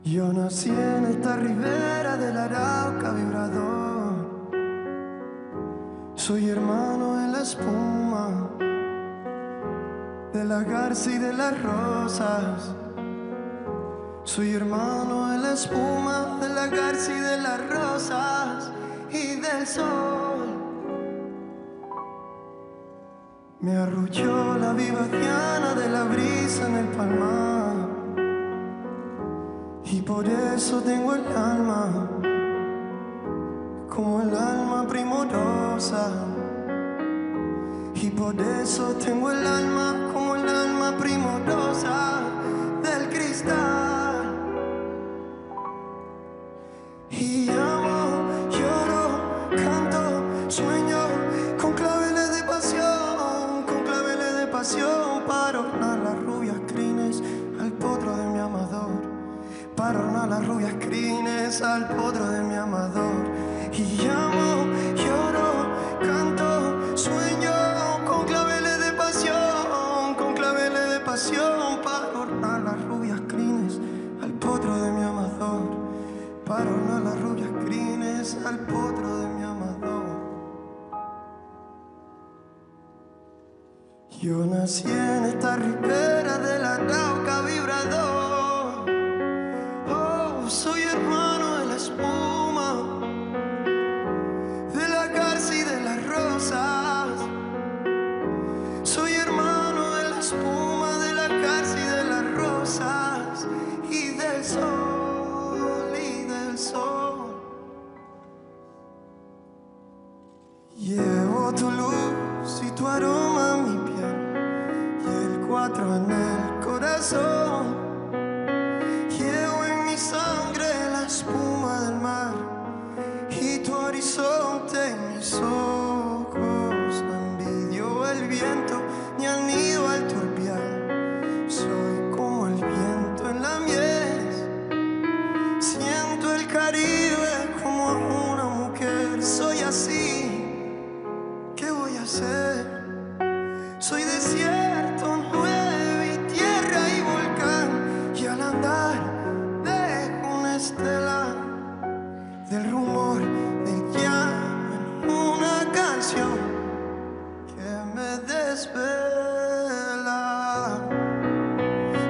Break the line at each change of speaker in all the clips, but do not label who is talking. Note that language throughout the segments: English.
Yo nací en esta ribera del Arauca vibrador. Soy hermano de la espuma, de la garza y de las rosas. Soy hermano de la espuma, de la garza y de las rosas y del sol. Me arrulló la vivaciana de la brisa en el palmar, y por eso tengo el alma como el alma primorosa. Y por eso tengo el alma como el alma primorosa del cristal. Y amo, lloro, canto, sueño con claveles de pasión para ornar las rubias crines al potro de mi amador. Para ornar las rubias crines al potro de mi amador. Y amo, lloro, canto, sueño con claveles de pasión para ornar las rubias crines al potro de mi amador. Para ornar las rubias crines al potro de mi amador. Yo nací en esta ribera del Arauca vibrador. Oh, soy hermano de la espuma, de la garza y de las rosas. Soy hermano de la espuma, de la garza y de las rosas y del sol, y del sol. Llevo tu luz y tu aroma en mi piel y el 4 en el corazón. Llevo en mi sangre la espuma del mar y tu horizonte en mis ojos. No envidio el viento ni al nido al turbial. Soy como el viento en la mies. Siento el Caribe como una mujer. Soy así, ¿qué voy a hacer? Soy desierto, nieve y tierra y volcán. Y al andar dejo una estela del rumor del llanto en una canción que me desvela.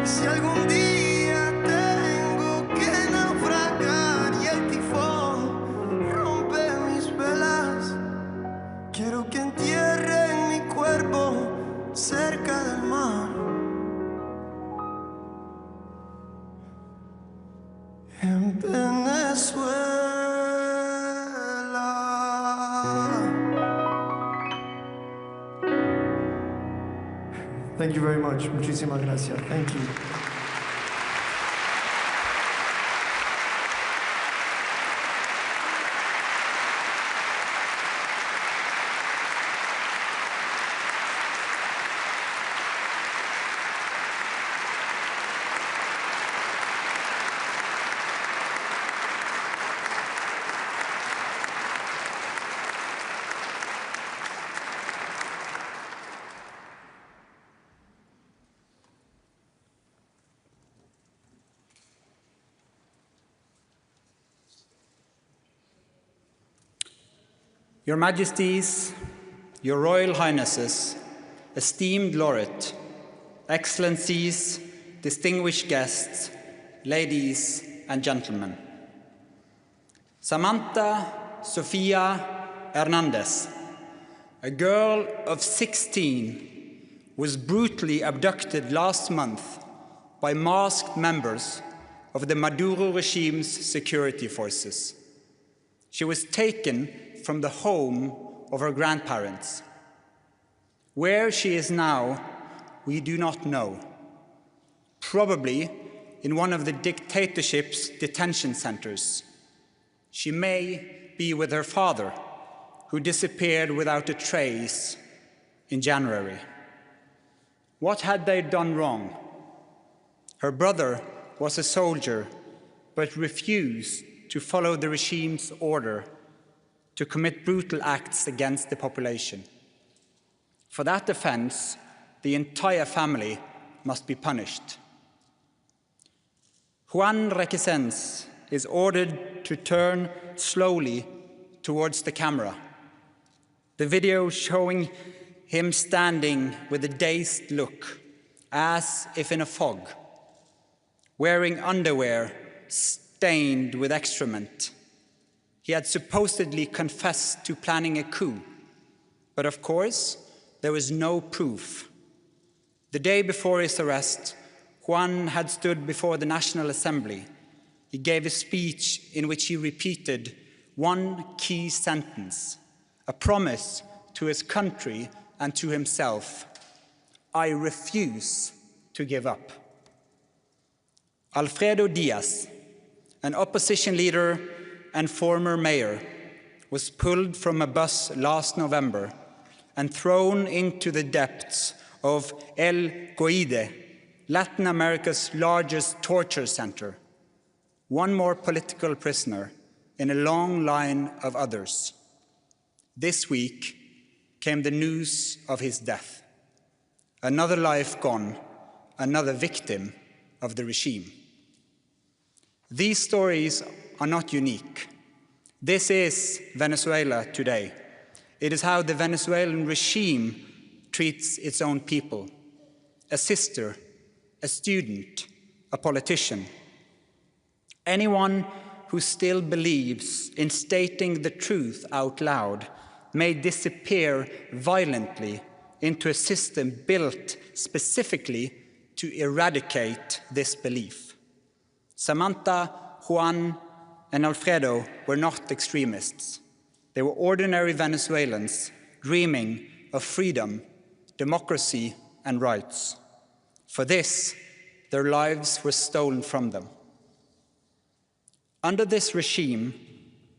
Y si algún día tengo que naufragar y el tifón rompe mis velas, quiero que entierren mi cuerpo cerca del mar, en Venezuela. Thank you very much. Muchísimas gracias. Thank you.
Your Majesties, Your Royal Highnesses, esteemed laureate, Excellencies, distinguished guests, ladies and gentlemen. Samantha Sofia Hernandez, a girl of 16, was brutally abducted last month by masked members of the Maduro regime's security forces. She was taken from the home of her grandparents. Where she is now, we do not know. Probably in one of the dictatorship's detention centers. She may be with her father, who disappeared without a trace in January. What had they done wrong? Her brother was a soldier, but refused to follow the regime's order to commit brutal acts against the population. For that offense, the entire family must be punished. Juan Requesens is ordered to turn slowly towards the camera. The video showing him standing with a dazed look, as if in a fog, wearing underwear stained with excrement. He had supposedly confessed to planning a coup, but of course, there was no proof. The day before his arrest, Juan had stood before the National Assembly. He gave a speech in which he repeated one key sentence, a promise to his country and to himself: I refuse to give up. Alfredo Diaz, an opposition leader and former mayor, was pulled from a bus last November and thrown into the depths of El Coide, Latin America's largest torture center. One more political prisoner in a long line of others. This week came the news of his death. Another life gone, another victim of the regime. These stories are not unique. This is Venezuela today. It is how the Venezuelan regime treats its own people: a sister, a student, a politician. Anyone who still believes in stating the truth out loud may disappear violently into a system built specifically to eradicate this belief. Samantha, Juan, and Alfredo were not extremists. They were ordinary Venezuelans dreaming of freedom, democracy, and rights. For this, their lives were stolen from them. Under this regime,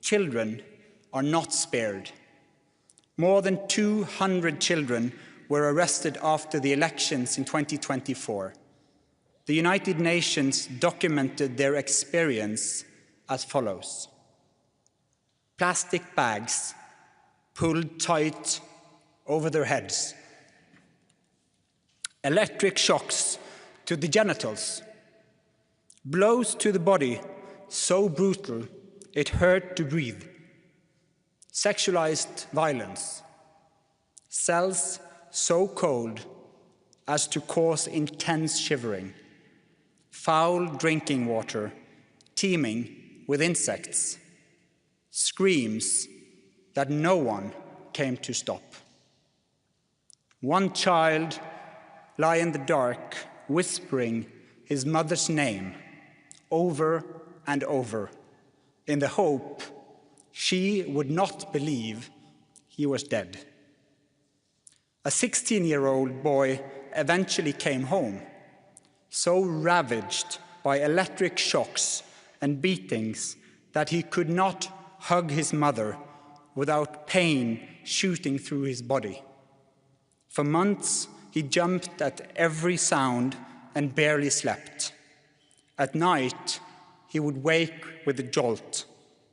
children are not spared. More than 200 children were arrested after the elections in 2024. The United Nations documented their experience as follows: plastic bags pulled tight over their heads, electric shocks to the genitals, blows to the body so brutal it hurt to breathe, sexualized violence, cells so cold as to cause intense shivering, foul drinking water teeming with insects, screams that no one came to stop. One child lay in the dark, whispering his mother's name over and over, in the hope she would not believe he was dead. A 16-year-old boy eventually came home, so ravaged by electric shocks and beatings that he could not hug his mother without pain shooting through his body. For months, he jumped at every sound and barely slept. At night, he would wake with a jolt,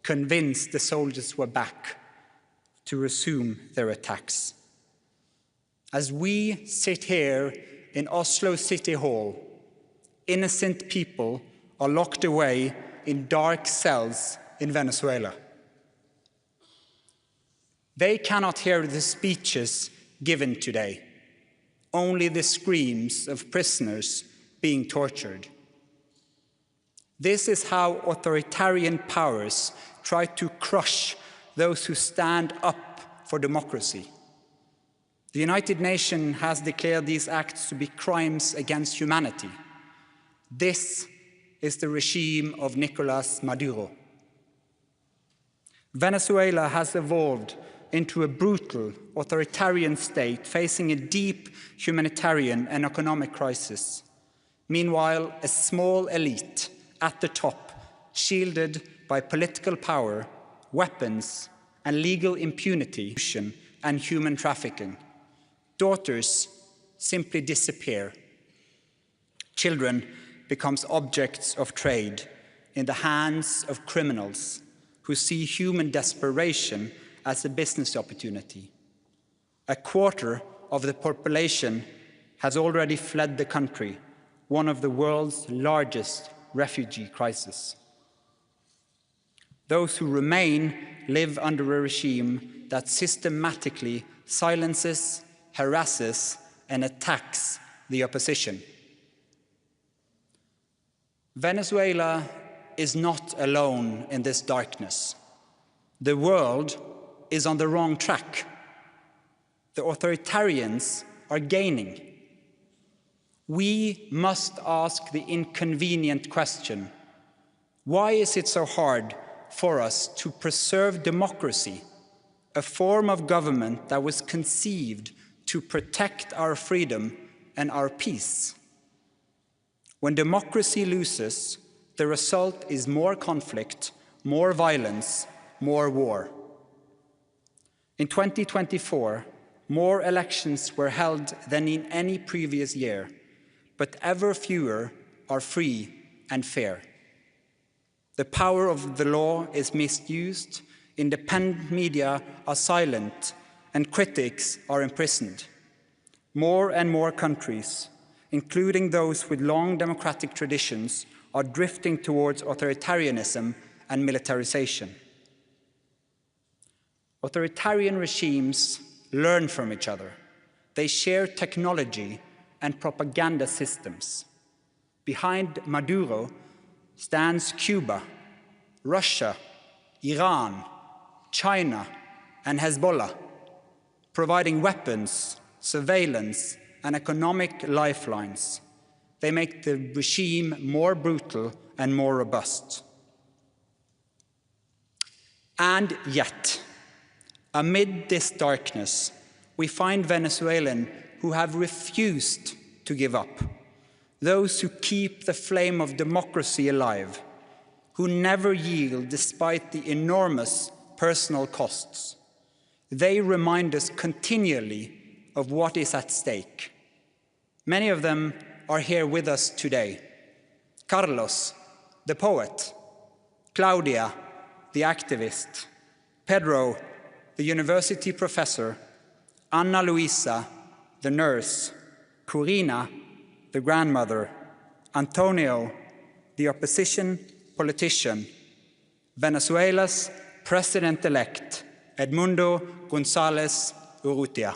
convinced the soldiers were back to resume their attacks. As we sit here in Oslo City Hall, innocent people are locked away in dark cells in Venezuela. They cannot hear the speeches given today, only the screams of prisoners being tortured. This is how authoritarian powers try to crush those who stand up for democracy. The United Nations has declared these acts to be crimes against humanity. This is the regime of Nicolas Maduro. Venezuela has evolved into a brutal, authoritarian state facing a deep humanitarian and economic crisis. Meanwhile, a small elite at the top, shielded by political power, weapons, and legal impunity, and human trafficking. Daughters simply disappear. Children become objects of trade in the hands of criminals who see human desperation as a business opportunity. A quarter of the population has already fled the country, one of the world's largest refugee crisis. Those who remain live under a regime that systematically silences, harasses, and attacks the opposition. Venezuela is not alone in this darkness. The world is on the wrong track. The authoritarians are gaining. We must ask the inconvenient question: why is it so hard for us to preserve democracy, a form of government that was conceived to protect our freedom and our peace? When democracy loses, the result is more conflict, more violence, more war. In 2024, more elections were held than in any previous year, but ever fewer are free and fair. The power of the law is misused, independent media are silent, and critics are imprisoned. More and more countries, including those with long democratic traditions, are drifting towards authoritarianism and militarization. Authoritarian regimes learn from each other. They share technology and propaganda systems. Behind Maduro stands Cuba, Russia, Iran, China, and Hezbollah, providing weapons, surveillance, and economic lifelines. They make the regime more brutal and more robust. And yet, amid this darkness, we find Venezuelans who have refused to give up, those who keep the flame of democracy alive, who never yield despite the enormous personal costs. They remind us continually of what is at stake. Many of them are here with us today. Carlos, the poet; Claudia, the activist; Pedro, the university professor; Ana Luisa, the nurse; Corina, the grandmother; Antonio, the opposition politician; Venezuela's president-elect, Edmundo González Urrutia.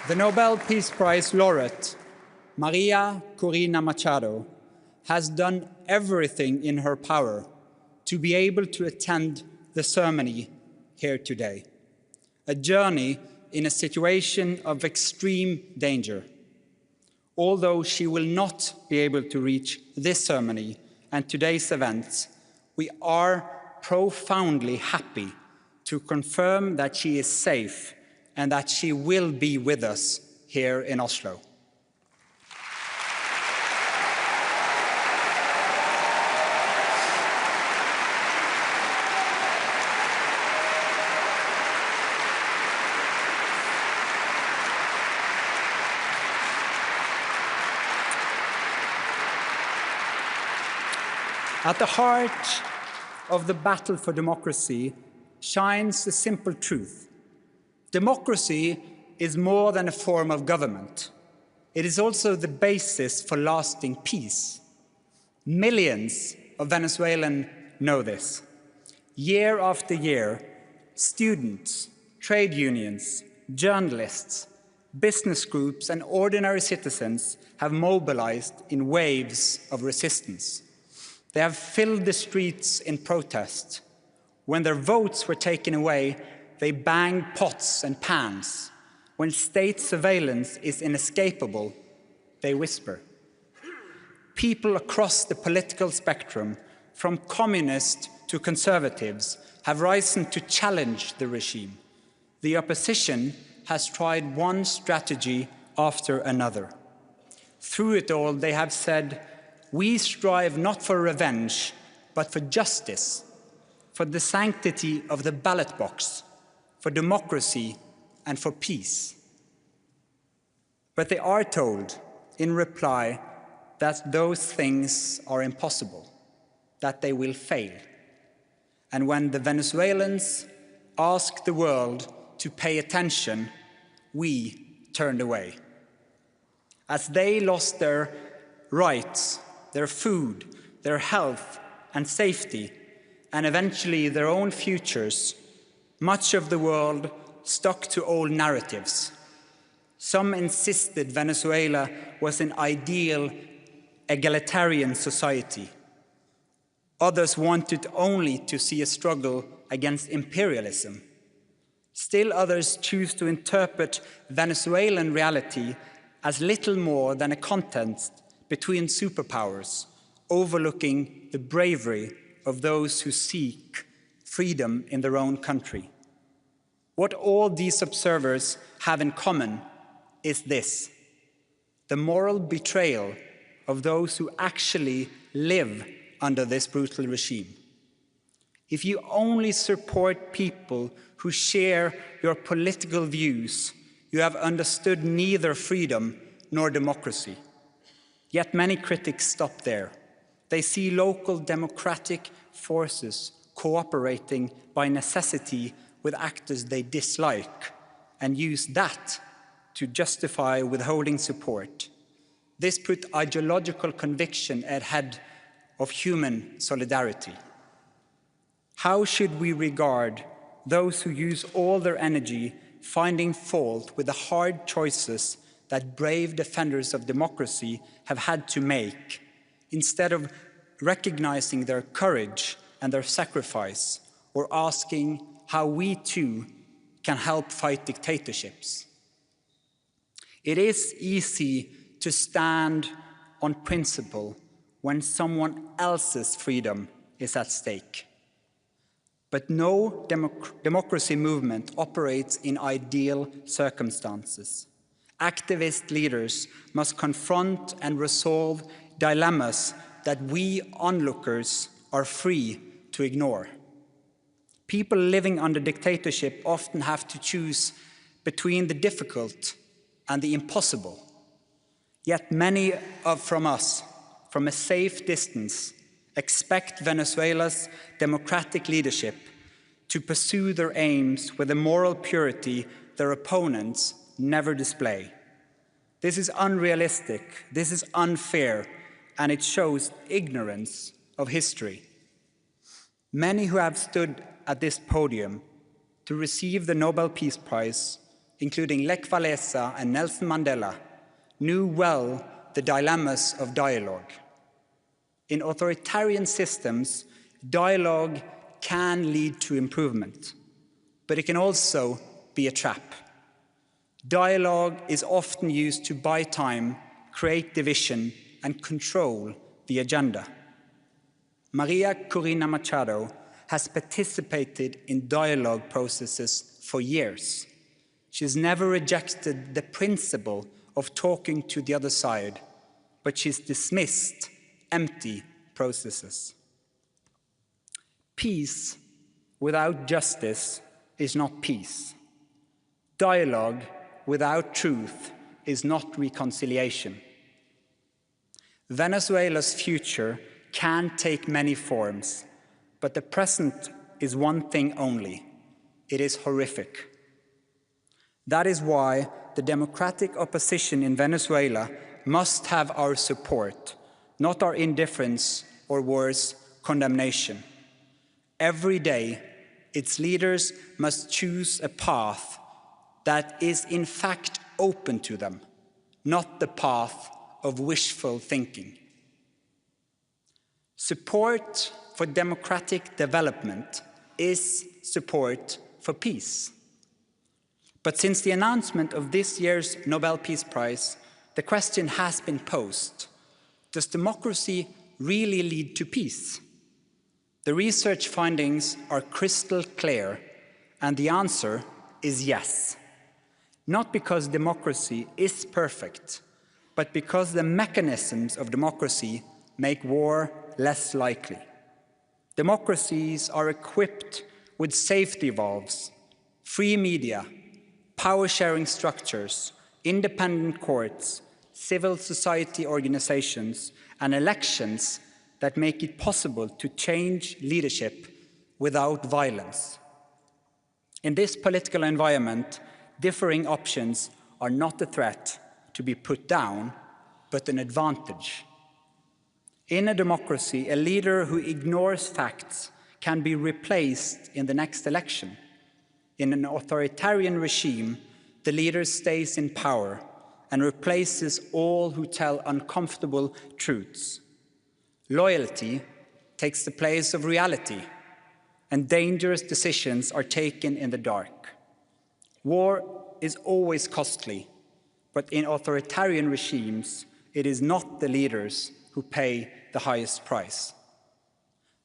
The Nobel Peace Prize laureate, Maria Corina Machado, has done everything in her power to be able to attend the ceremony here today, a journey in a situation of extreme danger. Although she will not be able to reach this ceremony and today's events, we are profoundly happy to confirm that she is safe and that she will be with us here in Oslo. At the heart of the battle for democracy shines a simple truth. Democracy is more than a form of government. It is also the basis for lasting peace. Millions of Venezuelans know this. Year after year, students, trade unions, journalists, business groups, and ordinary citizens have mobilized in waves of resistance. They have filled the streets in protest. When their votes were taken away, they banged pots and pans. When state surveillance is inescapable, they whisper. People across the political spectrum, from communists to conservatives, have risen to challenge the regime. The opposition has tried one strategy after another. Through it all, they have said, we strive not for revenge, but for justice, for the sanctity of the ballot box, for democracy, and for peace. But they are told, in reply, that those things are impossible, that they will fail. And when the Venezuelans asked the world to pay attention, we turned away. As they lost their rights, their food, their health and safety, and eventually their own futures, much of the world stuck to old narratives. Some insisted Venezuela was an ideal egalitarian society. Others wanted only to see a struggle against imperialism. Still others choose to interpret Venezuelan reality as little more than a contest between superpowers, overlooking the bravery of those who seek freedom in their own country. What all these observers have in common is this: the moral betrayal of those who actually live under this brutal regime. If you only support people who share your political views, you have understood neither freedom nor democracy. Yet many critics stop there. They see local democratic forces cooperating by necessity with actors they dislike and use that to justify withholding support. This puts ideological conviction ahead of human solidarity. How should we regard those who use all their energy finding fault with the hard choices that brave defenders of democracy have had to make, instead of recognizing their courage and their sacrifice, or asking how we too can help fight dictatorships? It is easy to stand on principle when someone else's freedom is at stake. But no democracy movement operates in ideal circumstances. Activist leaders must confront and resolve dilemmas that we onlookers are free to ignore. People living under dictatorship often have to choose between the difficult and the impossible. Yet many from us, from a safe distance, expect Venezuela's democratic leadership to pursue their aims with a moral purity their opponents never display. This is unrealistic, this is unfair, and it shows ignorance of history. Many who have stood at this podium to receive the Nobel Peace Prize, including Lech Walesa and Nelson Mandela, knew well the dilemmas of dialogue. In authoritarian systems, dialogue can lead to improvement, but it can also be a trap. Dialogue is often used to buy time, create division, and control the agenda. Maria Corina Machado has participated in dialogue processes for years. She's never rejected the principle of talking to the other side, but she's dismissed empty processes. Peace without justice is not peace. Dialogue without truth is not reconciliation. Venezuela's future can take many forms, but the present is one thing only. It is horrific. That is why the democratic opposition in Venezuela must have our support, not our indifference or worse, condemnation. Every day, its leaders must choose a path that is in fact open to them, not the path of wishful thinking. Support for democratic development is support for peace. But since the announcement of this year's Nobel Peace Prize, the question has been posed: does democracy really lead to peace? The research findings are crystal clear, and the answer is yes. Not because democracy is perfect, but because the mechanisms of democracy make war less likely. Democracies are equipped with safety valves, free media, power-sharing structures, independent courts, civil society organizations, and elections that make it possible to change leadership without violence. In this political environment, differing options are not a threat to be put down, but an advantage. In a democracy, a leader who ignores facts can be replaced in the next election. In an authoritarian regime, the leader stays in power and replaces all who tell uncomfortable truths. Loyalty takes the place of reality, and dangerous decisions are taken in the dark. War is always costly, but in authoritarian regimes, it is not the leaders who pay the highest price.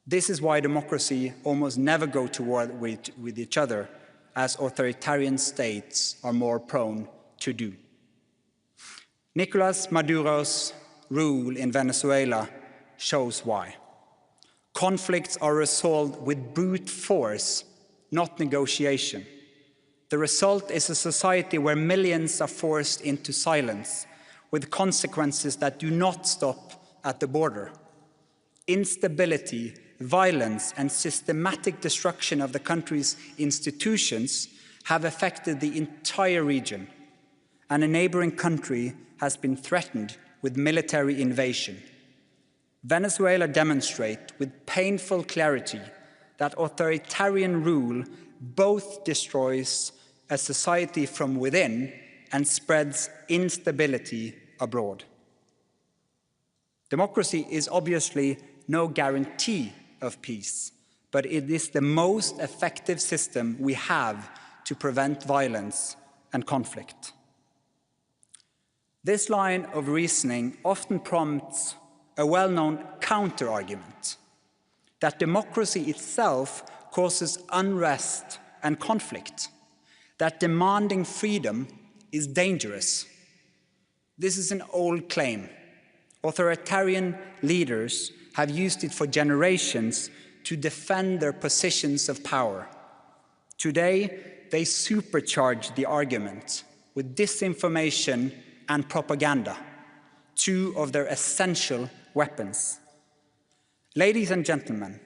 This is why democracy almost never go to war with each other, as authoritarian states are more prone to do. Nicolas Maduro's rule in Venezuela shows why. Conflicts are resolved with brute force, not negotiation. The result is a society where millions are forced into silence, with consequences that do not stop at the border. Instability, violence, and systematic destruction of the country's institutions have affected the entire region, and a neighboring country has been threatened with military invasion. Venezuela demonstrates with painful clarity that authoritarian rule both destroys a society from within and spreads instability abroad. Democracy is obviously no guarantee of peace, but it is the most effective system we have to prevent violence and conflict. This line of reasoning often prompts a well-known counter-argument, that democracy itself causes unrest and conflict, that demanding freedom is dangerous. This is an old claim. Authoritarian leaders have used it for generations to defend their positions of power. Today, they supercharge the argument with disinformation and propaganda, two of their essential weapons. Ladies and gentlemen,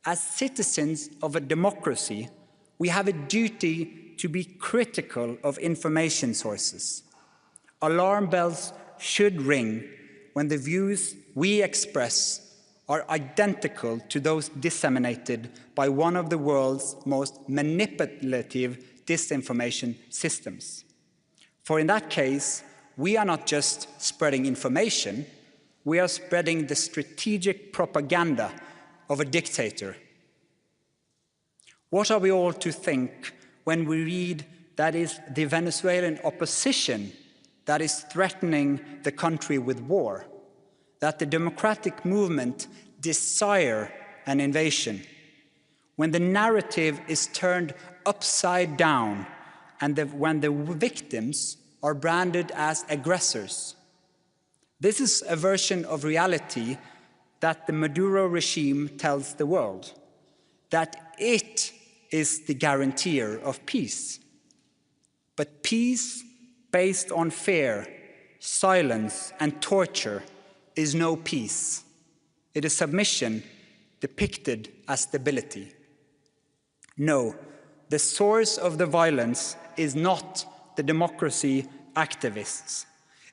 as citizens of a democracy, we have a duty to be critical of information sources. Alarm bells should ring when the views we express are identical to those disseminated by one of the world's most manipulative disinformation systems. For in that case, we are not just spreading information, we are spreading the strategic propaganda of a dictator. What are we all to think when we read that it's the Venezuelan opposition that is threatening the country with war, that the democratic movement desire an invasion, when the narrative is turned upside down and when the victims are branded as aggressors? This is a version of reality that the Maduro regime tells the world, that it is the guarantor of peace. But peace based on fear, silence, and torture is no peace. It is submission depicted as stability. No, the source of the violence is not the democracy activists.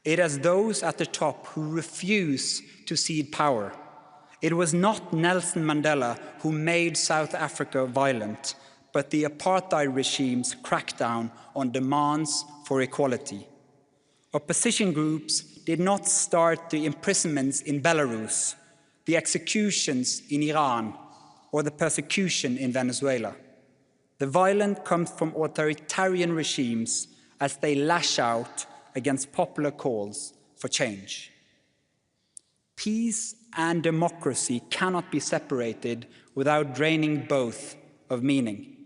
It is those at the top who refuse to cede power. It was not Nelson Mandela who made South Africa violent, but the apartheid regime's crackdown on demands for equality. Opposition groups did not start the imprisonments in Belarus, the executions in Iran, or the persecution in Venezuela. The violence comes from authoritarian regimes as they lash out against popular calls for change. Peace and democracy cannot be separated without draining both of meaning.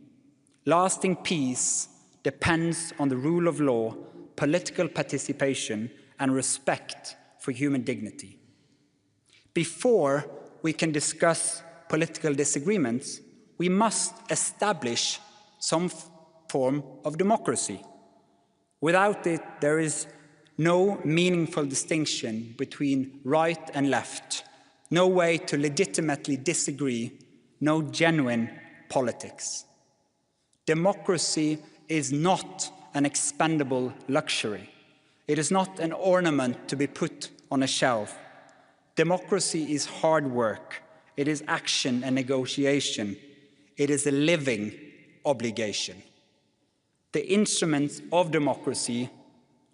Lasting peace depends on the rule of law, political participation, and respect for human dignity. before we can discuss political disagreements, we must establish some form of democracy. Without it, there is no meaningful distinction between right and left, no way to legitimately disagree, no genuine politics. Democracy is not an expendable luxury. It is not an ornament to be put on a shelf. Democracy is hard work. It is action and negotiation. It is a living obligation. The instruments of democracy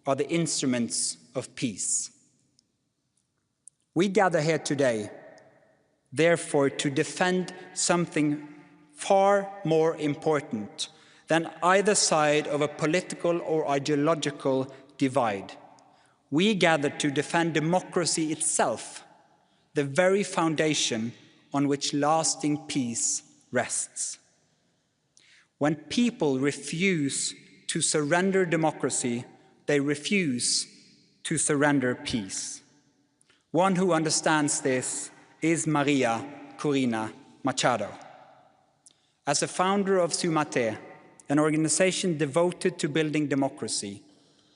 are the instruments of peace. We gather here today, therefore, to defend something far more important than either side of a political or ideological divide. We gather to defend democracy itself, the very foundation on which lasting peace rests. When people refuse to surrender democracy, they refuse to surrender peace. One who understands this is Maria Corina Machado. As a founder of Sumate, an organization devoted to building democracy,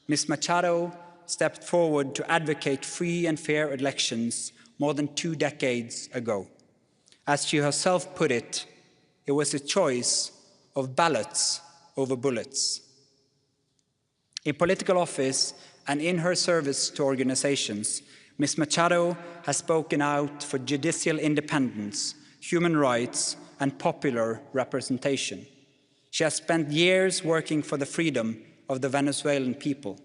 Ms. Machado stepped forward to advocate free and fair elections more than 2 decades ago. As she herself put it, it was a choice of ballots over bullets. In political office and in her service to organizations, Ms. Machado has spoken out for judicial independence, human rights, and popular representation. She has spent years working for the freedom of the Venezuelan people.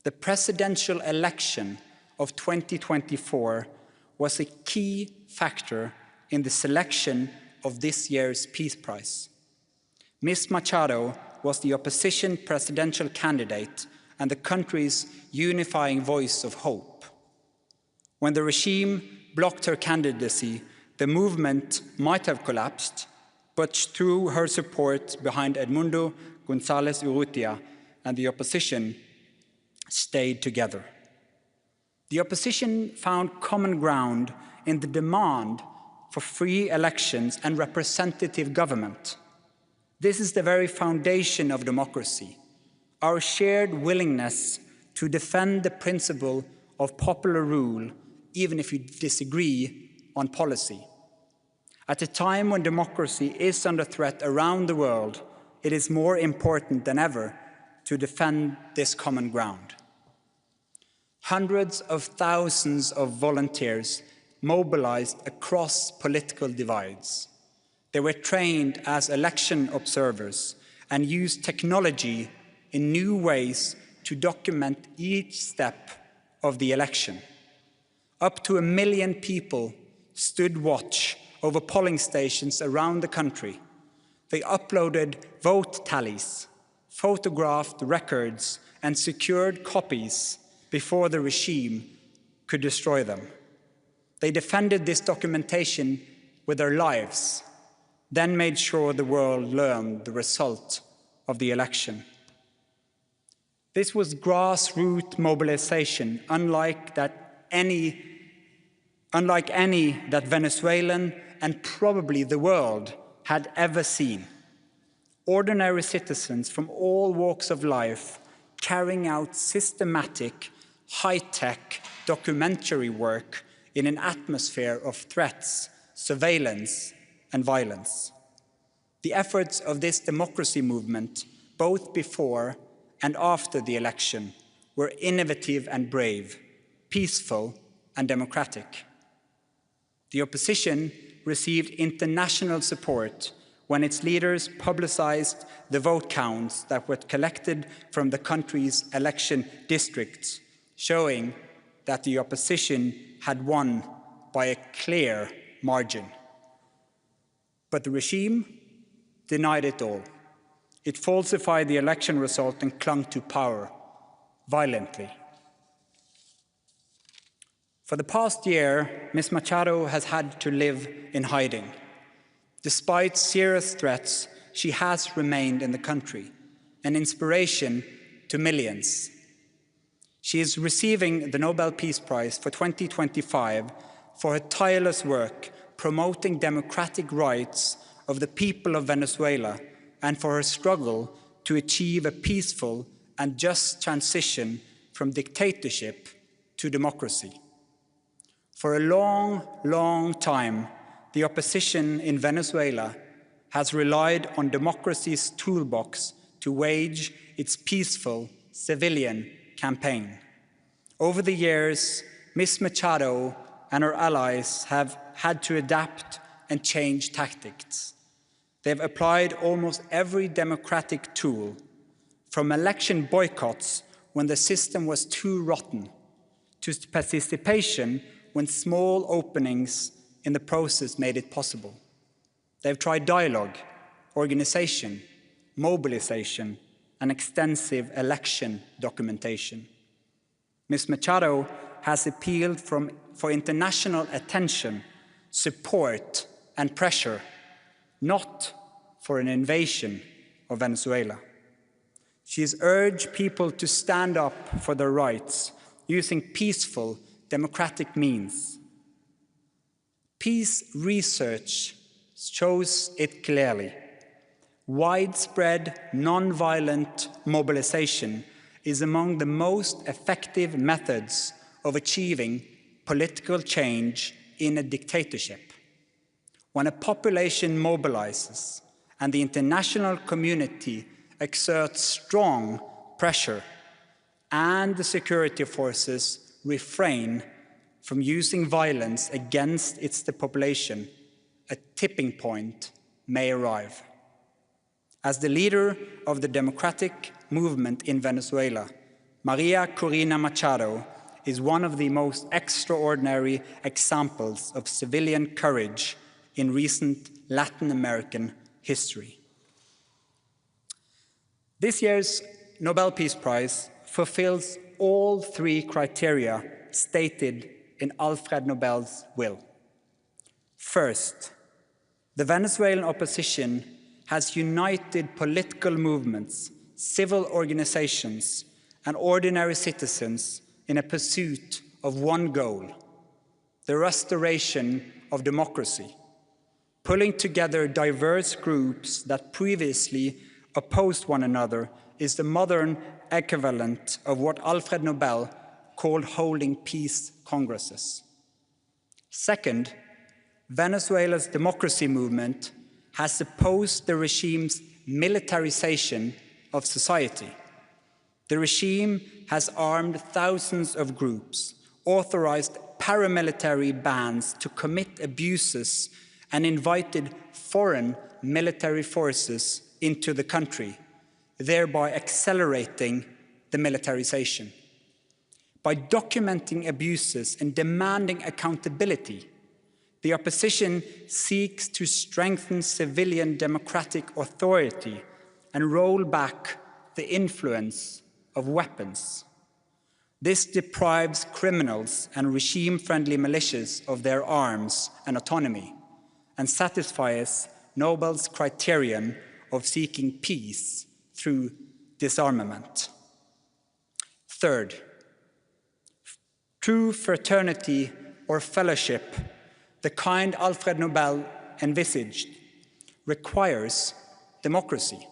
The presidential election of 2024 was a key factor in the selection of this year's Peace Prize. Ms. Machado was the opposition presidential candidate and the country's unifying voice of hope. When the regime blocked her candidacy, the movement might have collapsed, but through her support behind Edmundo González Urrutia and the opposition stayed together. The opposition found common ground in the demand for free elections and representative government. This is the very foundation of democracy, our shared willingness to defend the principle of popular rule, even if we disagree on policy. At a time when democracy is under threat around the world, it is more important than ever to defend this common ground. Hundreds of thousands of volunteers mobilized across political divides. They were trained as election observers and used technology in new ways to document each step of the election. Up to 1 million people stood watch over polling stations around the country. They uploaded vote tallies, photographed records, and secured copies before the regime could destroy them. They defended this documentation with their lives, then made sure the world learned the result of the election. This was grassroots mobilization, unlike any that Venezuelan and probably the world had ever seen. Ordinary citizens from all walks of life carrying out systematic, high-tech documentary work in an atmosphere of threats, surveillance, and violence. The efforts of this democracy movement, both before and after the election, were innovative and brave, peaceful and democratic. The opposition received international support when its leaders publicized the vote counts that were collected from the country's election districts, showing that the opposition had won by a clear margin. But the regime denied it all. It falsified the election result and clung to power violently. For the past year, Ms. Machado has had to live in hiding. Despite serious threats, she has remained in the country, an inspiration to millions. She is receiving the Nobel Peace Prize for 2025 for her tireless work promoting democratic rights of the people of Venezuela and for her struggle to achieve a peaceful and just transition from dictatorship to democracy. For a long, long time, the opposition in Venezuela has relied on democracy's toolbox to wage its peaceful civilian campaign. Over the years, Ms. Machado and her allies have had to adapt and change tactics. They've applied almost every democratic tool, from election boycotts when the system was too rotten, to participation when small openings in the process made it possible. They've tried dialogue, organization, mobilization, and extensive election documentation. Ms. Machado has appealed for international attention, support, and pressure, not for an invasion of Venezuela. She has urged people to stand up for their rights using peaceful, democratic means. Peace research shows it clearly. Widespread, non-violent mobilization is among the most effective methods of achieving political change in a dictatorship. When a population mobilizes and the international community exerts strong pressure and the security forces refrain from using violence against its population, a tipping point may arrive. As the leader of the democratic movement in Venezuela, Maria Corina Machado is one of the most extraordinary examples of civilian courage in recent Latin American history. This year's Nobel Peace Prize fulfills all three criteria stated in Alfred Nobel's will. First, the Venezuelan opposition has united political movements, civil organizations, and ordinary citizens in a pursuit of one goal: the restoration of democracy, pulling together diverse groups that previously opposed one another is the modern equivalent of what Alfred Nobel called holding peace congresses. Second, Venezuela's democracy movement has opposed the regime's militarization of society. The regime has armed thousands of groups, authorized paramilitary bands to commit abuses, and invited foreign military forces into the country, thereby accelerating the militarization. By documenting abuses and demanding accountability, the opposition seeks to strengthen civilian democratic authority and roll back the influence of weapons. This deprives criminals and regime-friendly militias of their arms and autonomy, and satisfies Nobel's criterion of seeking peace through disarmament. Third, true fraternity or fellowship, the kind Alfred Nobel envisaged, requires democracy.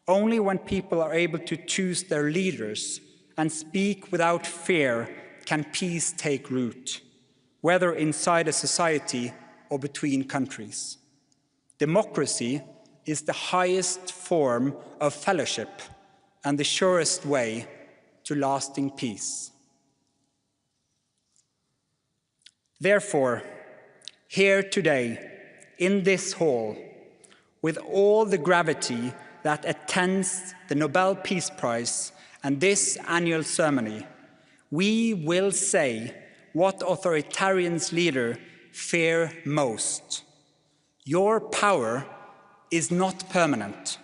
Only when people are able to choose their leaders and speak without fear can peace take root, whether inside a society or between countries. Democracy is the highest form of fellowship and the surest way to lasting peace. Therefore, here today, in this hall, with all the gravity that attends the Nobel Peace Prize and this annual ceremony, we will say what authoritarian's leader fear most. Your power is not permanent.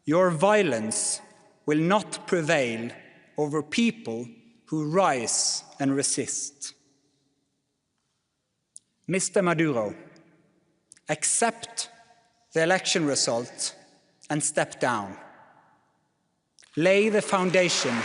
Your violence will not prevail over people who rise and resist. Mr. Maduro, accept the election result and step down. Lay the foundation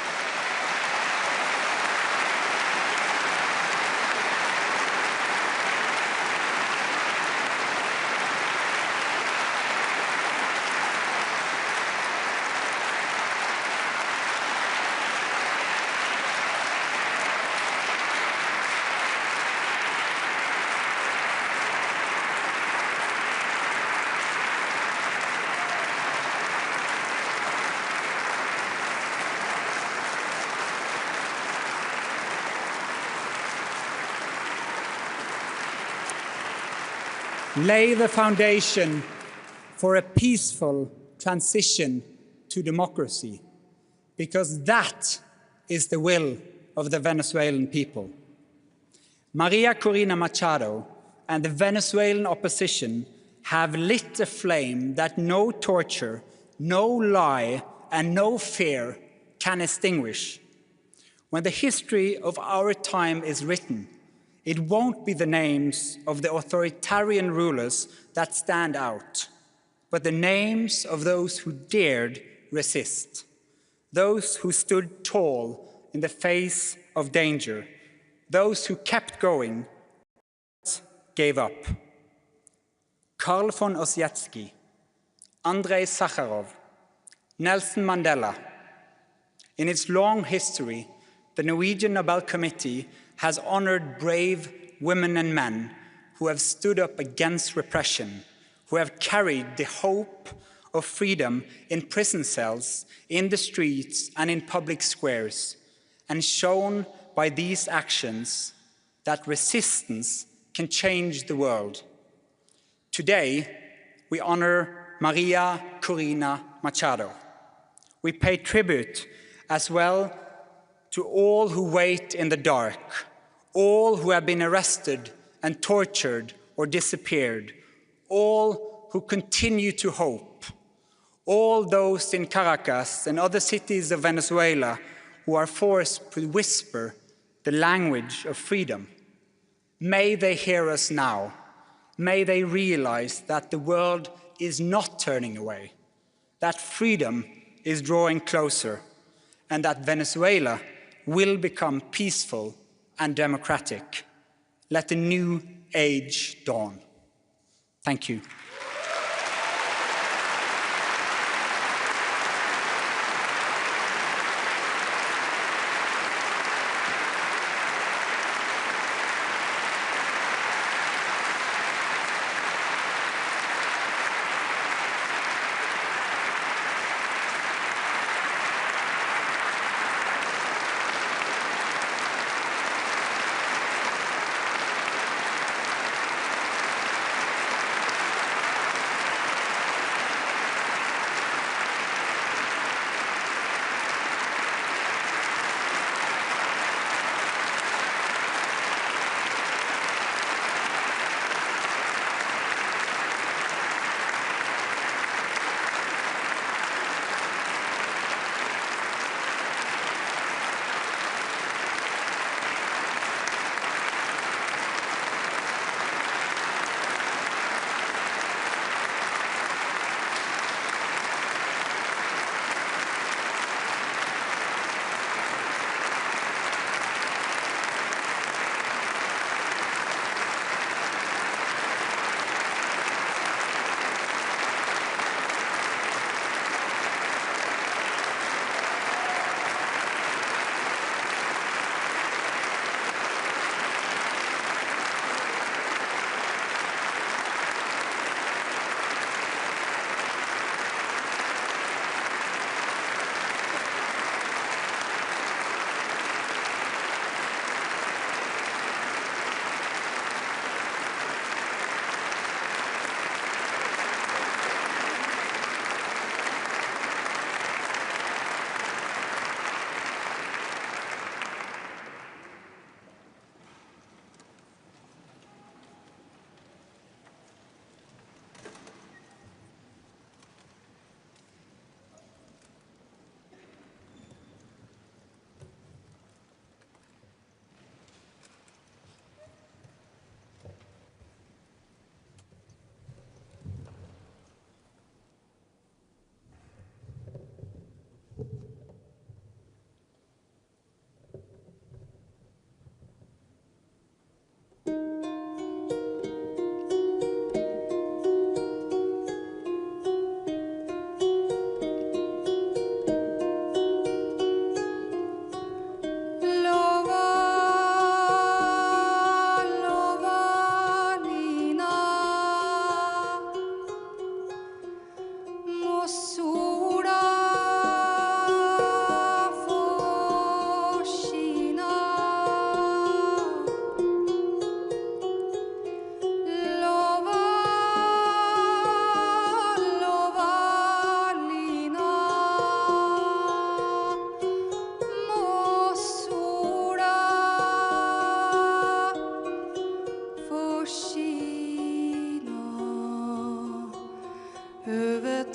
lay the foundation for a peaceful transition to democracy, because that is the will of the Venezuelan people. Maria Corina Machado and the Venezuelan opposition have lit a flame that no torture, no lie, and no fear can extinguish. When the history of our time is written, it won't be the names of the authoritarian rulers that stand out, but the names of those who dared resist, those who stood tall in the face of danger, those who kept going, gave up. Karl von Ossietzky, Andrei Sakharov, Nelson Mandela. In its long history, the Norwegian Nobel Committee has honored brave women and men who have stood up against repression, who have carried the hope of freedom in prison cells, in the streets, and in public squares, and shown by these actions that resistance can change the world. Today, we honor Maria Corina Machado. We pay tribute as well to all who wait in the dark, all who have been arrested and tortured or disappeared, all who continue to hope, all those in Caracas and other cities of Venezuela who are forced to whisper the language of freedom. May they hear us now. May they realize that the world is not turning away, that freedom is drawing closer, and that Venezuela will become peaceful and democratic. Let the new age dawn. Thank you.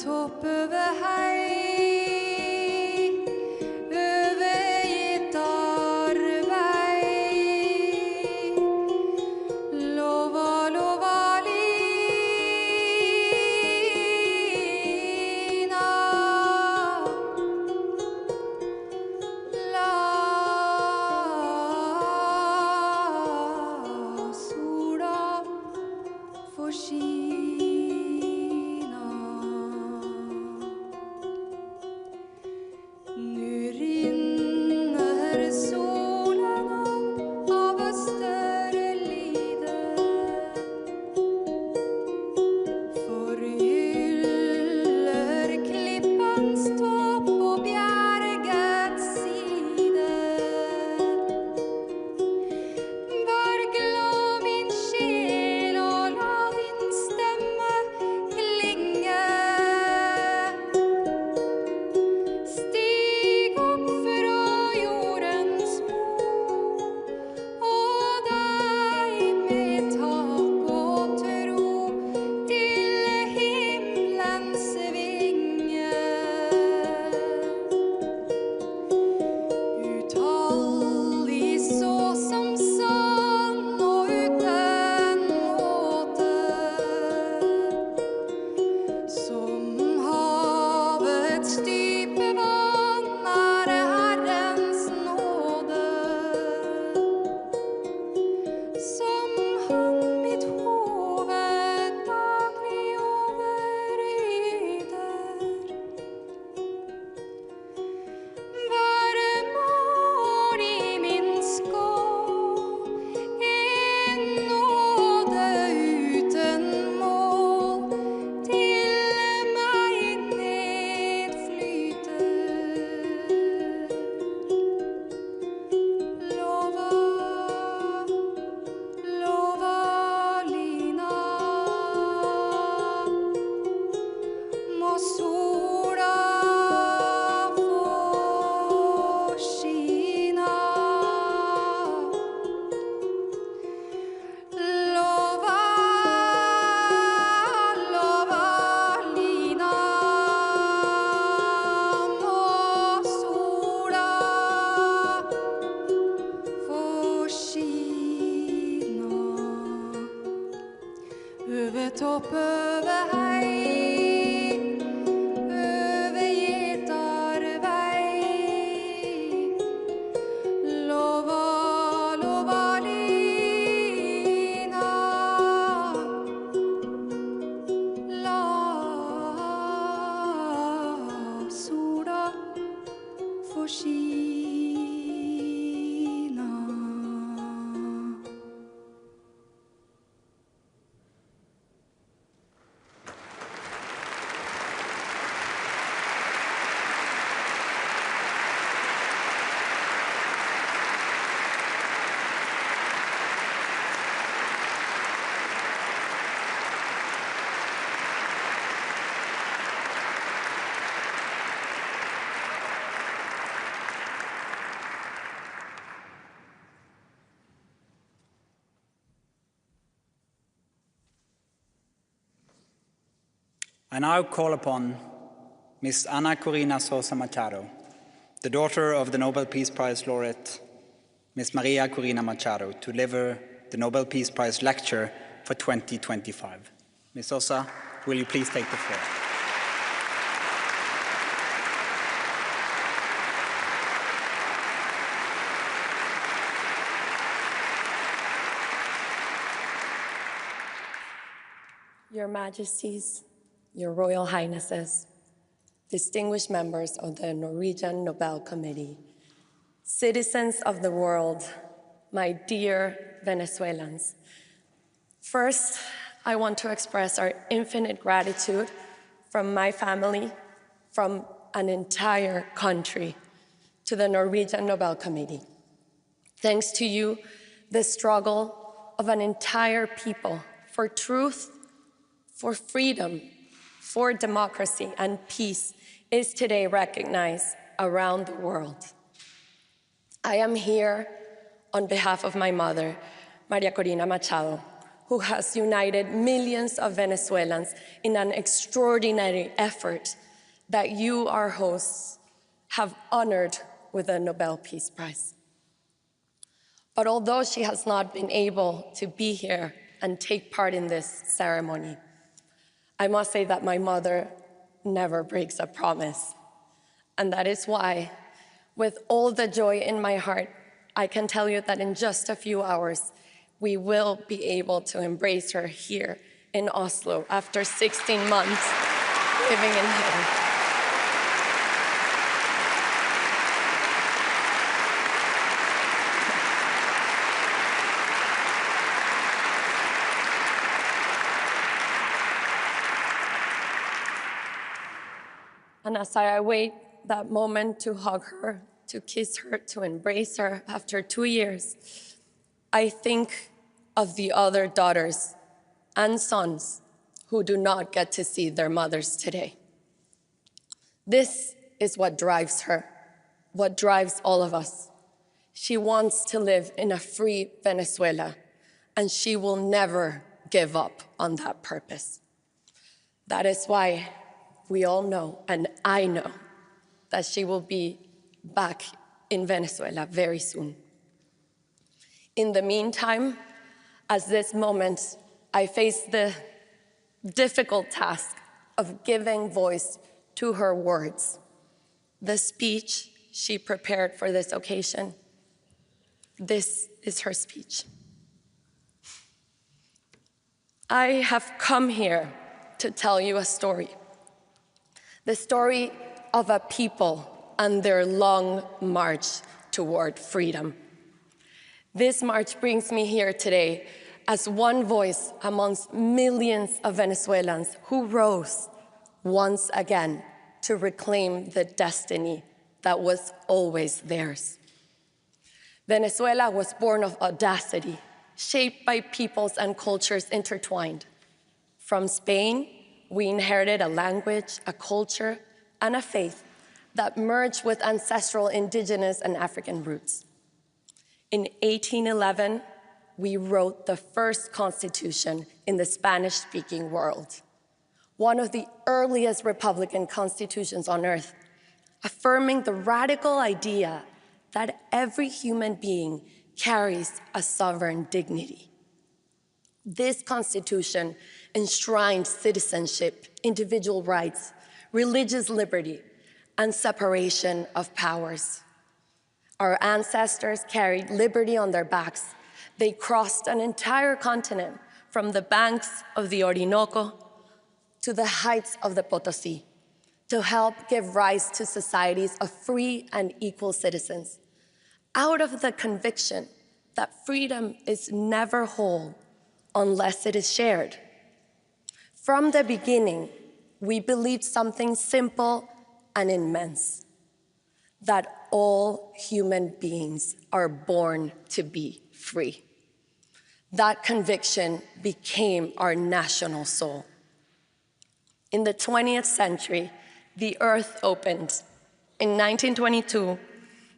topp över hei, övergitt arvei. Lova, lova lina, la sola får skina. Nu rinner solen opp av Østerlide, forgyller klippens topp og bjergets side. Vær glad, min sjel, og la din stemme klinge. Stig opp fra jordens bord, og deg med tak og tro til himmelens vinge. Utallig så som sann og uten måte, som havets dype vann er Herrens nåde. Som han mitt hoved daglig overyter, være mål i min skål, en nåde uten mål, til meg nedflyter. Lova, lova lina, må sola få skina. Lova, lova lina, må sola få skina. Over topp, over hei, övergitt arvei. Lova, lova lina, la sola få skina.
I now call upon Ms. Maria Corina Machado, the daughter of the Nobel Peace Prize laureate, Ms. Maria Corina Machado, to deliver the Nobel Peace Prize lecture for 2025. Ms. Sosa, will you please take the floor?
Your Majesties, Your Royal Highnesses, distinguished members of the Norwegian Nobel Committee, citizens of the world, my dear Venezuelans. First, I want to express our infinite gratitude from my family, from an entire country, to the Norwegian Nobel Committee. Thanks to you, the struggle of an entire people for truth, for freedom, for democracy and peace is today recognized around the world. I am here on behalf of my mother, Maria Corina Machado, who has united millions of Venezuelans in an extraordinary effort that you, our hosts, have honored with the Nobel Peace Prize. But although she has not been able to be here and take part in this ceremony, I must say that my mother never breaks a promise. And that is why, with all the joy in my heart, I can tell you that in just a few hours, we will be able to embrace her here in Oslo after 16 months living in heaven. And as I await that moment to hug her, to kiss her, to embrace her after 2 years, I think of the other daughters and sons who do not get to see their mothers today. This is what drives her, what drives all of us. She wants to live in a free Venezuela, and she will never give up on that purpose. That is why we all know, and I know, that she will be back in Venezuela very soon. In the meantime, at this moment, I face the difficult task of giving voice to her words. The speech she prepared for this occasion. This is her speech. I have come here to tell you a story. The story of a people and their long march toward freedom. This march brings me here today as one voice amongst millions of Venezuelans who rose once again to reclaim the destiny that was always theirs. Venezuela was born of audacity, shaped by peoples and cultures intertwined. From Spain, we inherited a language, a culture, and a faith that merged with ancestral indigenous and African roots. In 1811, we wrote the first constitution in the Spanish-speaking world, one of the earliest republican constitutions on earth, affirming the radical idea that every human being carries a sovereign dignity. This constitution enshrined citizenship, individual rights, religious liberty, and separation of powers. Our ancestors carried liberty on their backs. They crossed an entire continent from the banks of the Orinoco to the heights of the Potosí to help give rise to societies of free and equal citizens, out of the conviction that freedom is never whole unless it is shared. From the beginning, we believed something simple and immense, that all human beings are born to be free. That conviction became our national soul. In the 20th century, the earth opened. In 1922,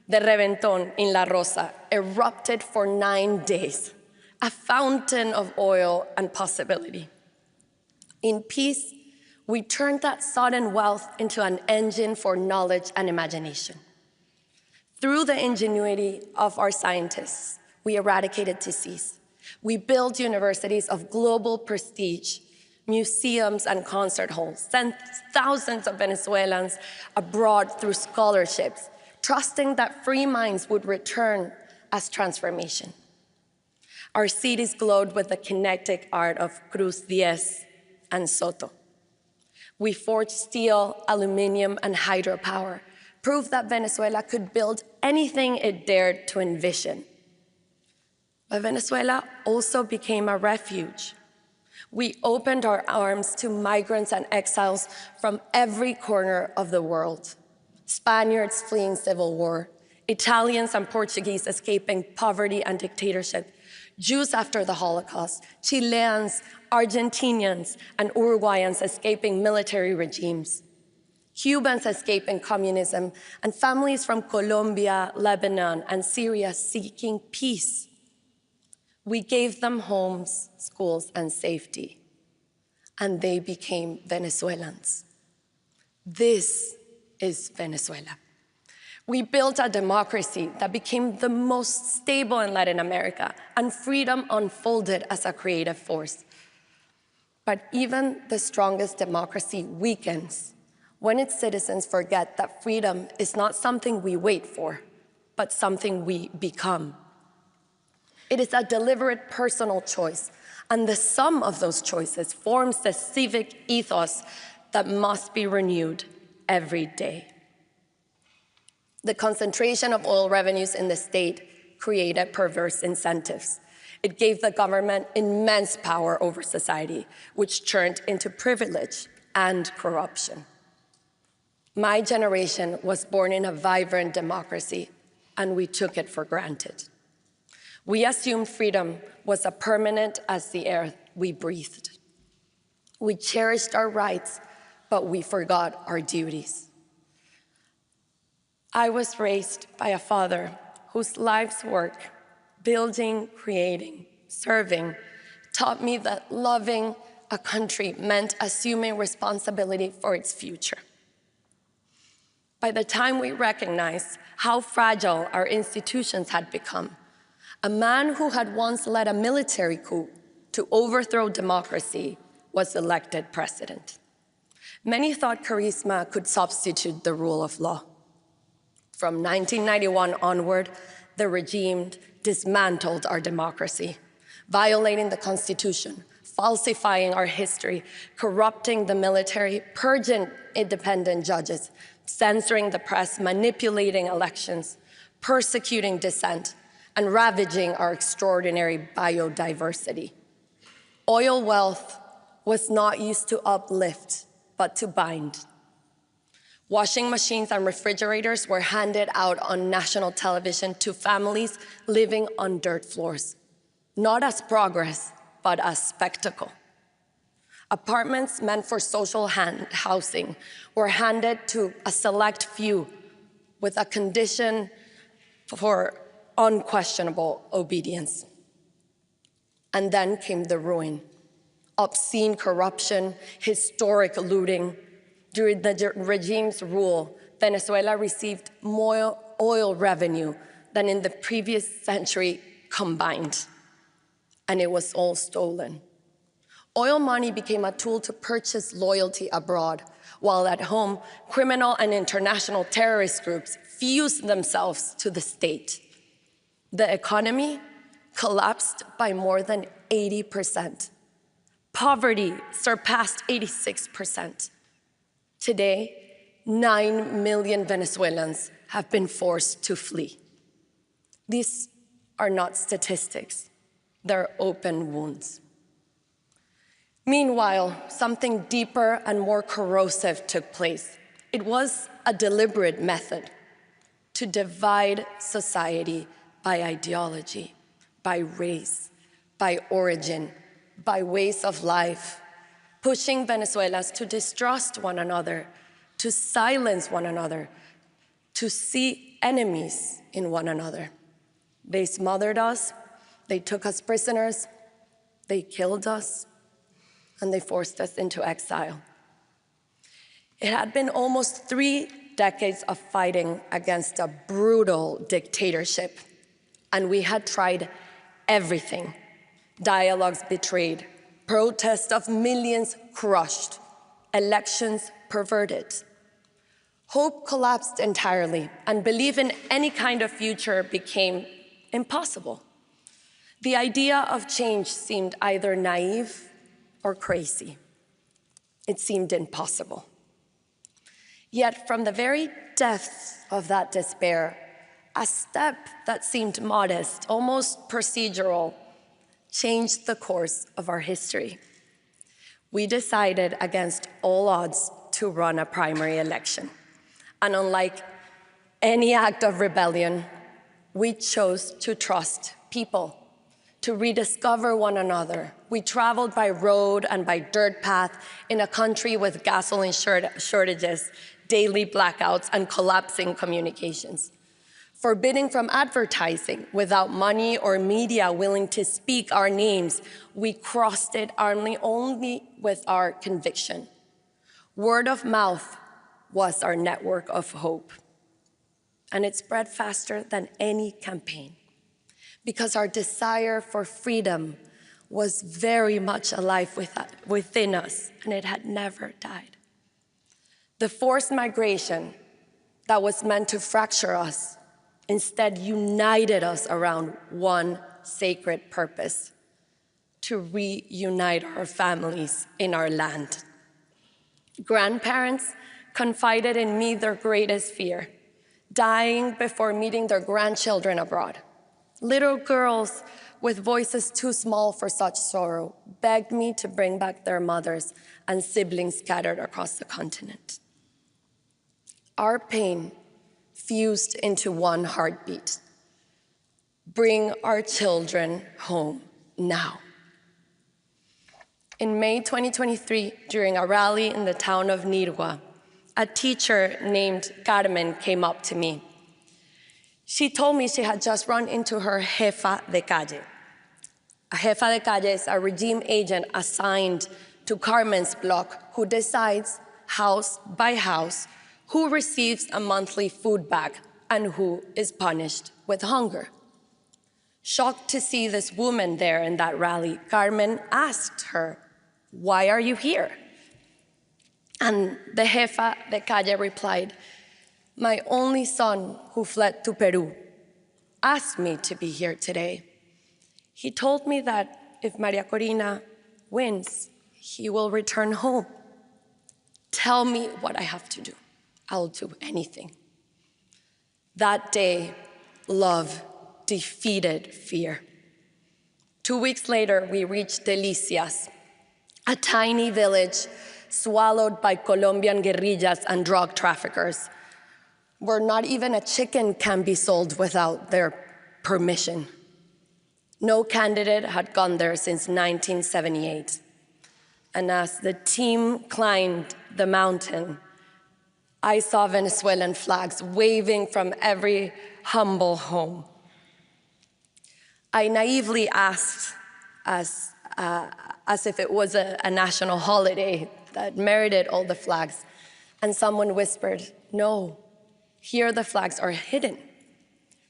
the Reventón in La Rosa erupted for 9 days, a fountain of oil and possibility. In peace, we turned that sudden wealth into an engine for knowledge and imagination. Through the ingenuity of our scientists, we eradicated disease. We built universities of global prestige, museums and concert halls, sent thousands of Venezuelans abroad through scholarships, trusting that free minds would return as transformation. Our cities glowed with the kinetic art of Cruz Diez and Soto. We forged steel, aluminum, and hydropower, proof that Venezuela could build anything it dared to envision. But Venezuela also became a refuge. We opened our arms to migrants and exiles from every corner of the world. Spaniards fleeing civil war, Italians and Portuguese escaping poverty and dictatorship, Jews after the Holocaust, Chileans, Argentinians, and Uruguayans escaping military regimes, Cubans escaping communism, and families from Colombia, Lebanon, and Syria seeking peace. We gave them homes, schools, and safety, and they became Venezuelans. This is Venezuela. We built a democracy that became the most stable in Latin America, and freedom unfolded as a creative force. But even the strongest democracy weakens when its citizens forget that freedom is not something we wait for, but something we become. It is a deliberate personal choice, and the sum of those choices forms the civic ethos that must be renewed every day. The concentration of oil revenues in the state created perverse incentives. It gave the government immense power over society, which turned into privilege and corruption. My generation was born in a vibrant democracy, and we took it for granted. We assumed freedom was as permanent as the air we breathed. We cherished our rights, but we forgot our duties. I was raised by a father whose life's work, building, creating, serving, taught me that loving a country meant assuming responsibility for its future. By the time we recognized how fragile our institutions had become, a man who had once led a military coup to overthrow democracy was elected president. Many thought charisma could substitute the rule of law. From 1991 onward, the regime dismantled our democracy, violating the Constitution, falsifying our history, corrupting the military, purging independent judges, censoring the press, manipulating elections, persecuting dissent, and ravaging our extraordinary biodiversity. Oil wealth was not used to uplift, but to bind. Washing machines and refrigerators were handed out on national television to families living on dirt floors, not as progress, but as spectacle. Apartments meant for social housing were handed to a select few with a condition for unquestionable obedience. And then came the ruin. Obscene corruption, historic looting. During the regime's rule, Venezuela received more oil revenue than in the previous century combined, and it was all stolen. Oil money became a tool to purchase loyalty abroad, while at home, criminal and international terrorist groups fused themselves to the state. The economy collapsed by more than 80%. Poverty surpassed 86%. Today, 9 million Venezuelans have been forced to flee. These are not statistics, they're open wounds. Meanwhile, something deeper and more corrosive took place. It was a deliberate method to divide society by ideology, by race, by origin, by ways of life, pushing Venezuelans to distrust one another, to silence one another, to see enemies in one another. They smothered us, they took us prisoners, they killed us, and they forced us into exile. It had been almost 3 decades of fighting against a brutal dictatorship, and we had tried everything. Dialogues betrayed, protests of millions crushed, elections perverted. Hope collapsed entirely, and belief in any kind of future became impossible. The idea of change seemed either naive or crazy. It seemed impossible. Yet from the very depths of that despair, a step that seemed modest, almost procedural, changed the course of our history. We decided against all odds to run a primary election. And unlike any act of rebellion, we chose to trust people, to rediscover one another. We traveled by road and by dirt path in a country with gasoline shortages, daily blackouts, and collapsing communications. Forbidding from advertising without money or media willing to speak our names, we crossed it only with our conviction. Word of mouth was our network of hope. And it spread faster than any campaign because our desire for freedom was very much alive within us, and it had never died. The forced migration that was meant to fracture us instead united us around one sacred purpose: to reunite our families in our land. Grandparents confided in me their greatest fear: dying before meeting their grandchildren abroad. Little girls with voices too small for such sorrow begged me to bring back their mothers and siblings scattered across the continent. Our pain fused into one heartbeat: bring our children home now. In May 2023, during a rally in the town of Nirgua, a teacher named Carmen came up to me. She told me she had just run into her jefa de calle. A jefa de calle is a regime agent assigned to Carmen's block who decides, house by house, who receives a monthly food bag and who is punished with hunger. Shocked to see this woman there in that rally, Carmen asked her, "Why are you here?" And the jefa de calle replied, "My only son, who fled to Peru, asked me to be here today. He told me that if Maria Corina wins, he will return home. Tell me what I have to do. I'll do anything." That day, love defeated fear. 2 weeks later, we reached Delicias, a tiny village swallowed by Colombian guerrillas and drug traffickers, where not even a chicken can be sold without their permission. No candidate had gone there since 1978. And as the team climbed the mountain, I saw Venezuelan flags waving from every humble home. I naively asked, as if it was a national holiday that merited all the flags, and someone whispered, "No, here the flags are hidden.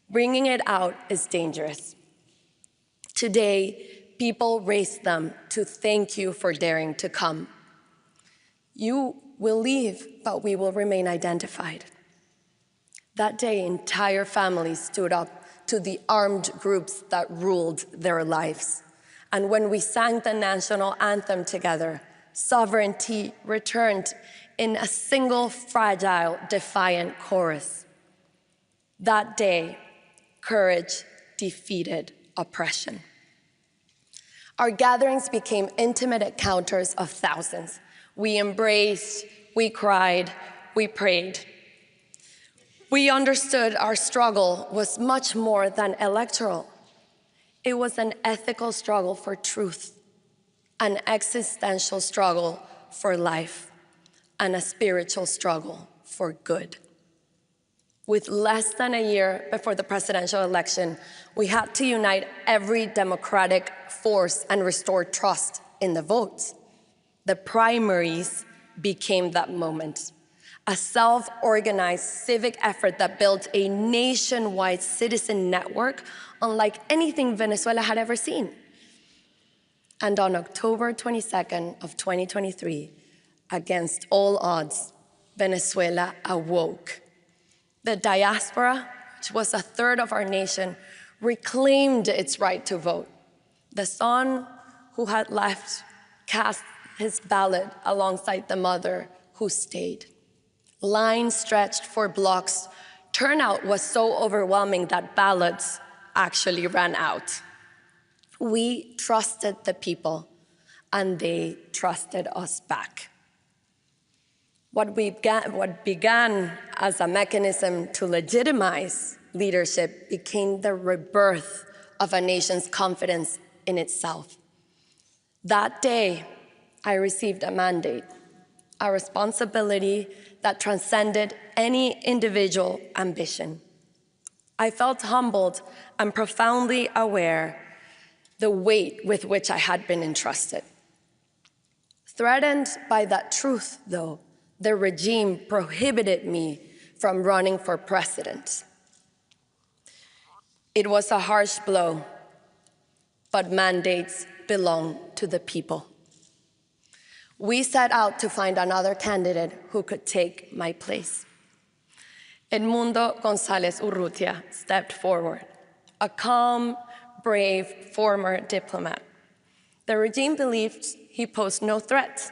Bringing it out is dangerous." Today, people raise them to thank you for daring to come. You will leave, but we will remain identified. That day, entire families stood up to the armed groups that ruled their lives. And when we sang the national anthem together, sovereignty returned in a single, fragile, defiant chorus. That day, courage defeated oppression. Our gatherings became intimate encounters of thousands. We embraced, we cried, we prayed. We understood our struggle was much more than electoral. It was an ethical struggle for truth, an existential struggle for life, and a spiritual struggle for good. With less than a year before the presidential election, we had to unite every democratic force and restore trust in the votes. The primaries became that moment, a self-organized civic effort that built a nationwide citizen network unlike anything Venezuela had ever seen. And on October 22nd of 2023, against all odds, Venezuela awoke. The diaspora, which was a third of our nation, reclaimed its right to vote. The son who had left cast his ballot alongside the mother who stayed. Lines stretched for blocks. Turnout was so overwhelming that ballots actually ran out. We trusted the people, and they trusted us back. What began as a mechanism to legitimize leadership became the rebirth of a nation's confidence in itself. That day, I received a mandate, a responsibility that transcended any individual ambition. I felt humbled and profoundly aware the weight with which I had been entrusted. Threatened by that truth, though, the regime prohibited me from running for president. It was a harsh blow, but mandates belong to the people. We set out to find another candidate who could take my place. Edmundo González Urrutia stepped forward, a calm, brave former diplomat. The regime believed he posed no threat,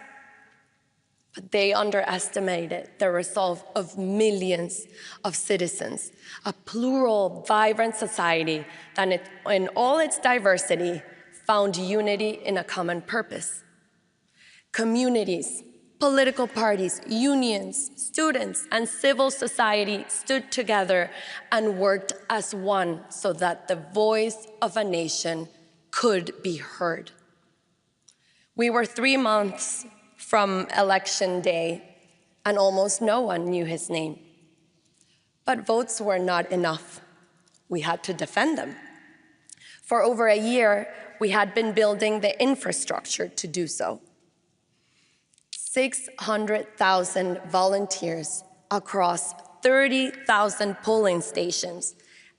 but they underestimated the resolve of millions of citizens, a plural, vibrant society that in all its diversity found unity in a common purpose. Communities, political parties, unions, students, and civil society stood together and worked as one so that the voice of a nation could be heard. We were 3 months from election day, and almost no one knew his name. But votes were not enough. We had to defend them. For over a year, we had been building the infrastructure to do so. 600,000 volunteers across 30,000 polling stations,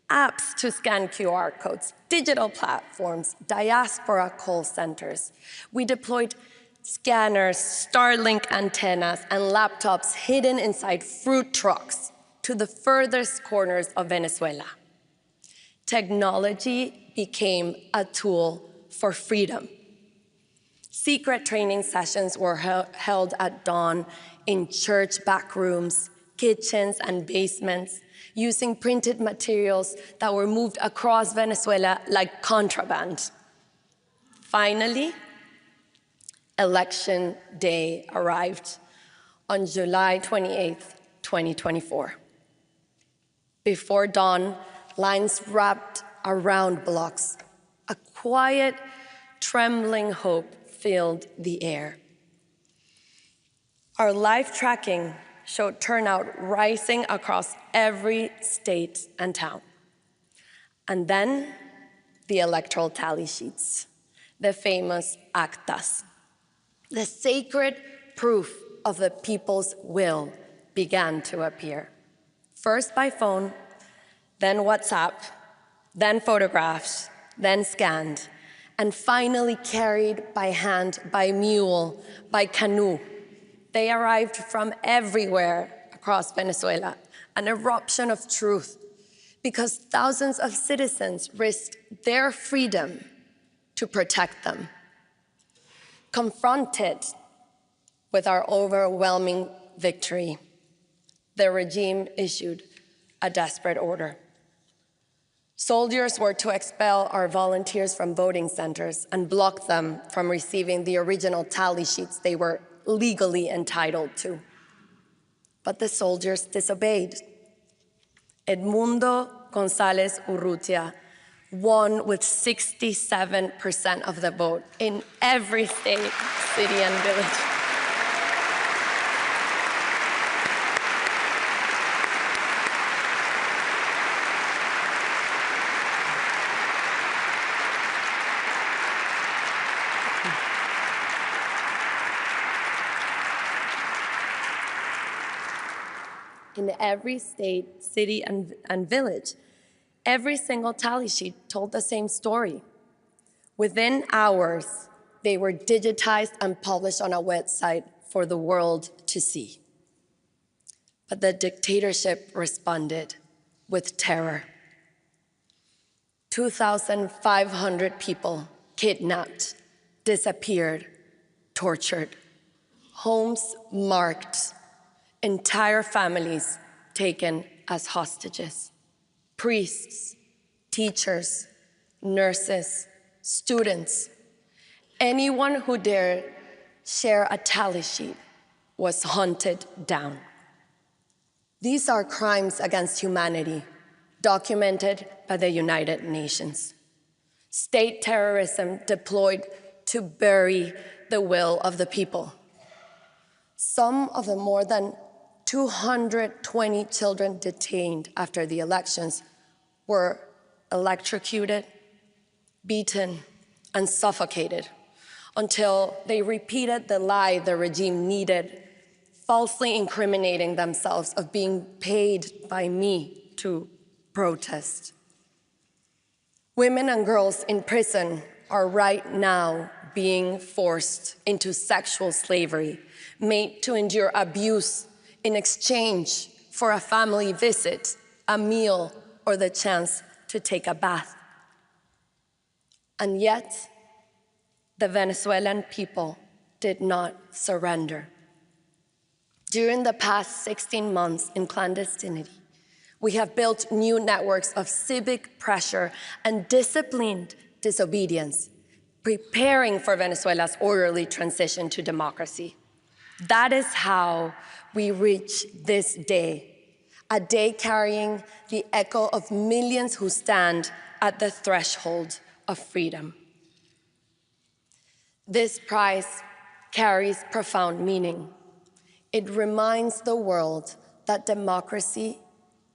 apps to scan QR codes, digital platforms, diaspora call centers. We deployed scanners, Starlink antennas, and laptops hidden inside fruit trucks to the furthest corners of Venezuela. Technology became a tool for freedom. Secret training sessions were held at dawn in church back rooms, kitchens, and basements, using printed materials that were moved across Venezuela like contraband. Finally, election day arrived on July 28th, 2024. Before dawn, lines wrapped around blocks. A quiet, trembling hope filled the air. Our live tracking showed turnout rising across every state and town. And then the electoral tally sheets, the famous actas. The sacred proof of the people's will began to appear. First by phone, then WhatsApp, then photographs, then scanned, and finally carried by hand, by mule, by canoe. They arrived from everywhere across Venezuela, an eruption of truth, because thousands of citizens risked their freedom to protect them. Confronted with our overwhelming victory, the regime issued a desperate order. Soldiers were to expel our volunteers from voting centers and block them from receiving the original tally sheets they were legally entitled to. But the soldiers disobeyed. Edmundo González Urrutia won with 67% of the vote in every state, city, and village. In every state, city, and village, every single tally sheet told the same story. Within hours, they were digitized and published on a website for the world to see. But the dictatorship responded with terror. 2,500 people kidnapped, disappeared, tortured, homes marked, entire families taken as hostages. Priests, teachers, nurses, students, anyone who dared share a tally sheet was hunted down. These are crimes against humanity, documented by the United Nations. State terrorism deployed to bury the will of the people. Some of the more than 220 children detained after the elections were electrocuted, beaten, and suffocated until they repeated the lie the regime needed, falsely incriminating themselves of being paid by me to protest. Women and girls in prison are right now being forced into sexual slavery, made to endure abuse in exchange for a family visit, a meal, or the chance to take a bath. And yet, the Venezuelan people did not surrender. During the past 16 months in clandestinity, we have built new networks of civic pressure and disciplined disobedience, preparing for Venezuela's orderly transition to democracy. That is how we reach this day, a day carrying the echo of millions who stand at the threshold of freedom. This prize carries profound meaning. It reminds the world that democracy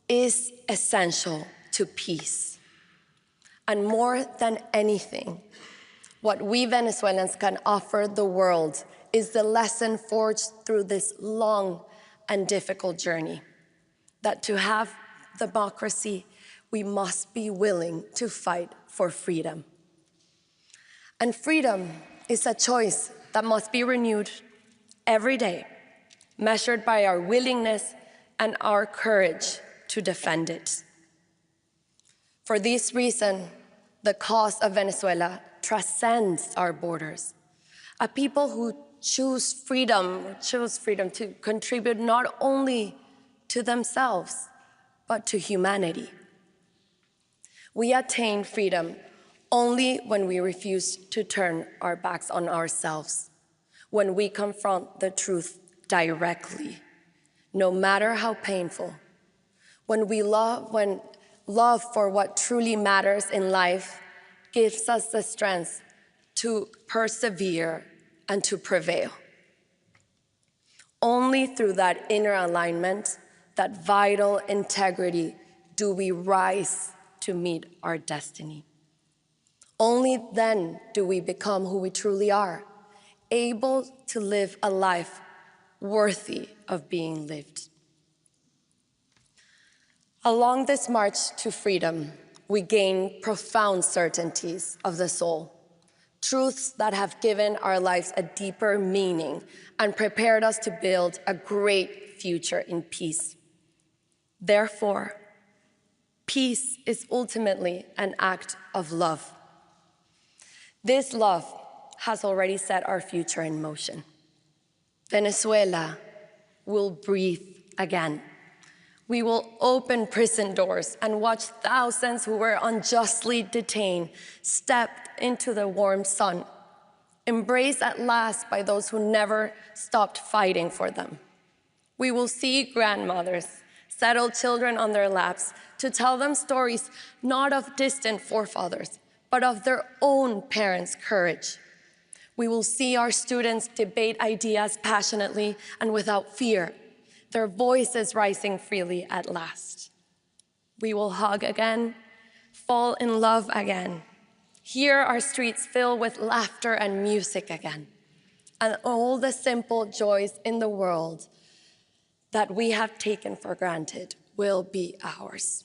is essential to peace. And more than anything, what we Venezuelans can offer the world is the lesson forged through this long and difficult journey, that to have democracy, we must be willing to fight for freedom. And freedom is a choice that must be renewed every day, measured by our willingness and our courage to defend it. For this reason, the cause of Venezuela transcends our borders. A people who choose freedom to contribute not only to themselves, but to humanity. We attain freedom only when we refuse to turn our backs on ourselves, when we confront the truth directly, no matter how painful, when love for what truly matters in life gives us the strength to persevere and to prevail. Only through that inner alignment, that vital integrity, do we rise to meet our destiny. Only then do we become who we truly are, able to live a life worthy of being lived. Along this march to freedom, we gain profound certainties of the soul, truths that have given our lives a deeper meaning and prepared us to build a great future in peace. Therefore, peace is ultimately an act of love. This love has already set our future in motion. Venezuela will breathe again. We will open prison doors and watch thousands who were unjustly detained step into the warm sun, embraced at last by those who never stopped fighting for them. We will see grandmothers settle children on their laps to tell them stories not of distant forefathers, but of their own parents' courage. We will see our students debate ideas passionately and without fear, their voices rising freely at last. We will hug again, fall in love again, hear our streets fill with laughter and music again, and all the simple joys in the world that we have taken for granted will be ours.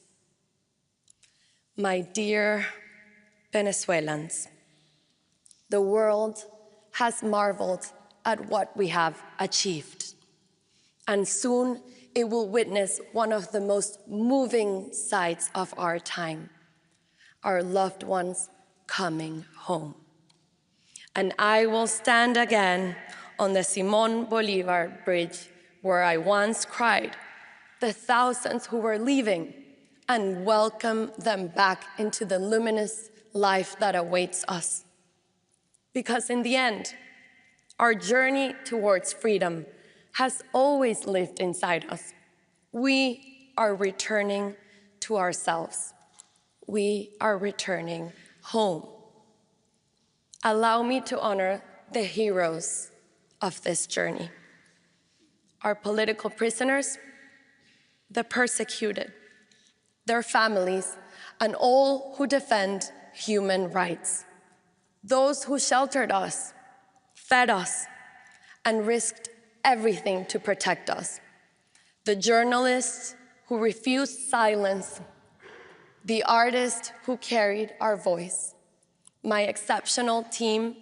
My dear Venezuelans, the world has marveled at what we have achieved. And soon it will witness one of the most moving sights of our time, our loved ones coming home. And I will stand again on the Simón Bolívar Bridge where I once cried the thousands who were leaving and welcome them back into the luminous life that awaits us. Because in the end, our journey towards freedom has always lived inside us. We are returning to ourselves. We are returning home. Allow me to honor the heroes of this journey. Our political prisoners, the persecuted, their families, and all who defend human rights. Those who sheltered us, fed us, and risked everything to protect us. The journalists who refused silence, the artists who carried our voice, my exceptional team,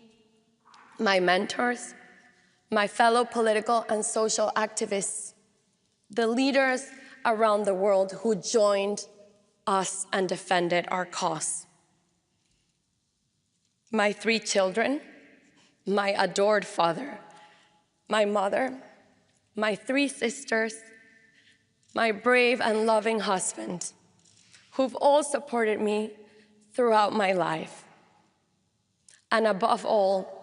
my mentors, my fellow political and social activists, the leaders around the world who joined us and defended our cause. My 3 children, my adored father, my mother, my 3 sisters, my brave and loving husband, who've all supported me throughout my life. And above all,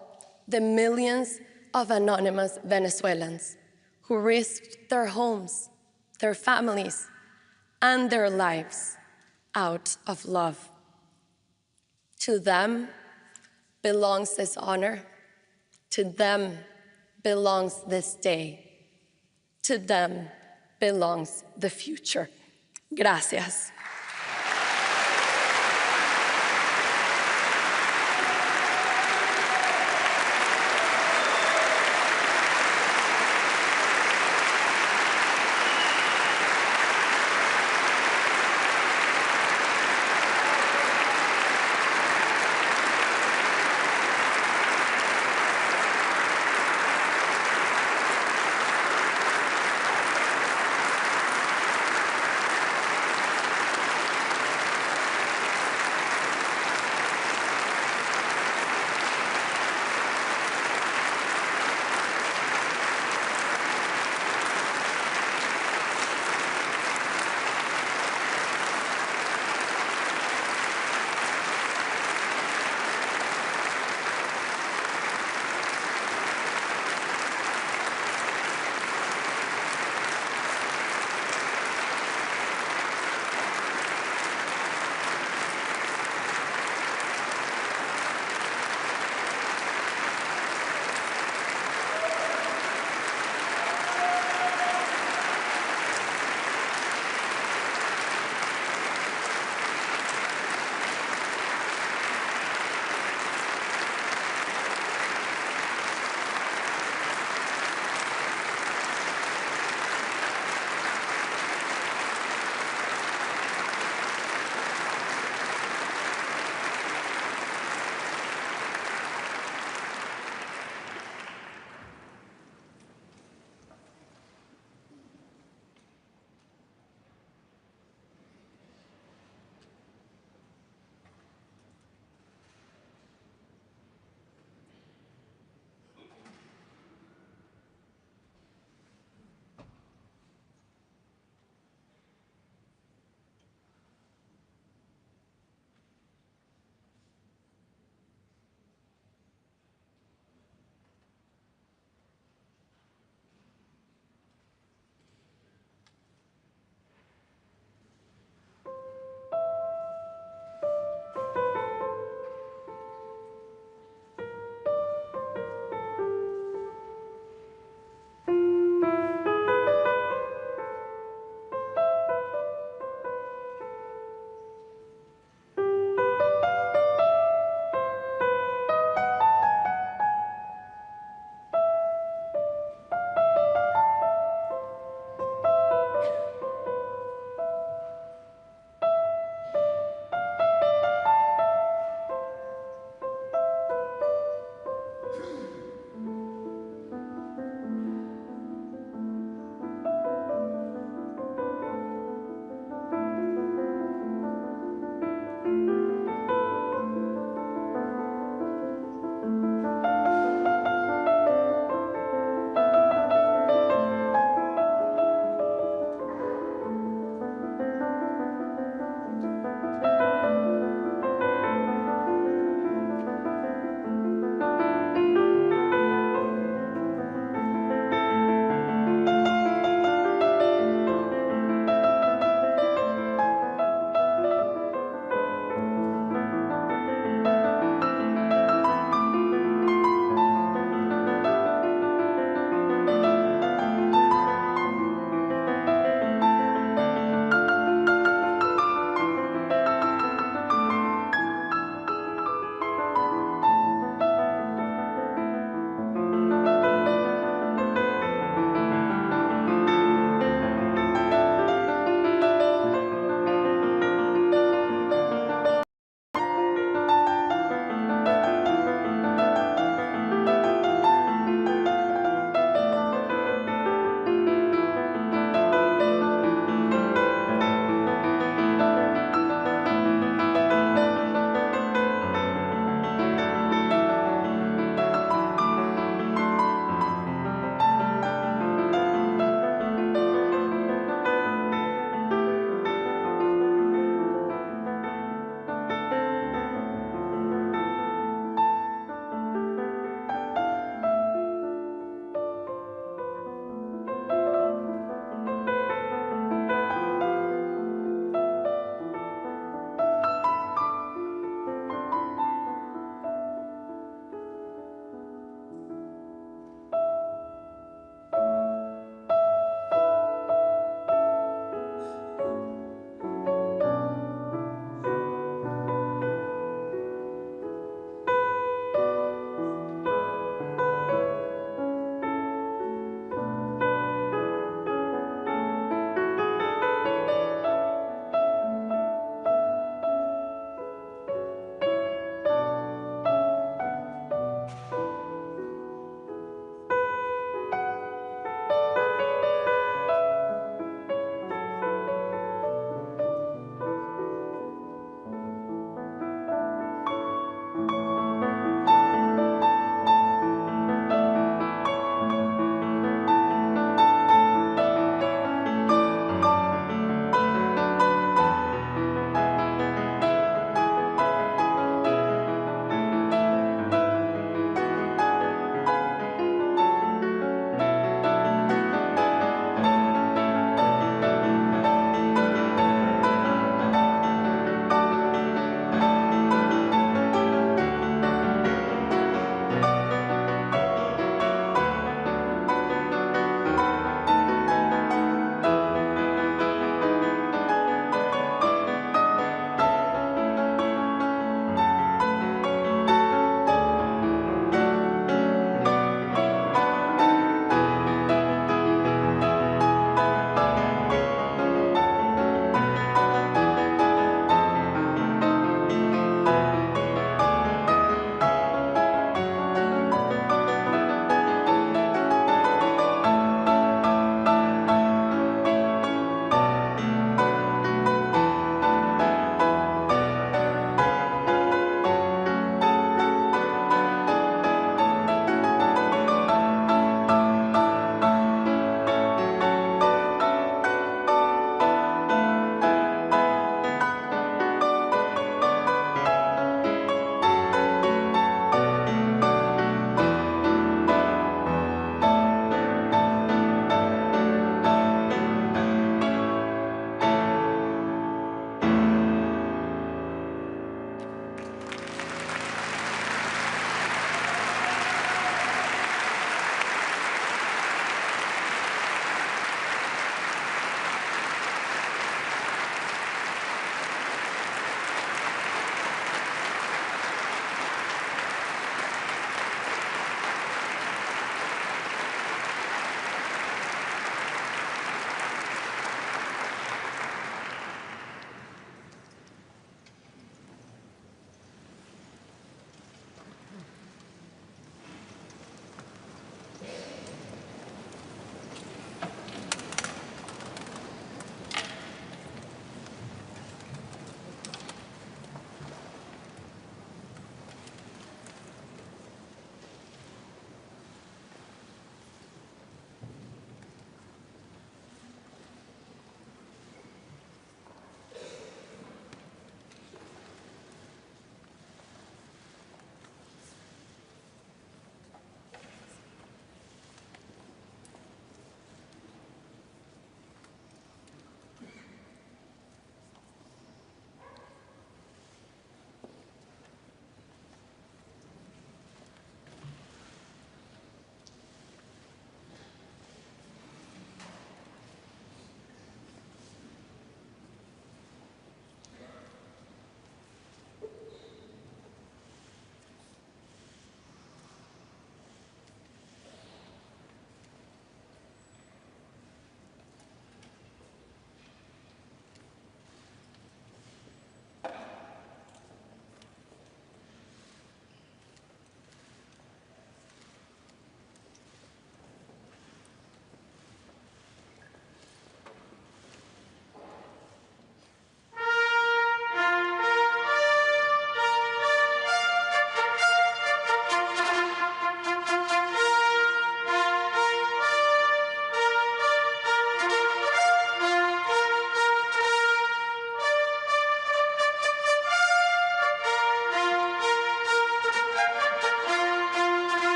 the millions of anonymous Venezuelans who risked their homes, their families, and their lives out of love. To them belongs this honor. To them belongs this day. To them belongs the future. Gracias.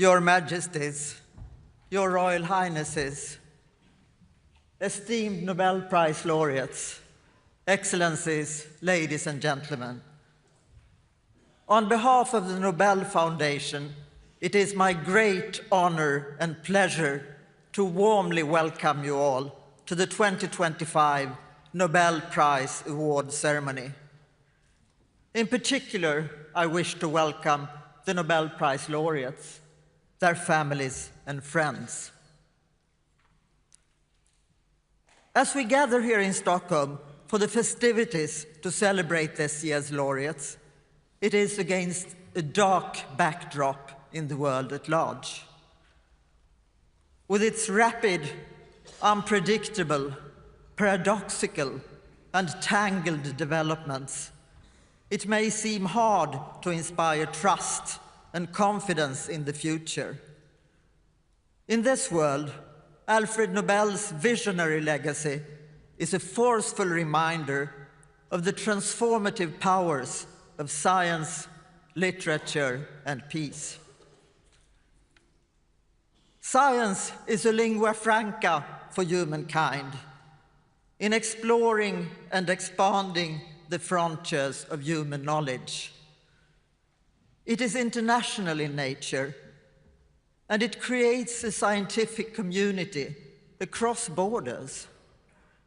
Your Majesties, Your Royal Highnesses, esteemed Nobel Prize laureates, Excellencies, ladies and gentlemen. On behalf of the Nobel Foundation, it is my great honor and pleasure to warmly welcome you all to the 2025 Nobel Prize Award ceremony. In particular, I wish to welcome the Nobel Prize laureates, their families and friends. As we gather here in Stockholm for the festivities to celebrate this year's laureates, it is against a dark backdrop in the world at large. With its rapid, unpredictable, paradoxical, and tangled developments, it may seem hard to inspire trust and confidence in the future. In this world, Alfred Nobel's visionary legacy is a forceful reminder of the transformative powers of science, literature, and peace. Science is a lingua franca for humankind in exploring and expanding the frontiers of human knowledge. It is international in nature, and it creates a scientific community across borders,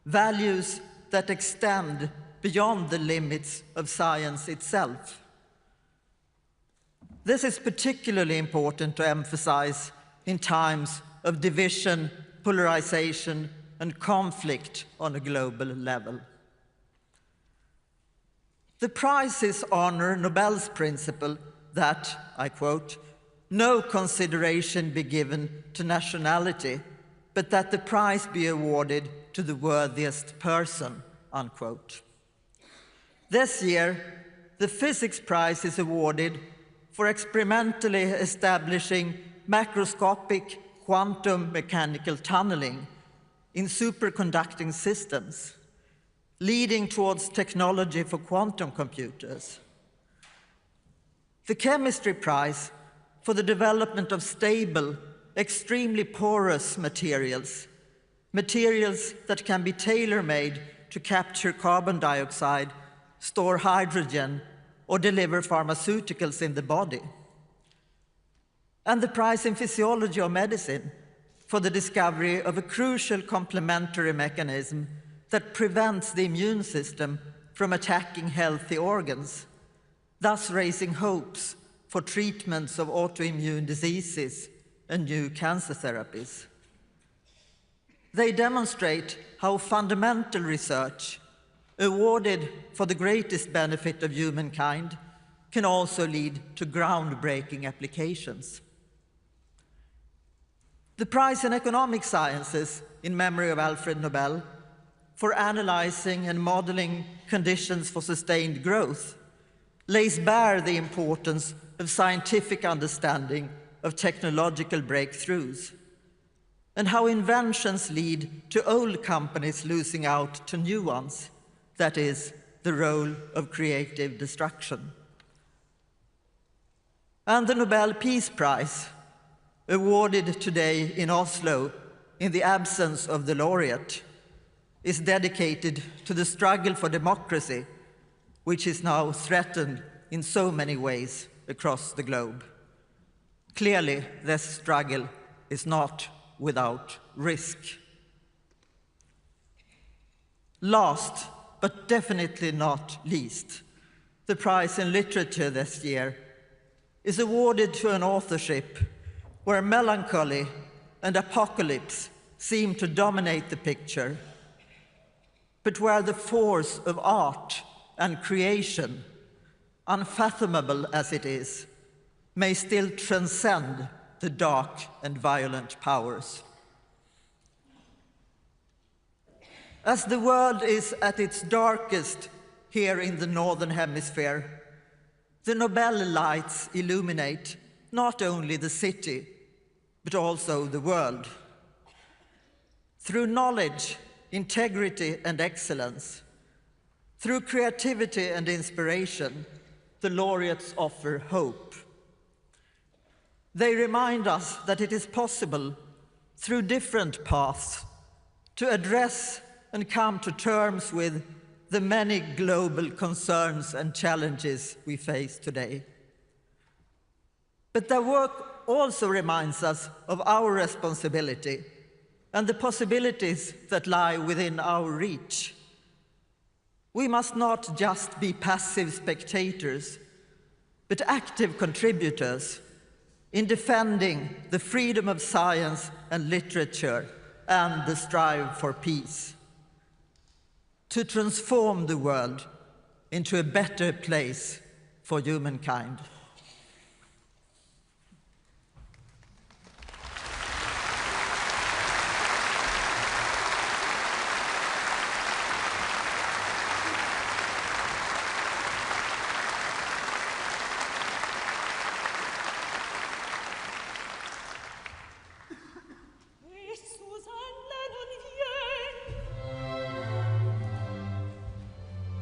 values that extend beyond the limits of science itself. This is particularly important to emphasize in times of division, polarization, and conflict on a global level. The prizes honor Nobel's principle that, I quote, "No consideration be given to nationality, but that the prize be awarded to the worthiest person," unquote. This year, the Physics Prize is awarded for experimentally establishing macroscopic quantum mechanical tunneling in superconducting systems, leading towards technology for quantum computers. The Chemistry Prize for the development of stable, extremely porous materials, materials that can be tailor-made to capture carbon dioxide, store hydrogen, or deliver pharmaceuticals in the body. And the prize in Physiology or Medicine for the discovery of a crucial complementary mechanism that prevents the immune system from attacking healthy organs, thus raising hopes for treatments of autoimmune diseases and new cancer therapies. They demonstrate how fundamental research, awarded for the greatest benefit of humankind, can also lead to groundbreaking applications. The prize in Economic Sciences, in memory of Alfred Nobel, for analyzing and modeling conditions for sustained growth, lays bare the importance of scientific understanding of technological breakthroughs, and how inventions lead to old companies losing out to new ones, that is, the role of creative destruction. And the Nobel Peace Prize, awarded today in Oslo in the absence of the laureate, is dedicated to the struggle for democracy, which is now threatened in so many ways across the globe. Clearly, this struggle is not without risk. Last, but definitely not least, the prize in literature this year is awarded to an authorship where melancholy and apocalypse seem to dominate the picture, but where the force of art and creation, unfathomable as it is, may still transcend the dark and violent powers. As the world is at its darkest here in the Northern Hemisphere, the Nobel lights illuminate not only the city, but also the world. Through knowledge, integrity, and excellence, through creativity and inspiration, the laureates offer hope. They remind us that it is possible, through different paths, to address and come to terms with the many global concerns and challenges we face today. But their work also reminds us of our responsibility and the possibilities that lie within our reach. We must not just be passive spectators, but active contributors in defending the freedom of science and literature and the strive for peace, to transform the world into a better place for humankind.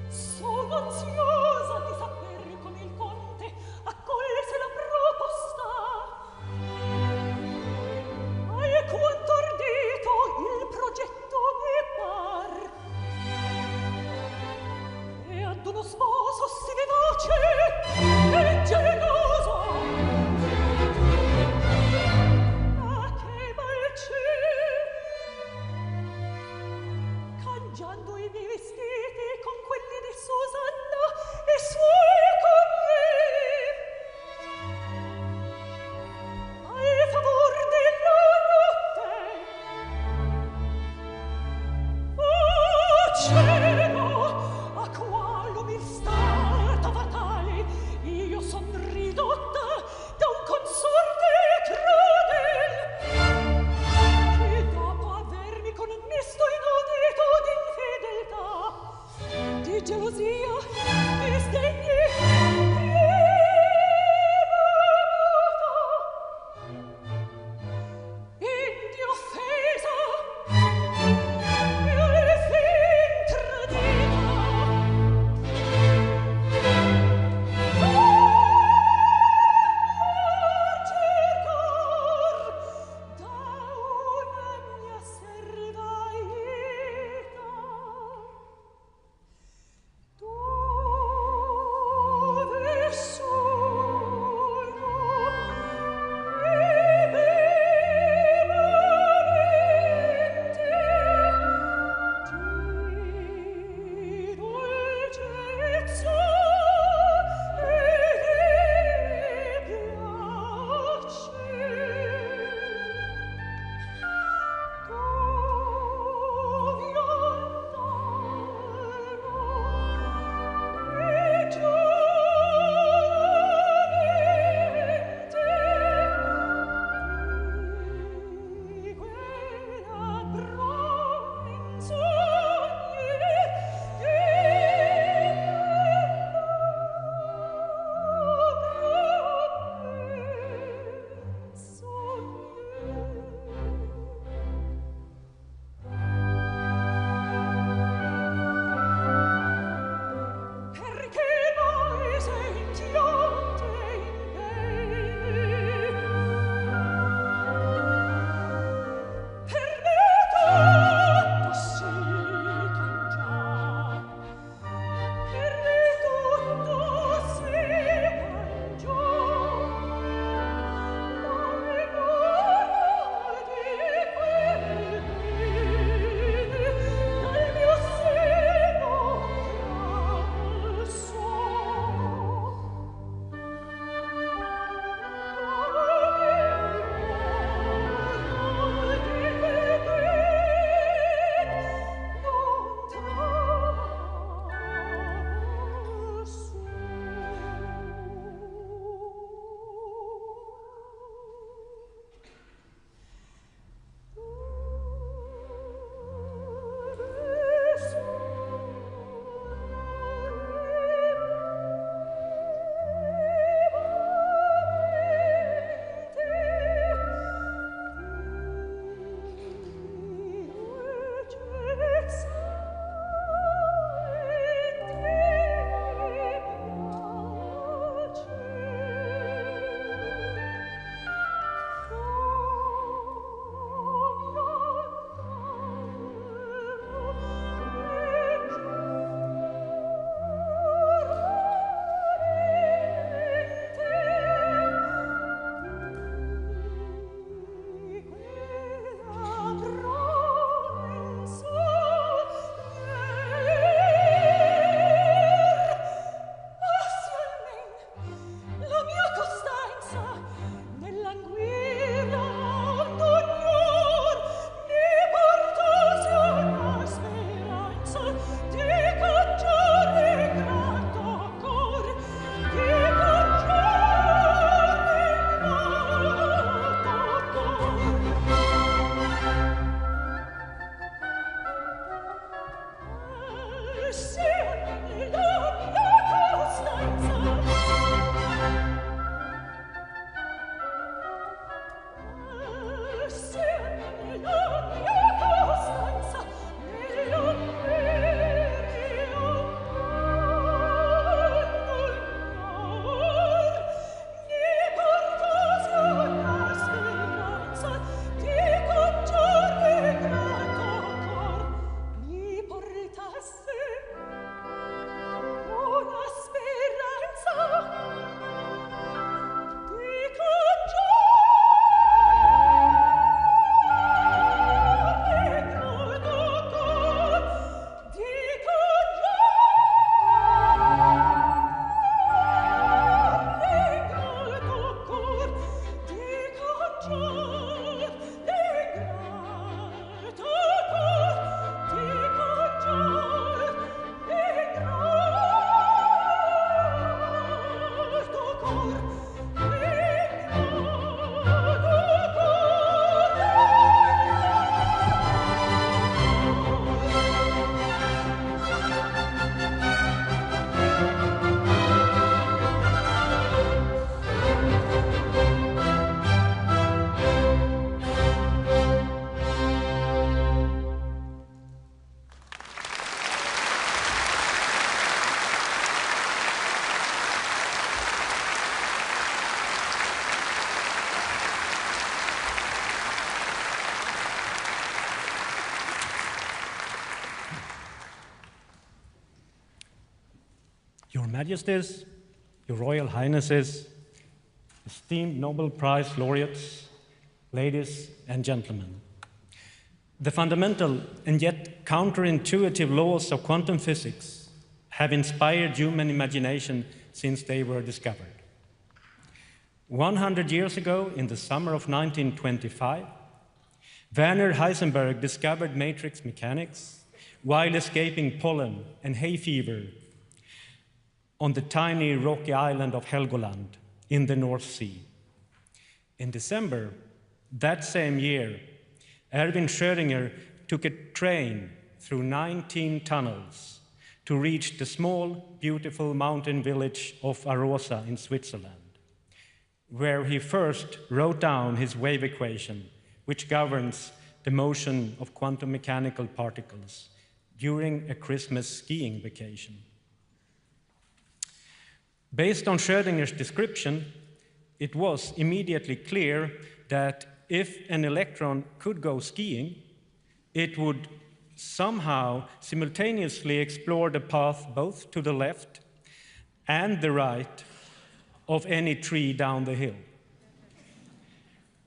Sono ansiosa di sapere come il conte Majesties, Your Royal Highnesses, esteemed Nobel Prize laureates, ladies and gentlemen. The fundamental and yet counterintuitive laws of quantum physics have inspired human imagination since they were discovered. 100 years ago, in the summer of 1925, Werner Heisenberg discovered matrix mechanics while escaping pollen and hay fever on the tiny rocky island of Helgoland in the North Sea. In December that same year, Erwin Schrödinger took a train through 19 tunnels to reach the small, beautiful mountain village of Arosa in Switzerland, where he first wrote down his wave equation, which governs the motion of quantum mechanical particles during a Christmas skiing vacation. Based on Schrödinger's description, it was immediately clear that if an electron could go skiing, it would somehow simultaneously explore the path both to the left and the right of any tree down the hill.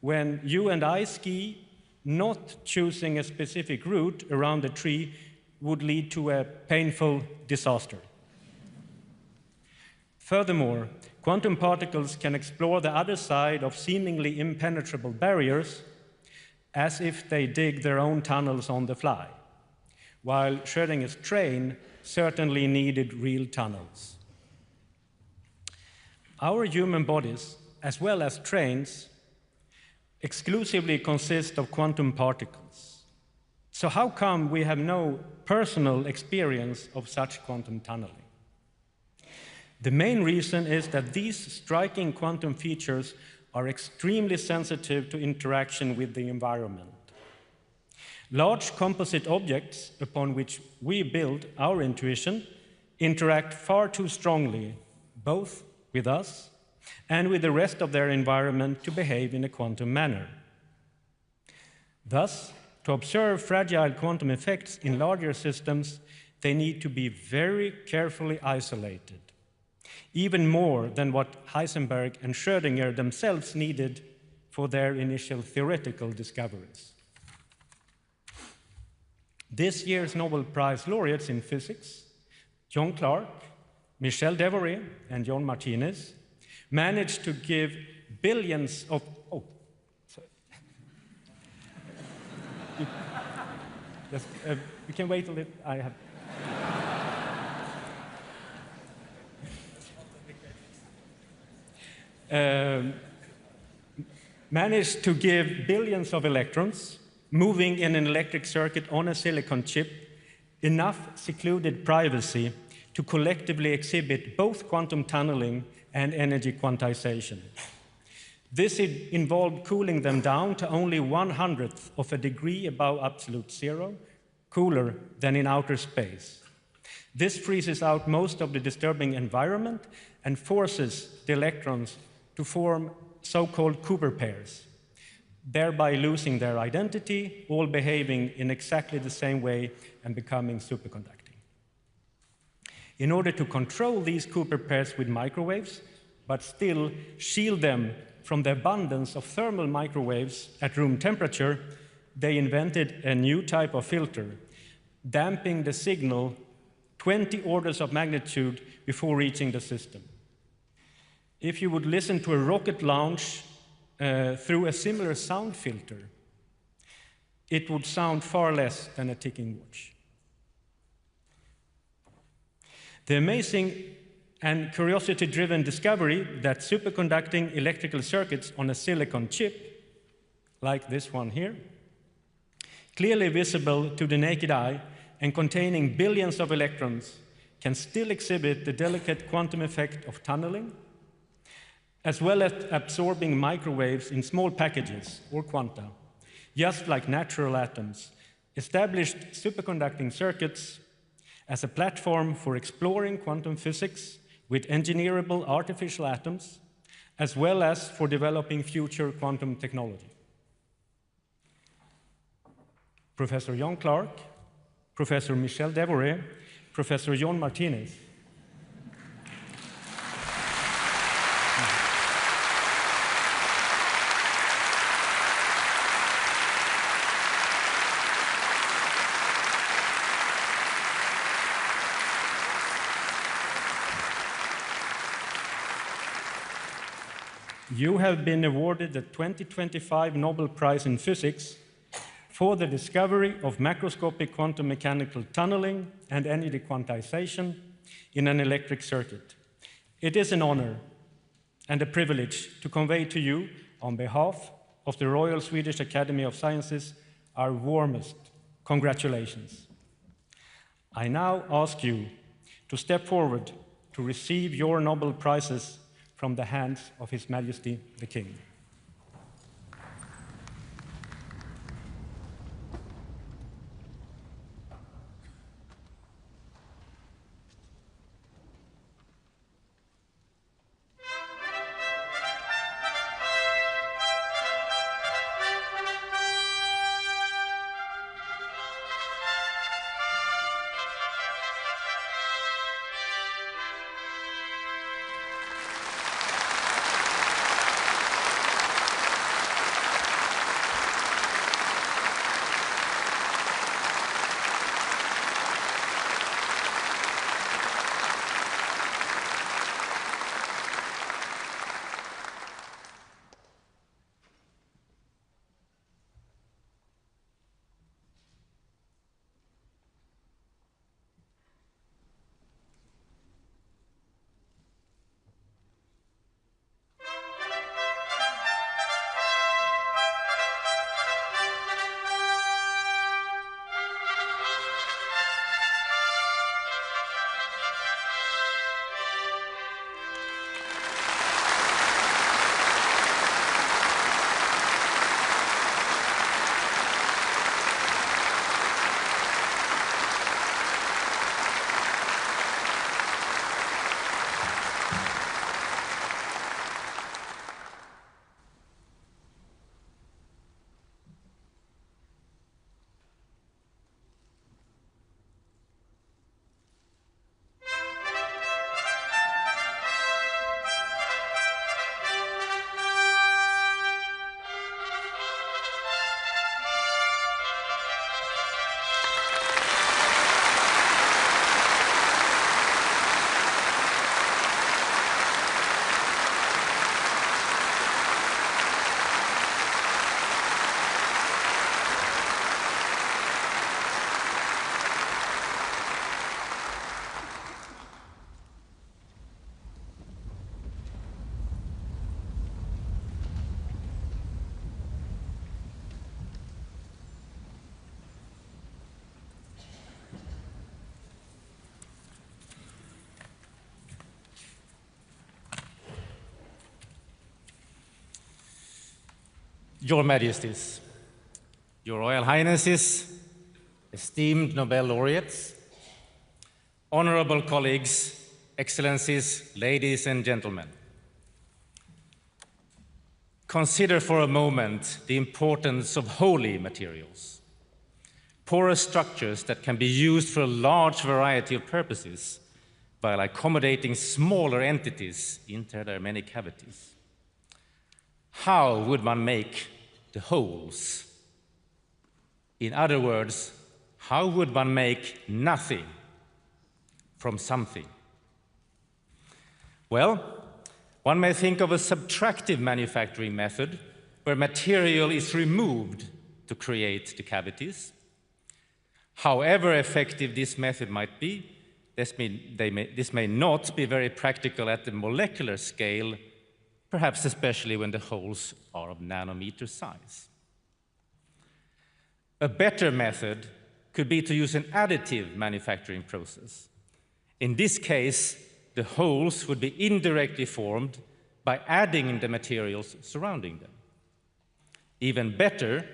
When you and I ski, not choosing a specific route around the tree would lead to a painful disaster. Furthermore, quantum particles can explore the other side of seemingly impenetrable barriers as if they dig their own tunnels on the fly, while Schrödinger's train certainly needed real tunnels. Our human bodies, as well as trains, exclusively consist of quantum particles. So how come we have no personal experience of such quantum tunneling? The main reason is that these striking quantum features are extremely sensitive to interaction with the environment. Large composite objects upon which we build our intuition interact far too strongly, both with us and with the rest of their environment, to behave in a quantum manner. Thus, to observe fragile quantum effects in larger systems, they need to be very carefully isolated, even more than what Heisenberg and Schrödinger themselves needed for their initial theoretical discoveries. This year's Nobel Prize laureates in physics, John Clark, Michel Devoret, and John Martinez, managed to give billions of... you can wait a little. I have... managed to give billions of electrons moving in an electric circuit on a silicon chip enough secluded privacy to collectively exhibit both quantum tunneling and energy quantization. This involved cooling them down to only 1/100th of a degree above absolute zero, cooler than in outer space. This freezes out most of the disturbing environment and forces the electrons to form so-called Cooper pairs, thereby losing their identity, all behaving in exactly the same way and becoming superconducting. In order to control these Cooper pairs with microwaves, but still shield them from the abundance of thermal microwaves at room temperature, they invented a new type of filter, damping the signal 20 orders of magnitude before reaching the system. If you would listen to a rocket launch through a similar sound filter, it would sound far less than a ticking watch. The amazing and curiosity-driven discovery that superconducting electrical circuits on a silicon chip, like this one here, clearly visible to the naked eye and containing billions of electrons, can still exhibit the delicate quantum effect of tunneling, as well as absorbing microwaves in small packages, or quanta, just like natural atoms, established superconducting circuits as a platform for exploring quantum physics with engineerable artificial atoms, as well as for developing future quantum technology. Professor John Clark, Professor Michel Devoret, Professor John Martinez you have been awarded the 2025 Nobel Prize in Physics for the discovery of macroscopic quantum mechanical tunneling and energy quantization in an electric circuit. It is an honor and a privilege to convey to you, on behalf of the Royal Swedish Academy of Sciences, our warmest congratulations. I now ask you to step forward to receive your Nobel Prizes from the hands of His Majesty the King.
Your Majesties, Your Royal Highnesses, esteemed Nobel laureates, honorable colleagues, Excellencies, ladies and gentlemen. Consider for a moment the importance of holy materials, porous structures that can be used for a large variety of purposes while accommodating smaller entities into their many cavities. How would one make the wholes? In other words, how would one make nothing from something? Well, one may think of a subtractive manufacturing method where material is removed to create the cavities. However effective this method might be, this may not be very practical at the molecular scale, perhaps especially when the holes are of nanometer size. A better method could be to use an additive manufacturing process. In this case, the holes would be indirectly formed by adding the materials surrounding them. Even better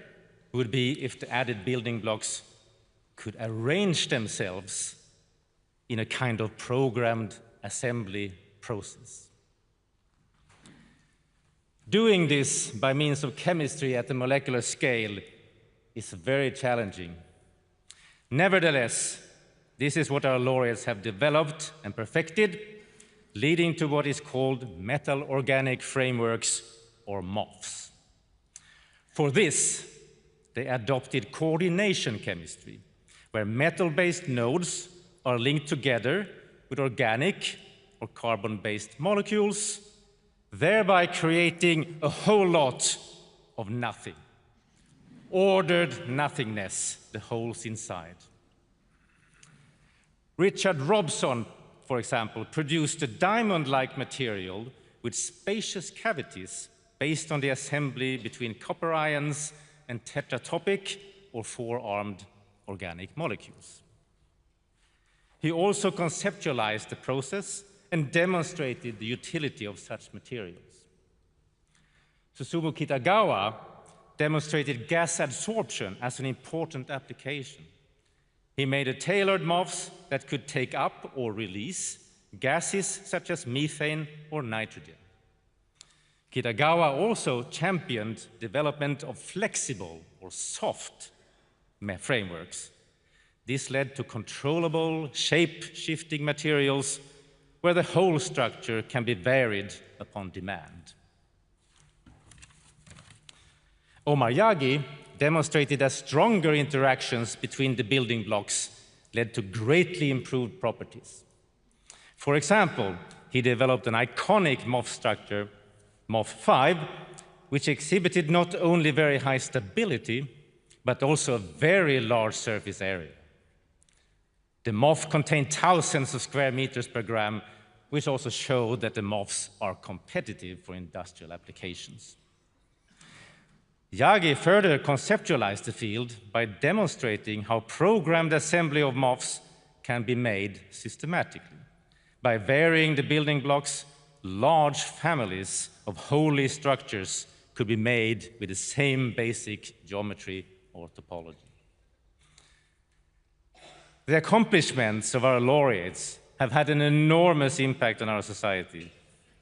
would be if the added building blocks could arrange themselves in a kind of programmed assembly process. Doing this by means of chemistry at the molecular scale is very challenging. Nevertheless, this is what our laureates have developed and perfected, leading to what is called metal organic frameworks, or MOFs. For this, they adopted coordination chemistry, where metal-based nodes are linked together with organic or carbon-based molecules thereby creating a whole lot of nothing. Ordered nothingness, the holes inside. Richard Robson, for example, produced a diamond-like material with spacious cavities based on the assembly between copper ions and tetratopic or four-armed organic molecules. He also conceptualized the process and demonstrated the utility of such materials. Susumu Kitagawa demonstrated gas adsorption as an important application. He made a tailored MOFs that could take up or release gases such as methane or nitrogen. Kitagawa also championed development of flexible or soft frameworks. This led to controllable, shape-shifting materials where the whole structure can be varied upon demand. Omar Yagi demonstrated that stronger interactions between the building blocks led to greatly improved properties. For example, he developed an iconic MOF structure, MOF5, which exhibited not only very high stability, but also a very large surface area. The MOF contained thousands of square meters per gram, which also showed that the MOFs are competitive for industrial applications. Yagi further conceptualized the field by demonstrating how programmed assembly of MOFs can be made systematically. By varying the building blocks, large families of wholly structures could be made with the same basic geometry or topology. The accomplishments of our laureates have had an enormous impact on our society.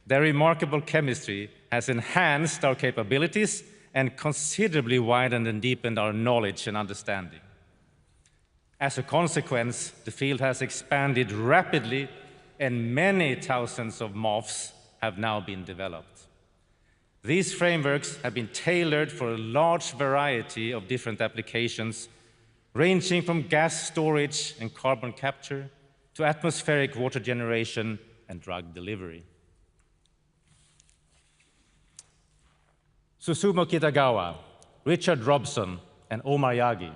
Their remarkable chemistry has enhanced our capabilities and considerably widened and deepened our knowledge and understanding. As a consequence, the field has expanded rapidly, and many thousands of MOFs have now been developed. These frameworks have been tailored for a large variety of different applications, ranging from gas storage and carbon capture to atmospheric water generation and drug delivery. Susumu Kitagawa, Richard Robson, and Omar Yagi.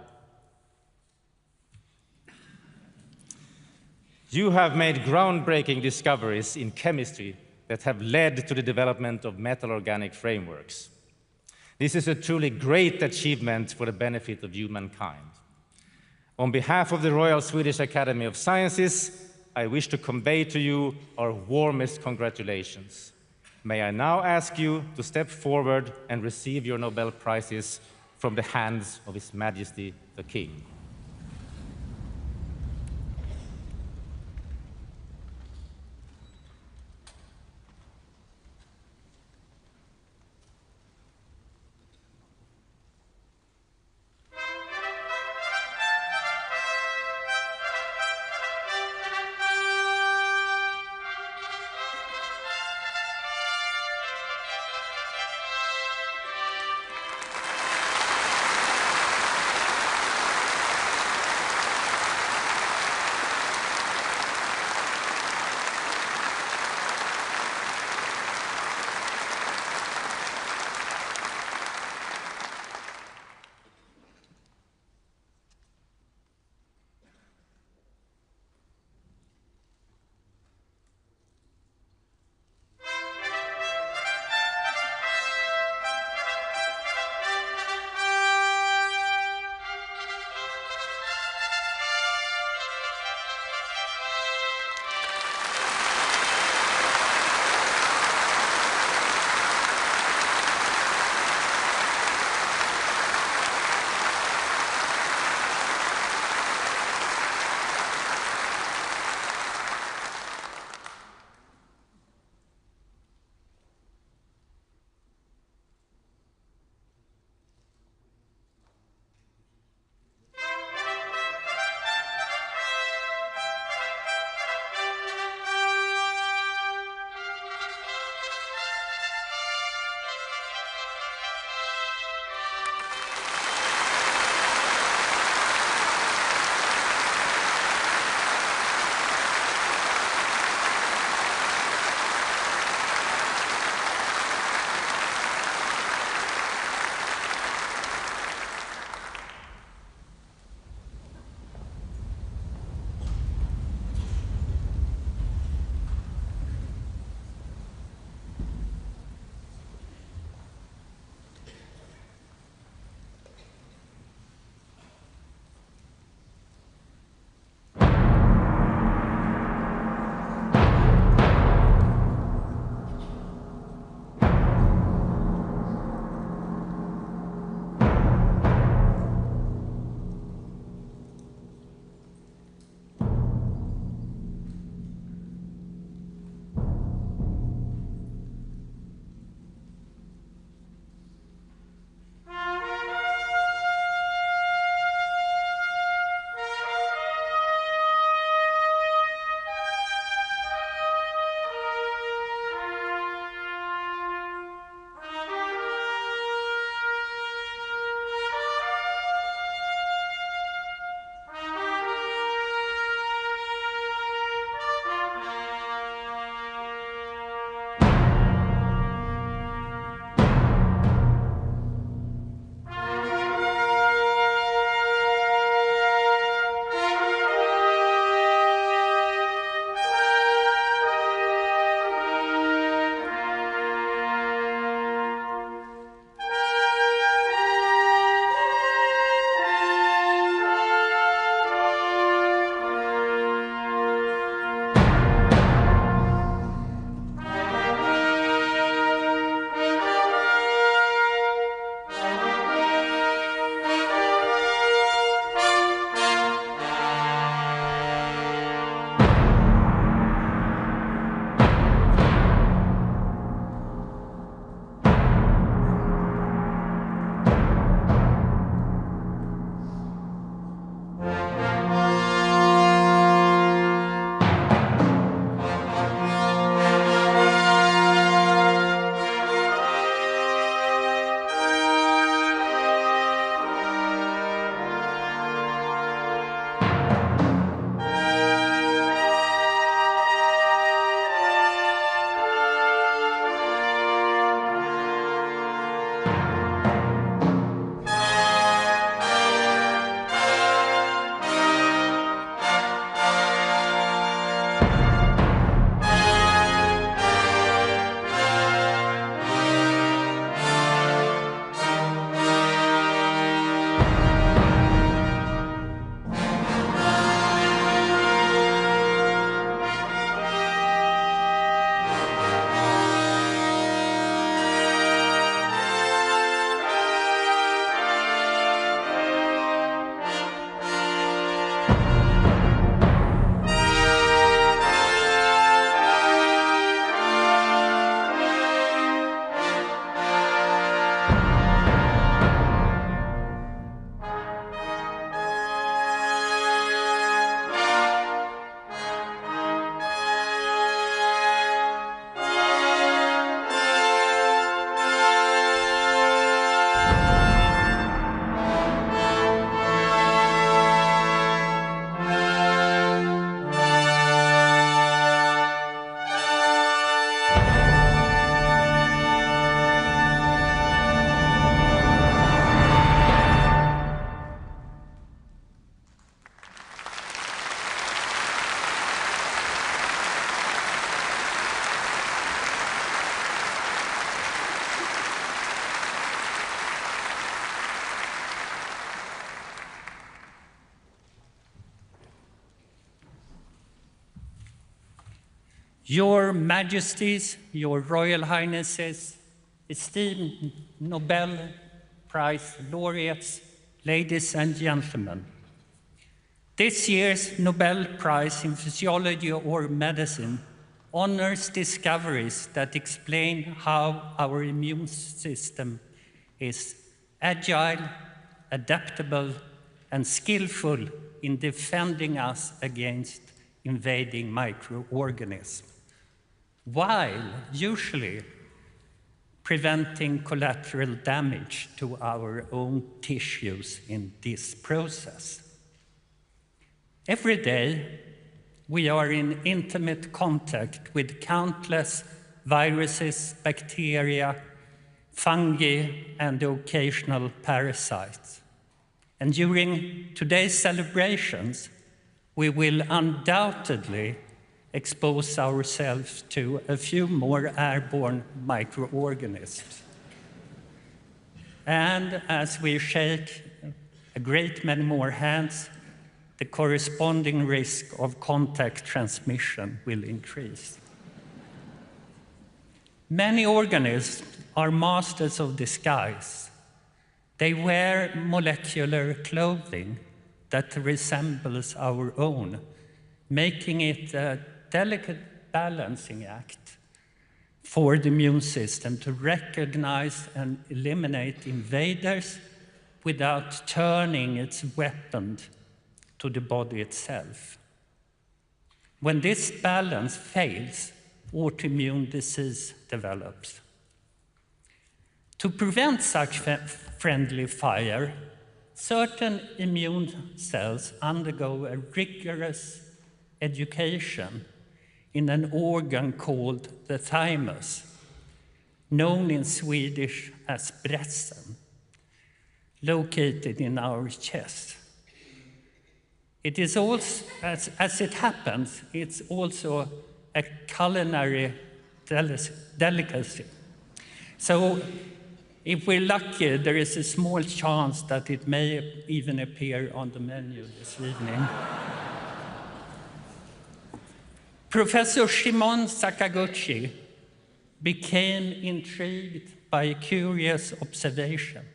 You have made groundbreaking discoveries in chemistry that have led to the development of metal-organic frameworks. This is a truly great achievement for the benefit of humankind. On behalf of the Royal Swedish Academy of Sciences, I wish to convey to you our warmest congratulations. May I now ask you to step forward and receive your Nobel Prizes from the hands of His Majesty the King.
Your Majesties, Your Royal Highnesses, esteemed Nobel Prize laureates, ladies and gentlemen. This year's Nobel Prize in Physiology or Medicine honors discoveries that explain how our immune system is agile, adaptable, and skillful in defending us against invading microorganisms, while usually preventing collateral damage to our own tissues in this process. Every day, we are in intimate contact with countless viruses, bacteria, fungi, and the occasional parasites. And during today's celebrations, we will undoubtedly expose ourselves to a few more airborne microorganisms. And as we shake a great many more hands, the corresponding risk of contact transmission will increase. Many organisms are masters of disguise. They wear molecular clothing that resembles our own, making it a delicate balancing act for the immune system to recognize and eliminate invaders without turning its weapon to the body itself. When this balance fails, autoimmune disease develops. To prevent such friendly fire, certain immune cells undergo a rigorous education in an organ called the thymus, known in Swedish as brässen, located in our chest. It is also, as it happens, it's also a culinary delicacy. So if we're lucky, there is a small chance that it may even appear on the menu this evening. Professor Shimon Sakaguchi became intrigued by a curious observation.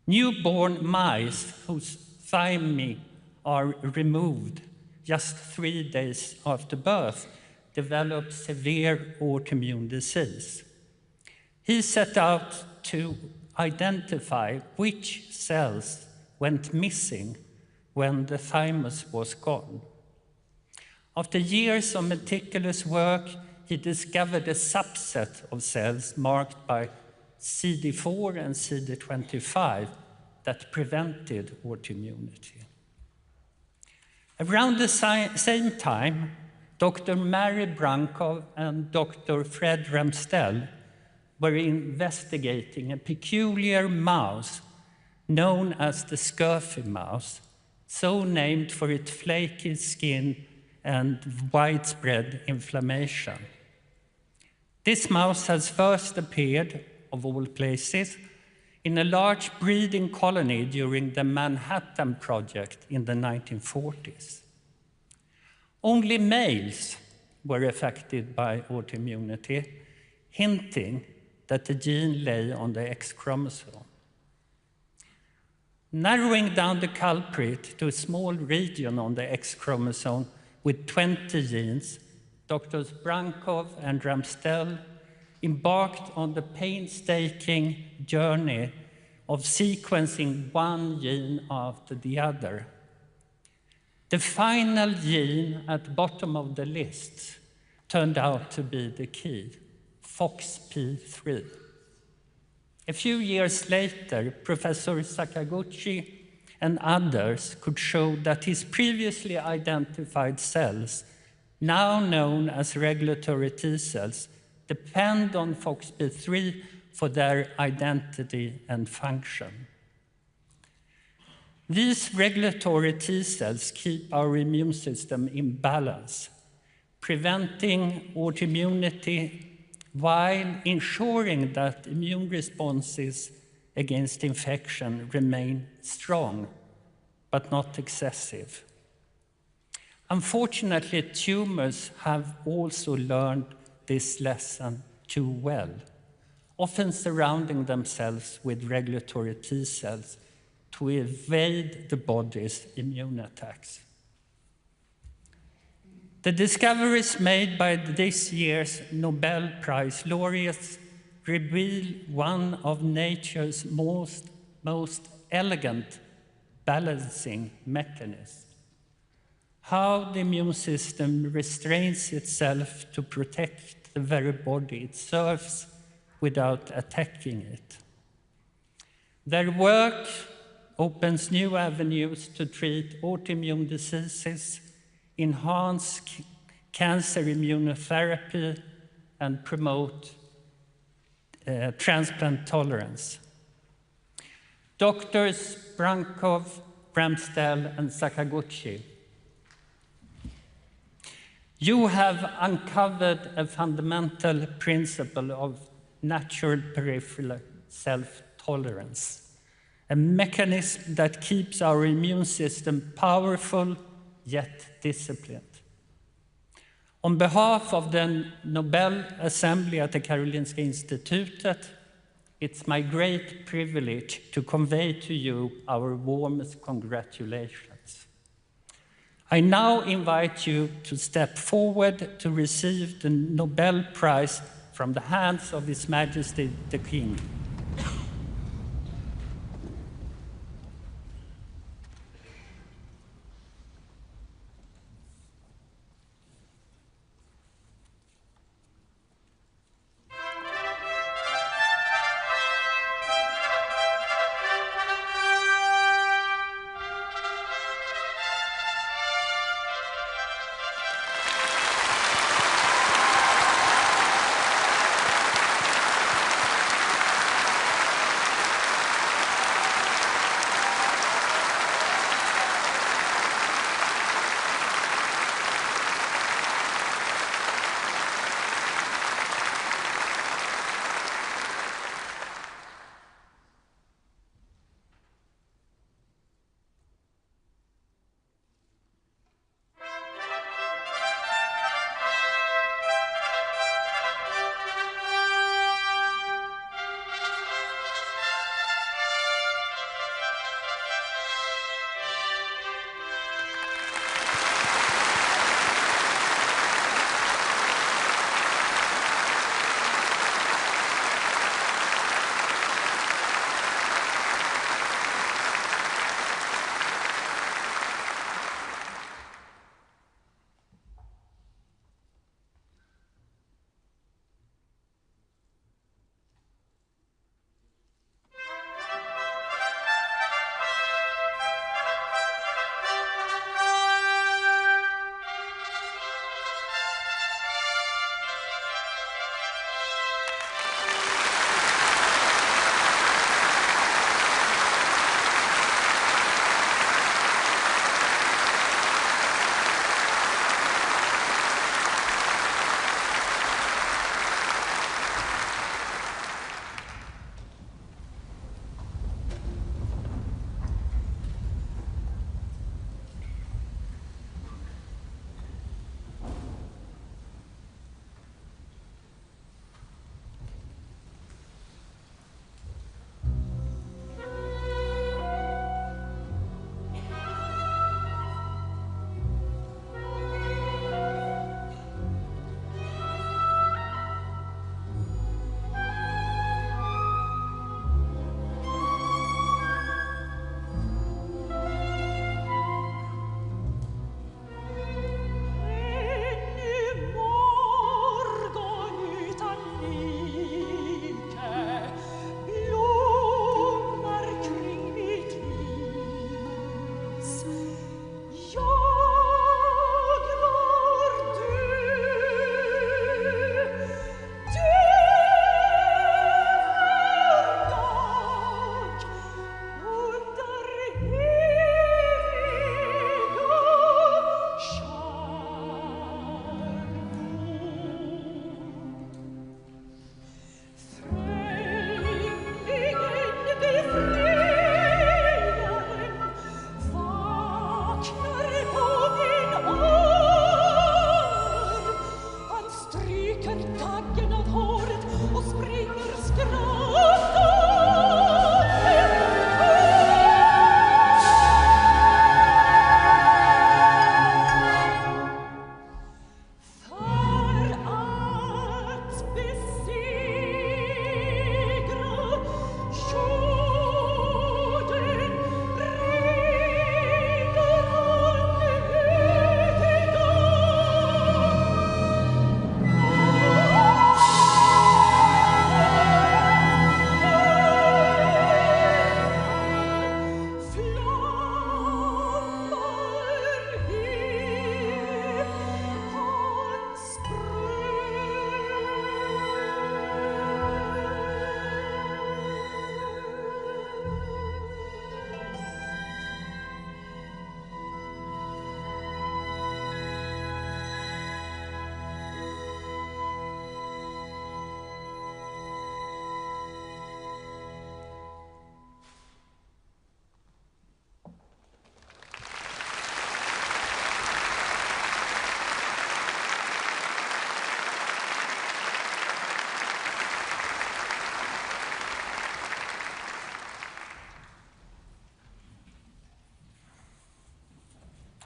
Newborn mice whose thymi are removed just 3 days after birth develop severe autoimmune disease. He set out to identify which cells went missing when the thymus was gone. After years of meticulous work, he discovered a subset of cells marked by CD4 and CD25 that prevented autoimmunity. Around the same time, Dr. Mary Brankov and Dr. Fred Ramstell were investigating a peculiar mouse known as the scurfy mouse, so named for its flaky skin and widespread inflammation. This mouse has first appeared, of all places, in a large breeding colony during the Manhattan Project in the 1940s. Only males were affected by autoimmunity, hinting that the gene lay on the X chromosome. Narrowing down the culprit to a small region on the X chromosome with 20 genes, Drs. Brankov and Ramstell embarked on the painstaking journey of sequencing one gene after the other. The final gene at the bottom of the list turned out to be the key, FOXP3. A few years later, Professor Sakaguchi and others could show that his previously identified cells, now known as regulatory T cells, depend on FOXP3 for their identity and function. These regulatory T cells keep our immune system in balance, preventing autoimmunity while ensuring that immune responses against infection remain strong, but not excessive. Unfortunately, tumors have also learned this lesson too well, often surrounding themselves with regulatory T cells to evade the body's immune attacks. The discoveries made by this year's Nobel Prize laureates reveal one of nature's most elegant balancing mechanisms. How the immune system restrains itself to protect the very body it serves without attacking it. Their work opens new avenues to treat autoimmune diseases, enhance cancer immunotherapy, and promote transplant tolerance. Doctors Brankov, Ramsdell, and Sakaguchi, you have uncovered a fundamental principle of natural peripheral self-tolerance, a mechanism that keeps our immune system powerful yet disciplined. On behalf of the Nobel Assembly at the Karolinska Institutet, it's my great privilege to convey to you our warmest congratulations. I now invite you to step forward to receive the Nobel Prize from the hands of His Majesty the King.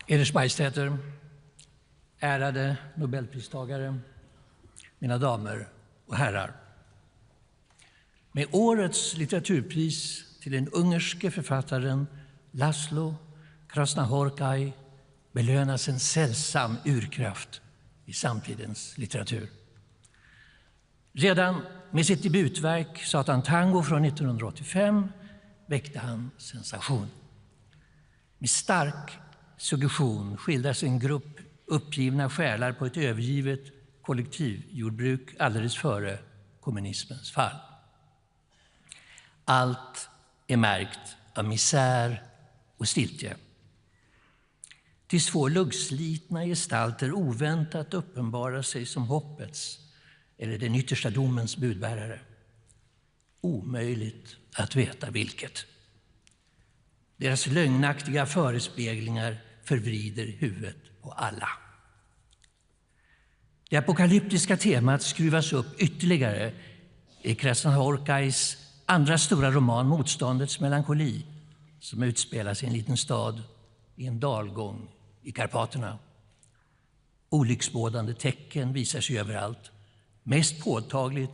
Eders Majestäter, ärade Nobelpristagare, mina damer och herrar. Med årets litteraturpris till den ungerske författaren Laszlo Krasznahorkai belönas en sällsam urkraft i samtidens litteratur. Redan med sitt debutverk Satan Tango från 1985 väckte han sensation. Med stark suggestion skildras en grupp uppgivna själar på ett övergivet kollektivjordbruk alldeles före kommunismens fall. Allt är märkt av misär och stiltje. Tills två luggslitna gestalter oväntat uppenbarar sig som hoppets eller den yttersta domens budbärare. Omöjligt att veta vilket. Deras lögnaktiga förespeglingar förvrider huvudet på alla. Det apokalyptiska temat skruvas upp ytterligare i Krasznahorkais andra stora roman Motståndets melankoli, som utspelas i en liten stad i en dalgång i Karpaterna. Olycksbådande tecken visar sig överallt, mest påtagligt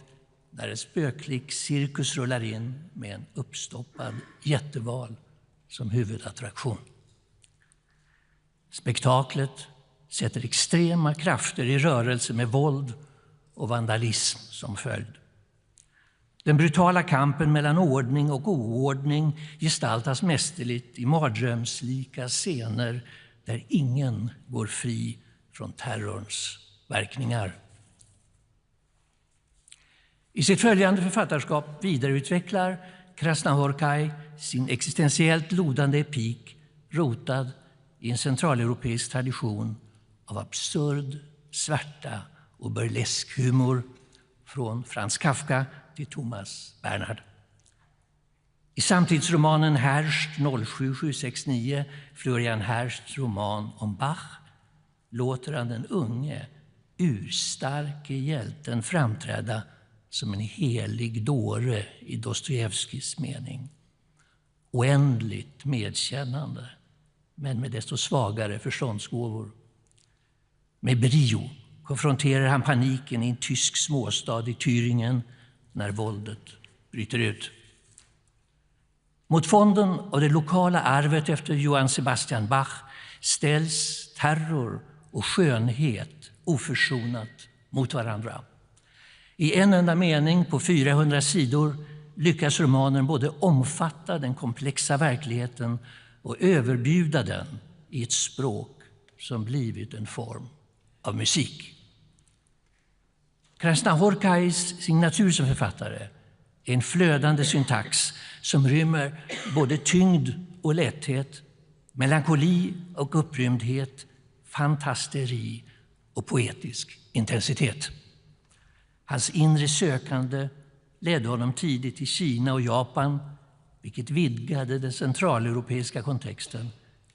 när en spöklik cirkus rullar in med en uppstoppad jätteval som huvudattraktion. Spektaklet sätter extrema krafter i rörelse med våld och vandalism som följd. Den brutala kampen mellan ordning och oordning gestaltas mästerligt i mardrömslika scener där ingen går fri från terrorns verkningar. I sitt följande författarskap vidareutvecklar Krasznahorkai sin existentiellt lodande epik rotad i en centraleuropeisk tradition av absurd svärta och burlesk humor från Franz Kafka till Thomas Bernhard. I samtidsromanen Herst 07769, Florian Hersts roman om Bach, låter han den unge, urstarke hjälten framträda som en helig dåre i Dostojevskijs mening. Oändligt medkännande, men med desto svagare förståndsgåvor. Med brio konfronterar han paniken i en tysk småstad i Thüringen när våldet bryter ut. Mot fonden av det lokala arvet efter Johann Sebastian Bach ställs terror och skönhet oförsonat mot varandra. I en enda mening på 400 sidor lyckas romanen både omfatta den komplexa verkligheten och överbjuda den i ett språk som blivit en form av musik. Krasznahorkais signatur som författare är en flödande syntax som rymmer både tyngd och lätthet, melankoli och upprymdhet, fantasteri och poetisk intensitet. Hans inre sökande ledde honom tidigt till Kina och Japan, vilket vidgade den centraleuropeiska kontexten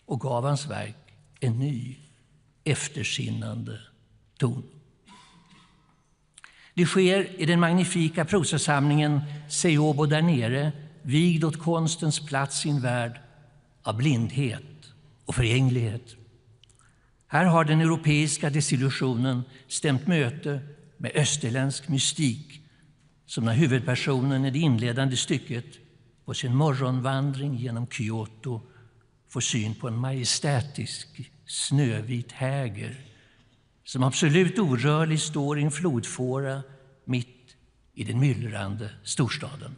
och gav hans verk en ny, eftersinnande ton. Det sker i den magnifika prosasamlingen Seobo där nere, vigd åt konstens plats i en värld av blindhet och förgänglighet. Här har den europeiska desillusionen stämt möte med österländsk mystik, som när huvudpersonen i det inledande stycket på sin morgonvandring genom Kyoto får syn på en majestätisk snövit häger som absolut orörlig står i en flodfåra mitt i den myllrande storstaden.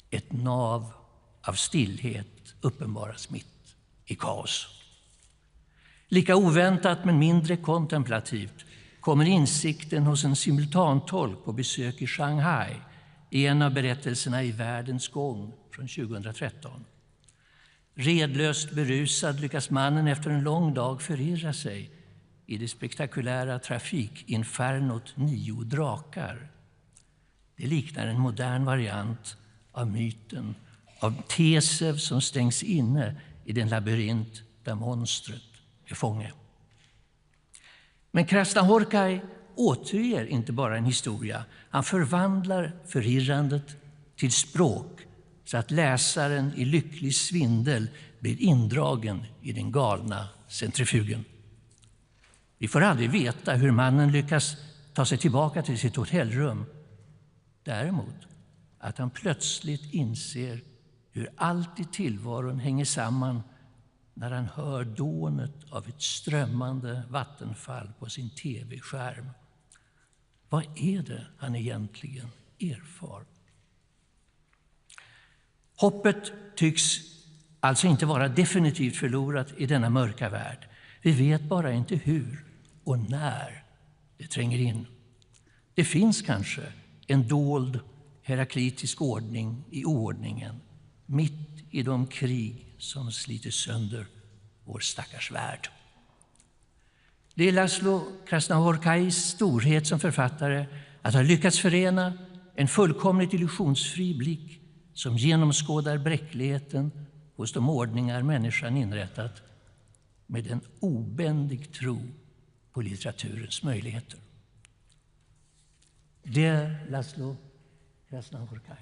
Ett nav av stillhet uppenbaras mitt i kaos. Lika oväntat men mindre kontemplativt kommer insikten hos en simultantolk på besök i Shanghai i en av berättelserna i Världens gång från 2013. Redlöst berusad lyckas mannen efter en lång dag förirra sig i det spektakulära trafikinfernot 9 drakar. Det liknar en modern variant av myten av Tesev som stängs inne i den labyrint där monstret är fånge. Men Krasznahorkai återger inte bara en historia. Han förvandlar förirrandet till språk så att läsaren i lycklig svindel blir indragen i den galna centrifugen. Vi får aldrig veta hur mannen lyckas ta sig tillbaka till sitt hotellrum. Däremot att han plötsligt inser hur allt i tillvaron hänger samman när han hör dånet av ett strömmande vattenfall på sin tv-skärm. Vad är det han egentligen erfar? Hoppet tycks alltså inte vara definitivt förlorat i denna mörka värld. Vi vet bara inte hur och när det tränger in. Det finns kanske en dold heraklitisk ordning i oordningen, mitt i de krig som sliter sönder vår stackars värld. Det är Laszlo Krasznahorkais storhet som författare att ha lyckats förena en fullkomligt illusionsfri blick som genomskådar bräckligheten hos de ordningar människan inrättat med en obändig tro på litteraturens möjligheter. Dear Laszlo Krasznahorkai,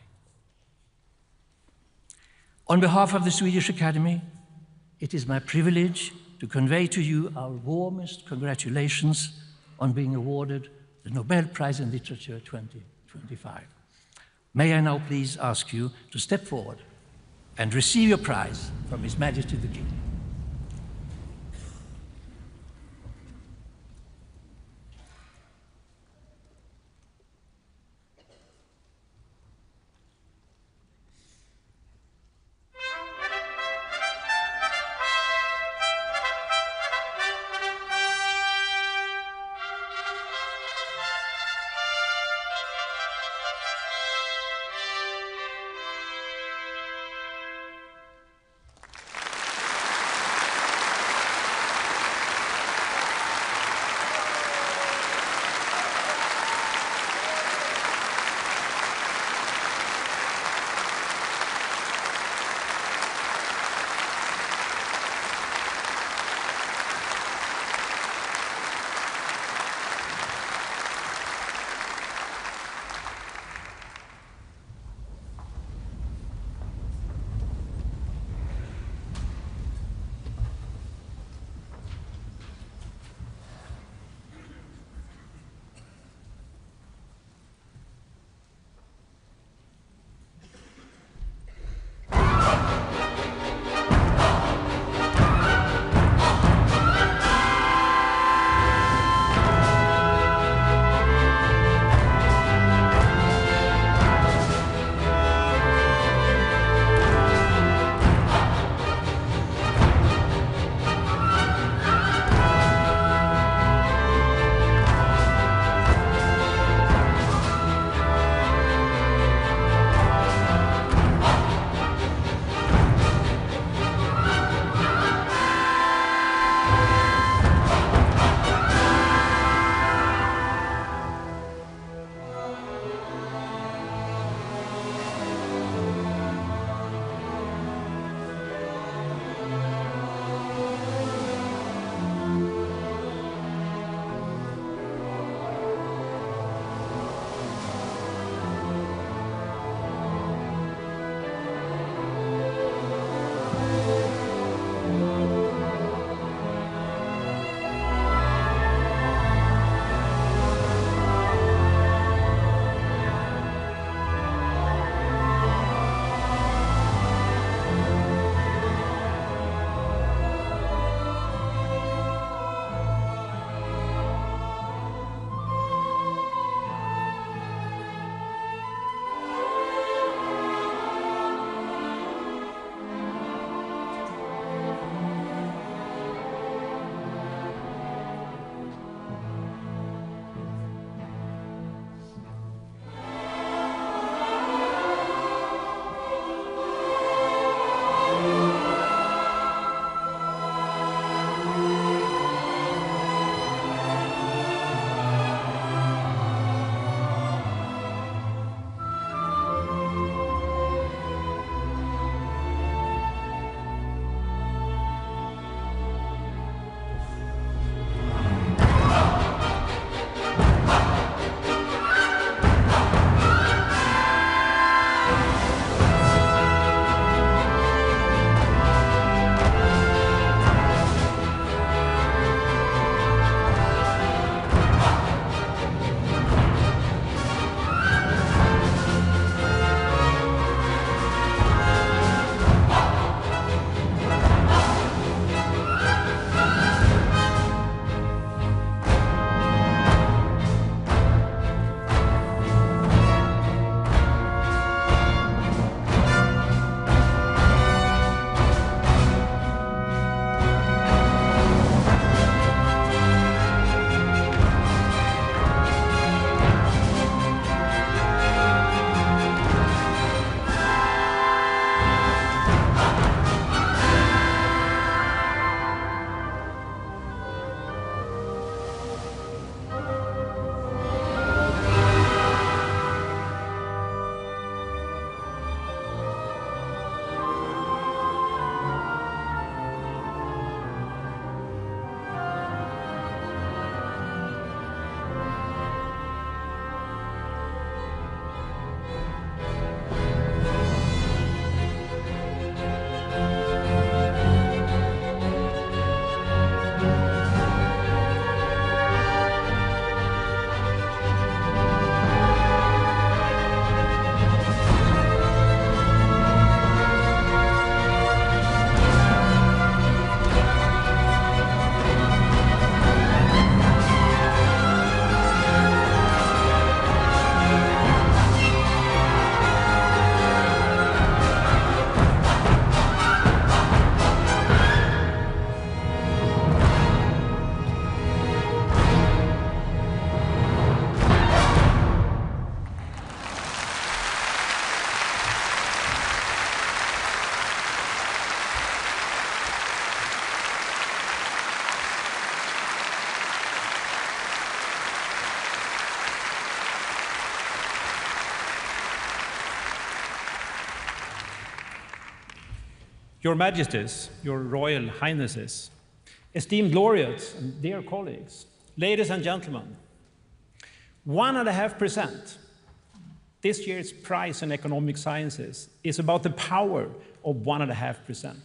on behalf of the Swedish Academy, it is my privilege to convey to you our warmest congratulations on being awarded the Nobel Prize in Literature 2025. May I now please ask you to step forward and receive your prize from His Majesty the King.
Your Majesties, your Royal Highnesses, esteemed laureates and dear colleagues, ladies and gentlemen, 1.5%, this year's prize in economic sciences, is about the power of 1.5%.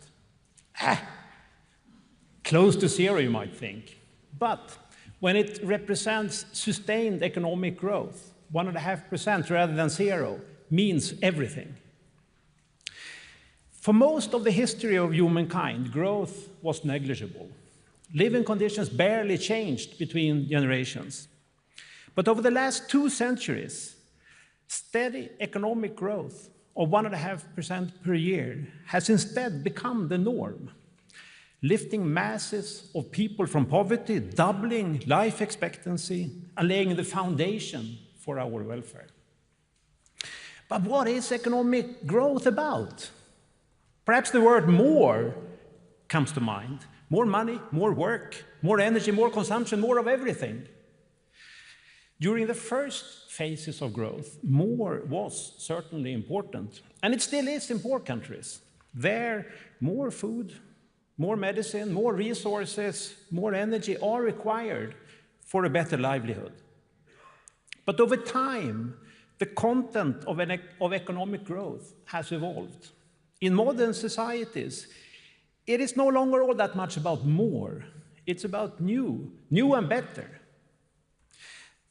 Close to zero, you might think. But when it represents sustained economic growth, 1.5% rather than zero means everything. For most of the history of humankind, growth was negligible. Living conditions barely changed between generations. But over the last 2 centuries, steady economic growth of 1.5% per year has instead become the norm, lifting masses of people from poverty, doubling life expectancy, and laying the foundation for our welfare. But what is economic growth about? Perhaps the word more comes to mind. More money, more work, more energy, more consumption, more of everything. During the first phases of growth, more was certainly important, and it still is in poor countries. There, more food, more medicine, more resources, more energy are required for a better livelihood. But over time, the content of economic growth has evolved. In modern societies, it is no longer all that much about more. It's about new and better.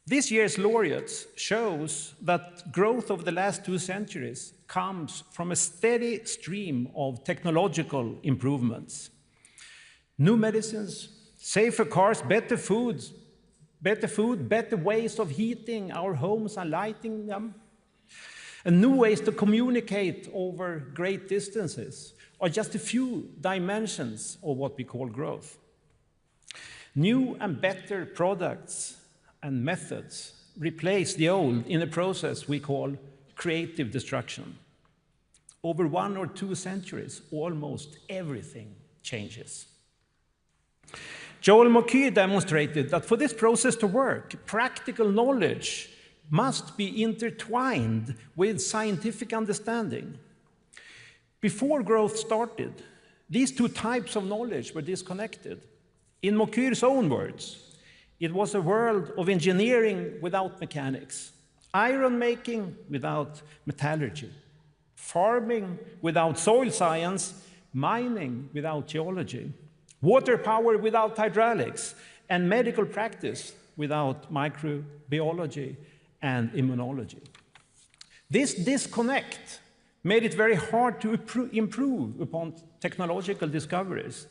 This year's laureates shows that growth over the last 2 centuries comes from a steady stream of technological improvements. New medicines, safer cars, better food, better ways of heating our homes and lighting them, and new ways to communicate over great distances are just a few dimensions of what we call growth. New and better products and methods replace the old in a process we call creative destruction. Over 1 or 2 centuries, almost everything changes. Joel Mokyr demonstrated that for this process to work, practical knowledge must be intertwined with scientific understanding. Before growth started, these 2 types of knowledge were disconnected. In Mokyr's own words, it was a world of engineering without mechanics, iron making without metallurgy, farming without soil science, mining without geology, water power without hydraulics, and medical practice without microbiology and immunology. This disconnect made it very hard to improve upon technological discoveries,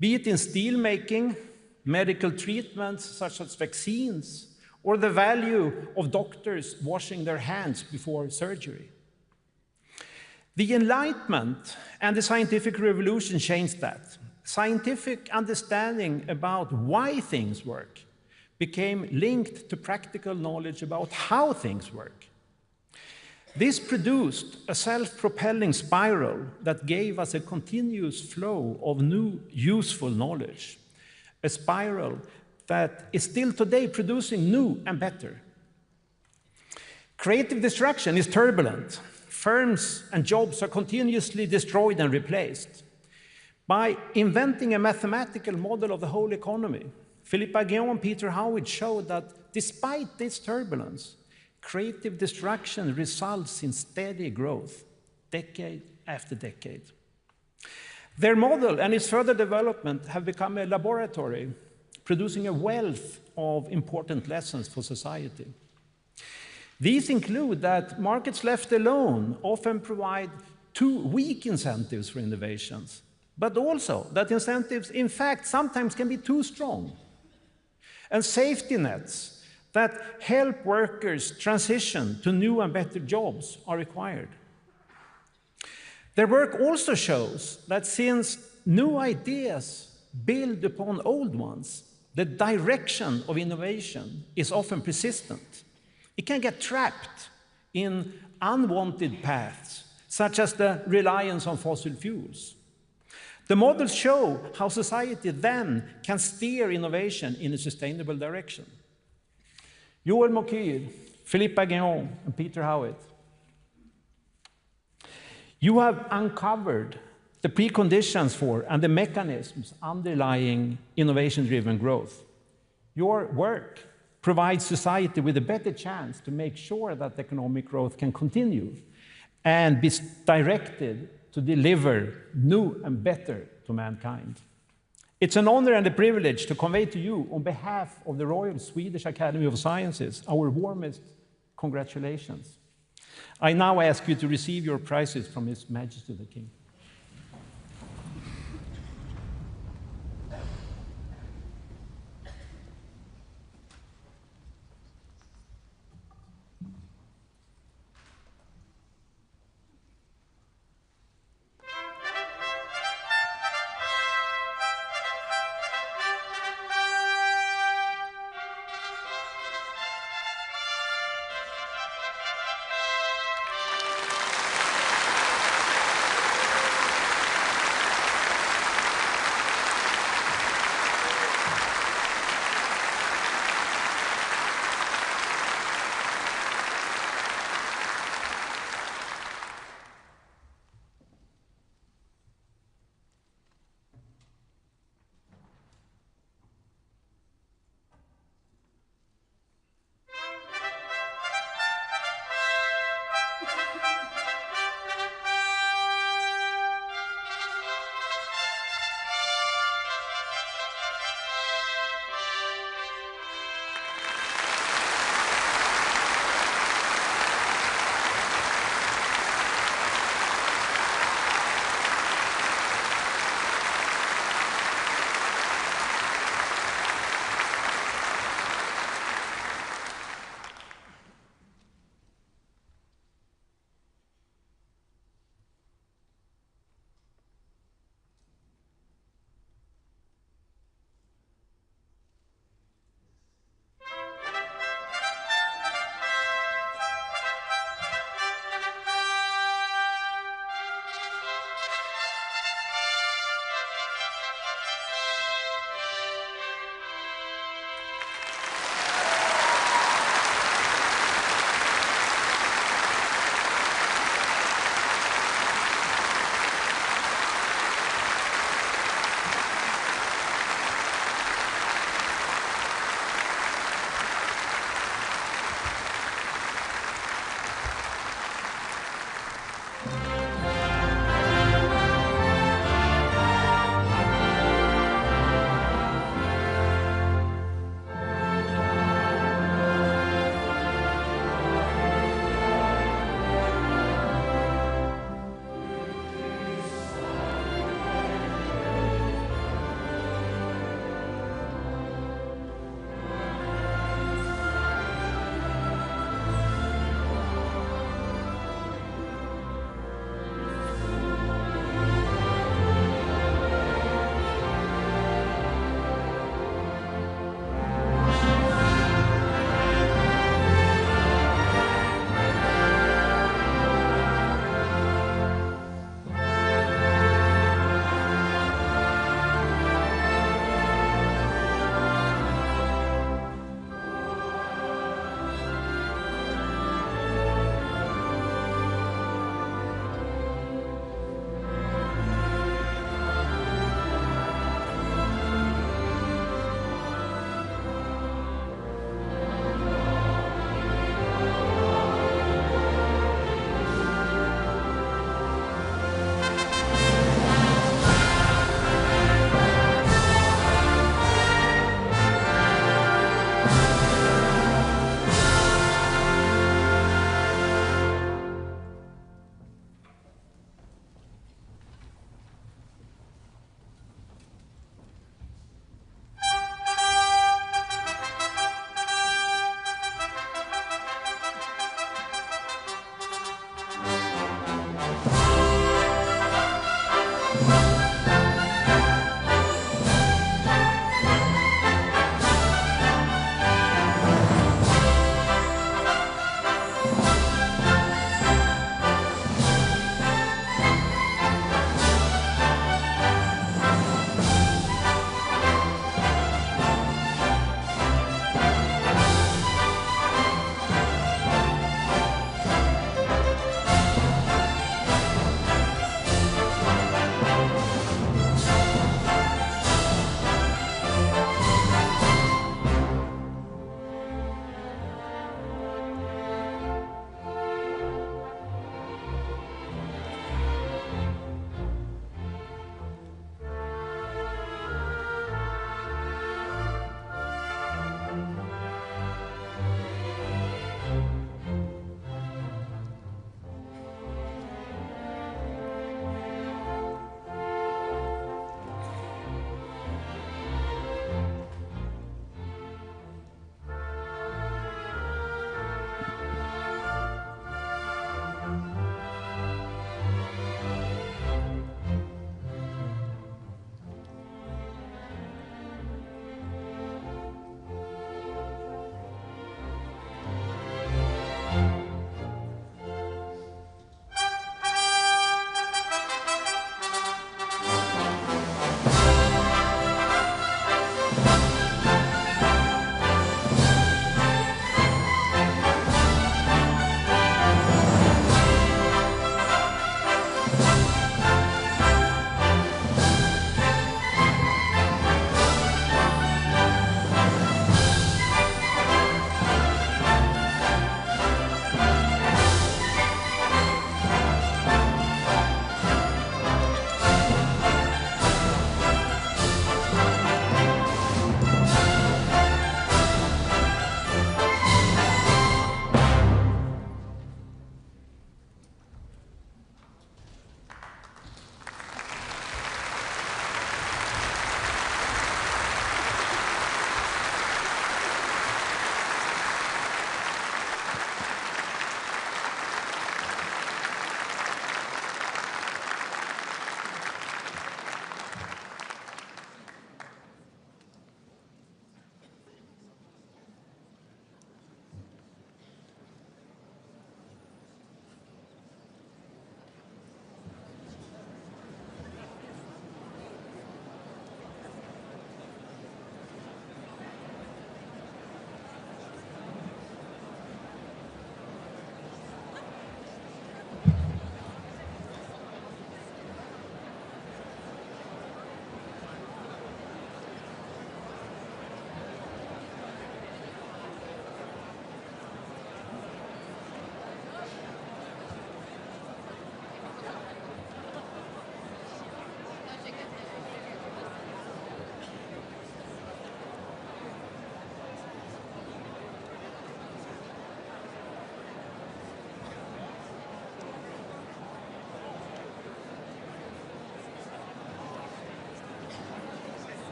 be it in steel making, medical treatments such as vaccines, or the value of doctors washing their hands before surgery. The Enlightenment and the scientific revolution changed that. Scientific understanding about why things work became linked to practical knowledge about how things work. This produced a self-propelling spiral that gave us a continuous flow of new, useful knowledge. A spiral that is still today producing new and better. Creative destruction is turbulent. Firms and jobs are continuously destroyed and replaced. By inventing a mathematical model of the whole economy, Philippe Aghion and Peter Howard showed that despite this turbulence, creative destruction results in steady growth, decade after decade. Their model and its further development have become a laboratory, producing a wealth of important lessons for society. These include that markets left alone often provide too weak incentives for innovations, but also that incentives, in fact, sometimes can be too strong. And safety nets that help workers transition to new and better jobs are required. Their work also shows that since new ideas build upon old ones, the direction of innovation is often persistent. It can get trapped in unwanted paths, such as the reliance on fossil fuels. The models show how society then can steer innovation in a sustainable direction. Joel Mokyr, Philippe Aghion, and Peter Howard, you have uncovered
the preconditions for and the mechanisms underlying innovation-driven growth. Your work provides society with a better chance to make sure that economic growth can continue and be directed to deliver new and better to mankind. It's an honor and a privilege to convey to you, on behalf of the Royal Swedish Academy of Sciences, our warmest congratulations. I now ask you to receive your prizes from His Majesty the King.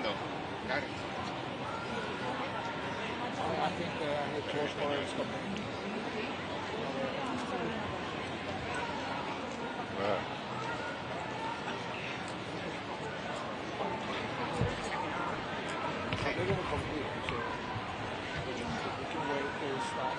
Fernando. Got it. I think I need to stop. They're going to complete, so we can wait till we start.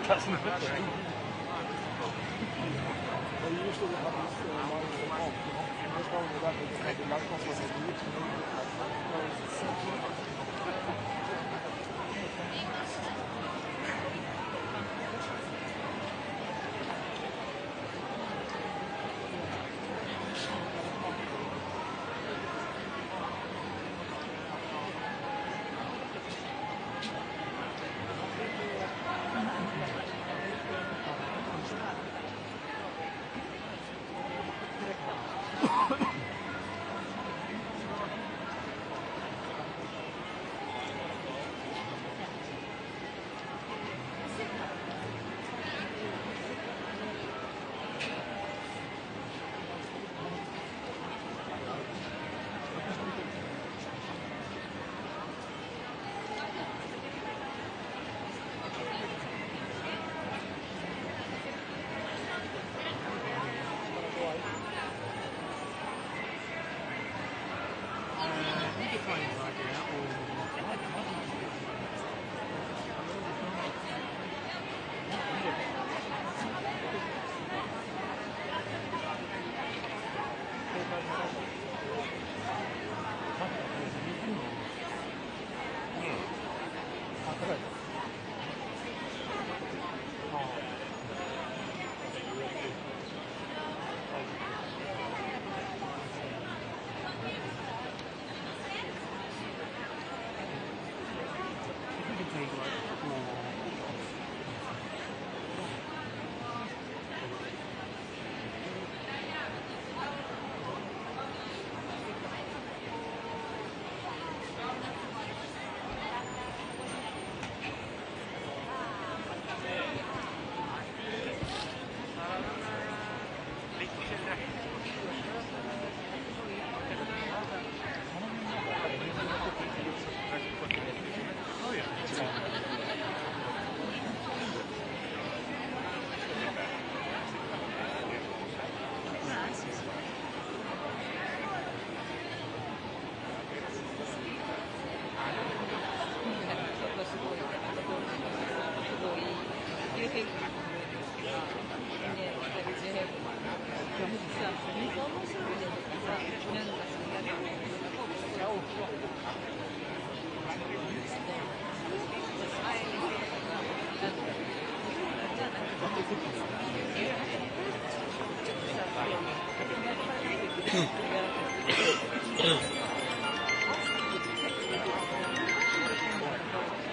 Doesn't fit there. They usually have this minus the pump, you know? That's probably that they just have the light pump as a need to make it like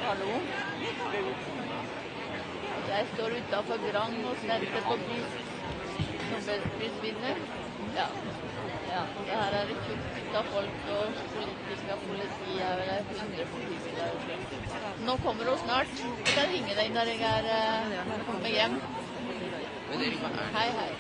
Hallo? Jeg står utenfor Grand og venter på Nobel Peace vinner. Ja. Ja. Det her er det tjukt av folk og politiske politi er vel 100 politiske. Nå kommer hun snart. Jeg kan ringe deg når jeg kommer hjem. Hei, hei.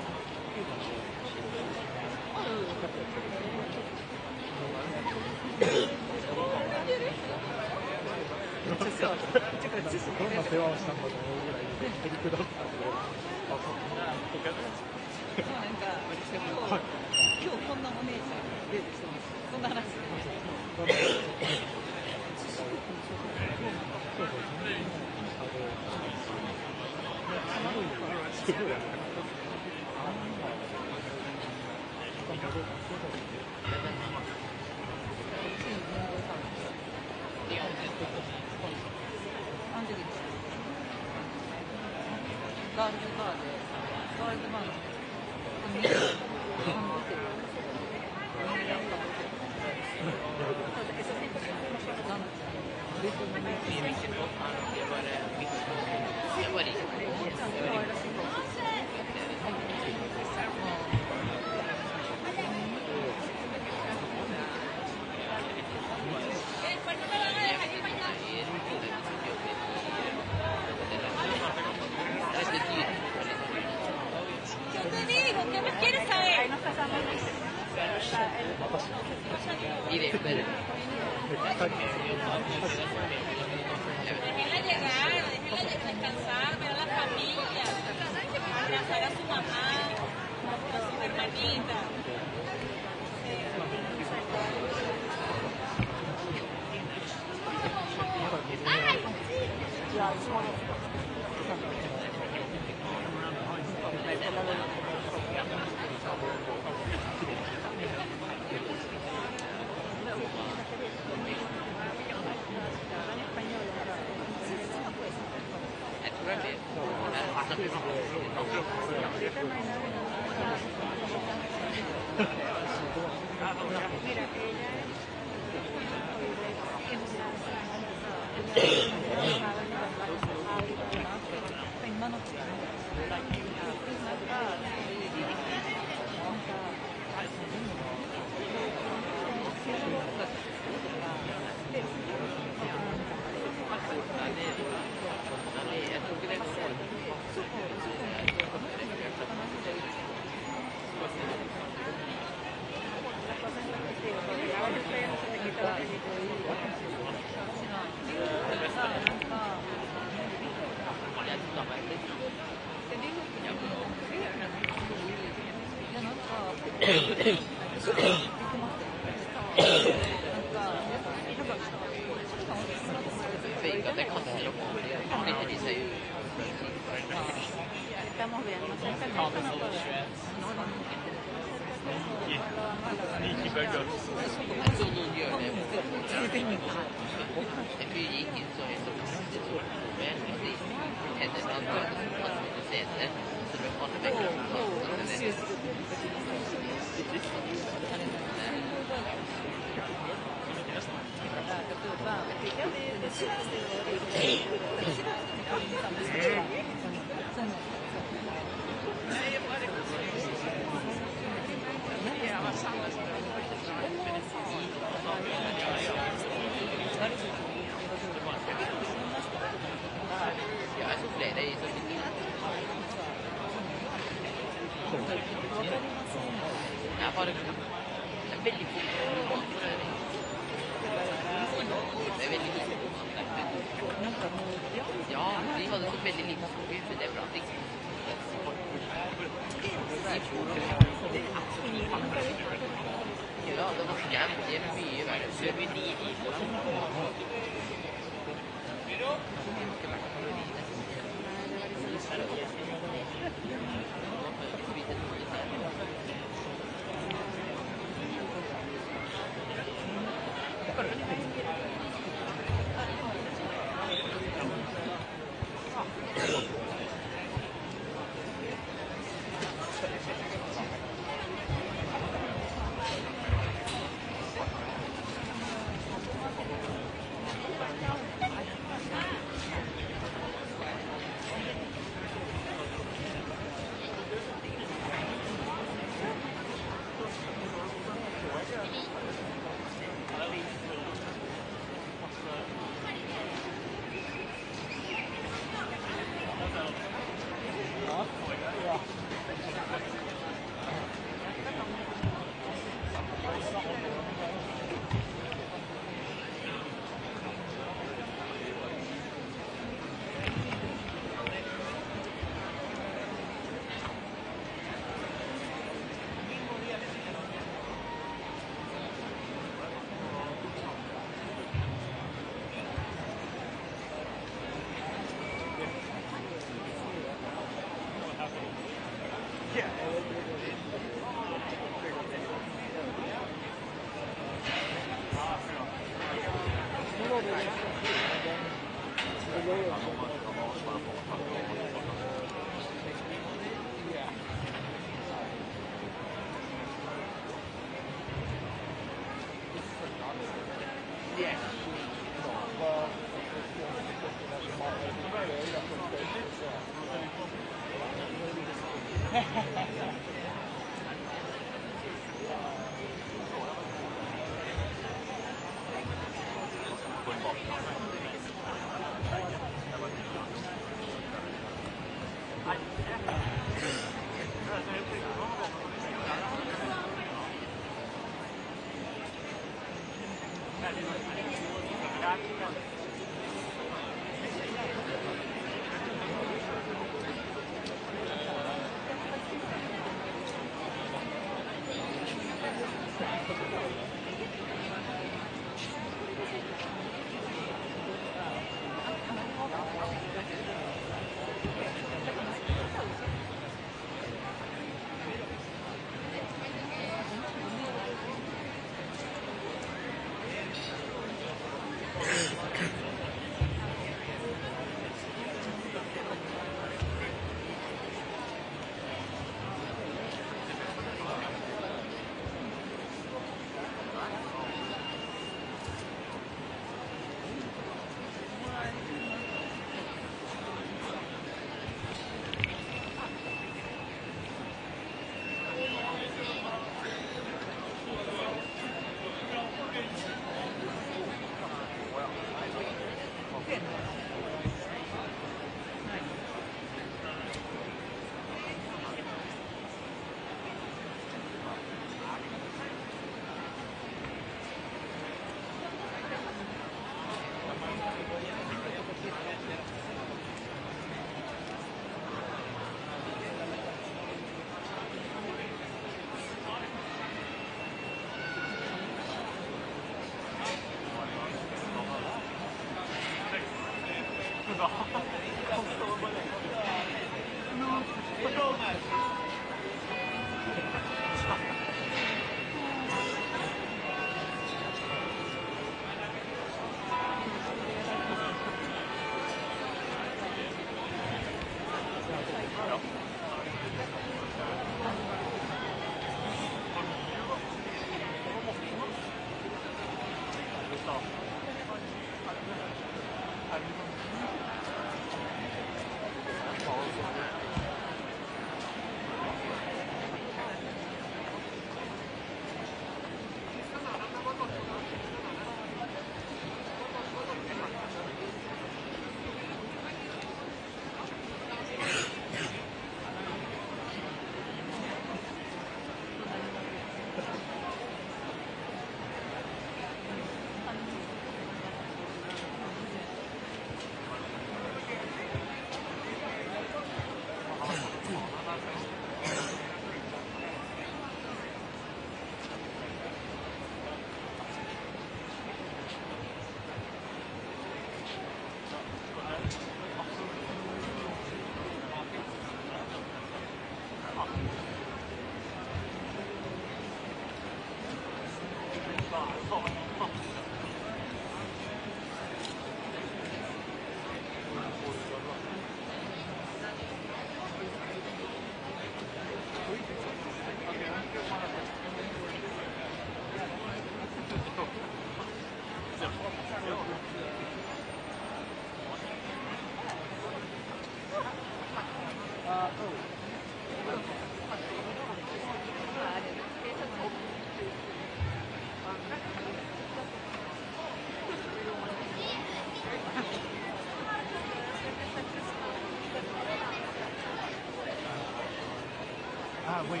Wait.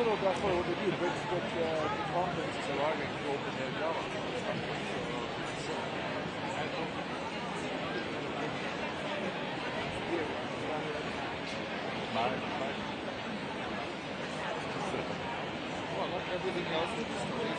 know that's what they do, but the confidence is arriving to open their Java. Well, not everything else is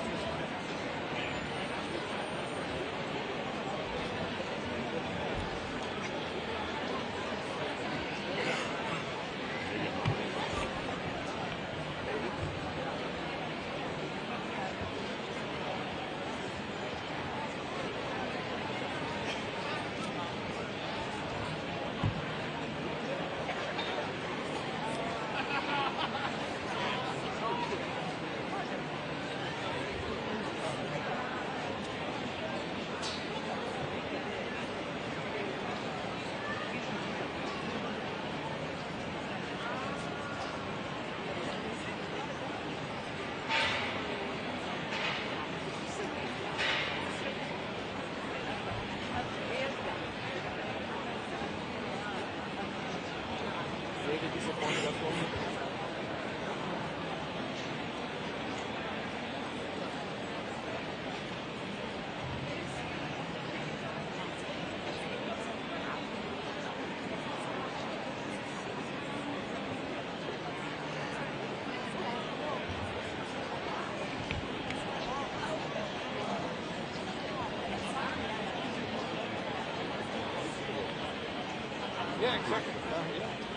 yeah, exactly. Yeah.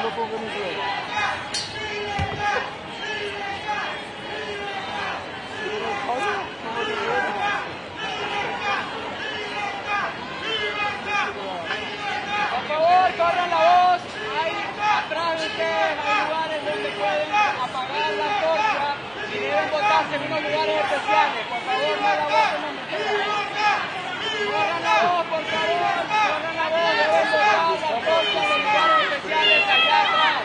lo får organisera.
Por favor, corran la voz. Hay atrás de ustedes, hay lugares donde pueden apagar la antorcha y deben botarse en unos lugares especiales. Por favor, no la boten donde quieran. Corran la voz, por favor. Corran la voz, deben botar la antorcha en lugares especiales allá atrás.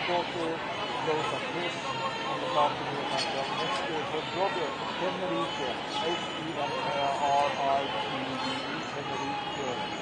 Go to those like this on the balcony of my job. Next to her brother, Tenerife, H-E-N-R-I-T-E, Tenerife,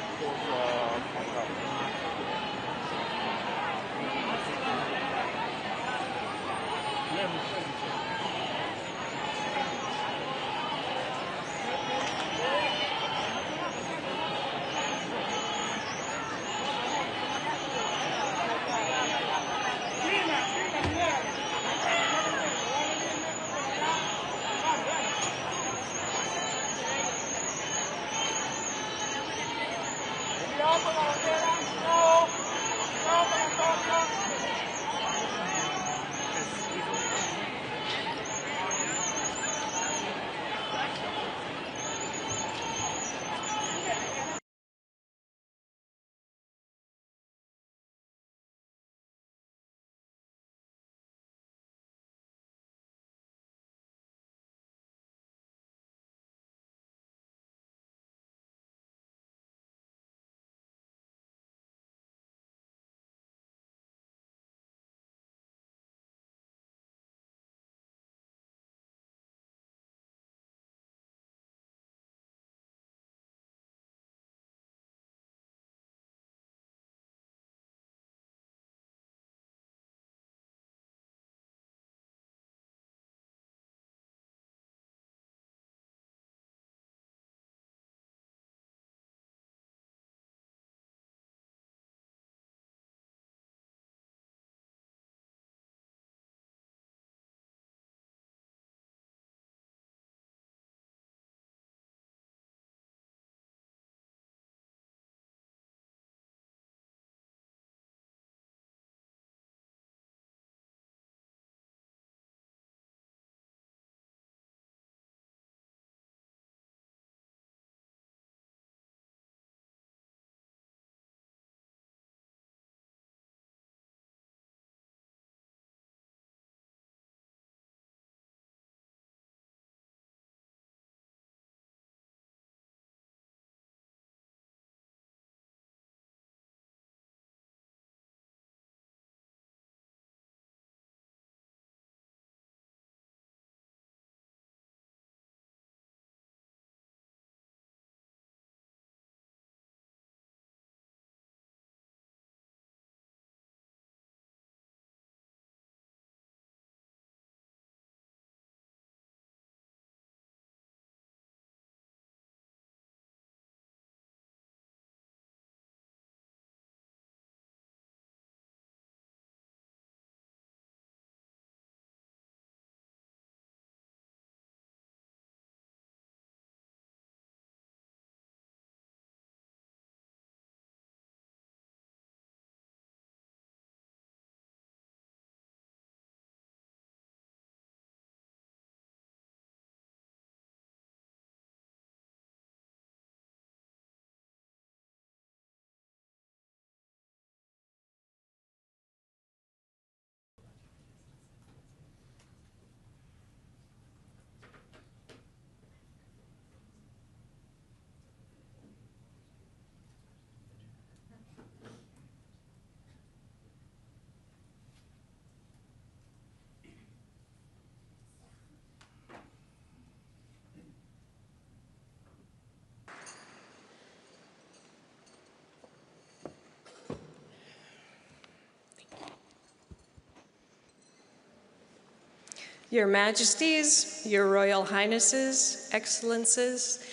Your Majesties, Your Royal Highnesses, Excellencies,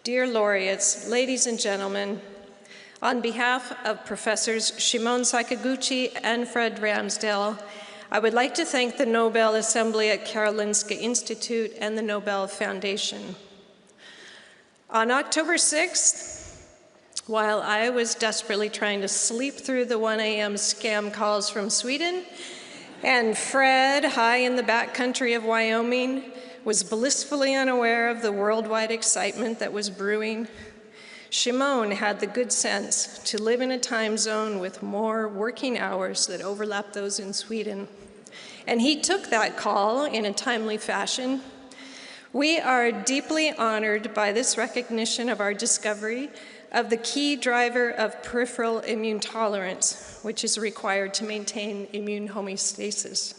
dear laureates, ladies and gentlemen, on behalf of Professors Shimon Sakaguchi and Fred Ramsdell, I would like to thank the Nobel Assembly at Karolinska Institute and the Nobel Foundation. On October 6th, while I was desperately trying to sleep through the 1 a.m. scam calls from Sweden, and Fred, high in the backcountry of Wyoming, was blissfully unaware of the worldwide excitement that was brewing, Shimon had the good sense to live in a time zone with more working hours that overlapped those in Sweden. And he took that call in a timely fashion. We are deeply honored by this recognition of our discovery of the key driver of peripheral immune tolerance, which is required to maintain immune homeostasis.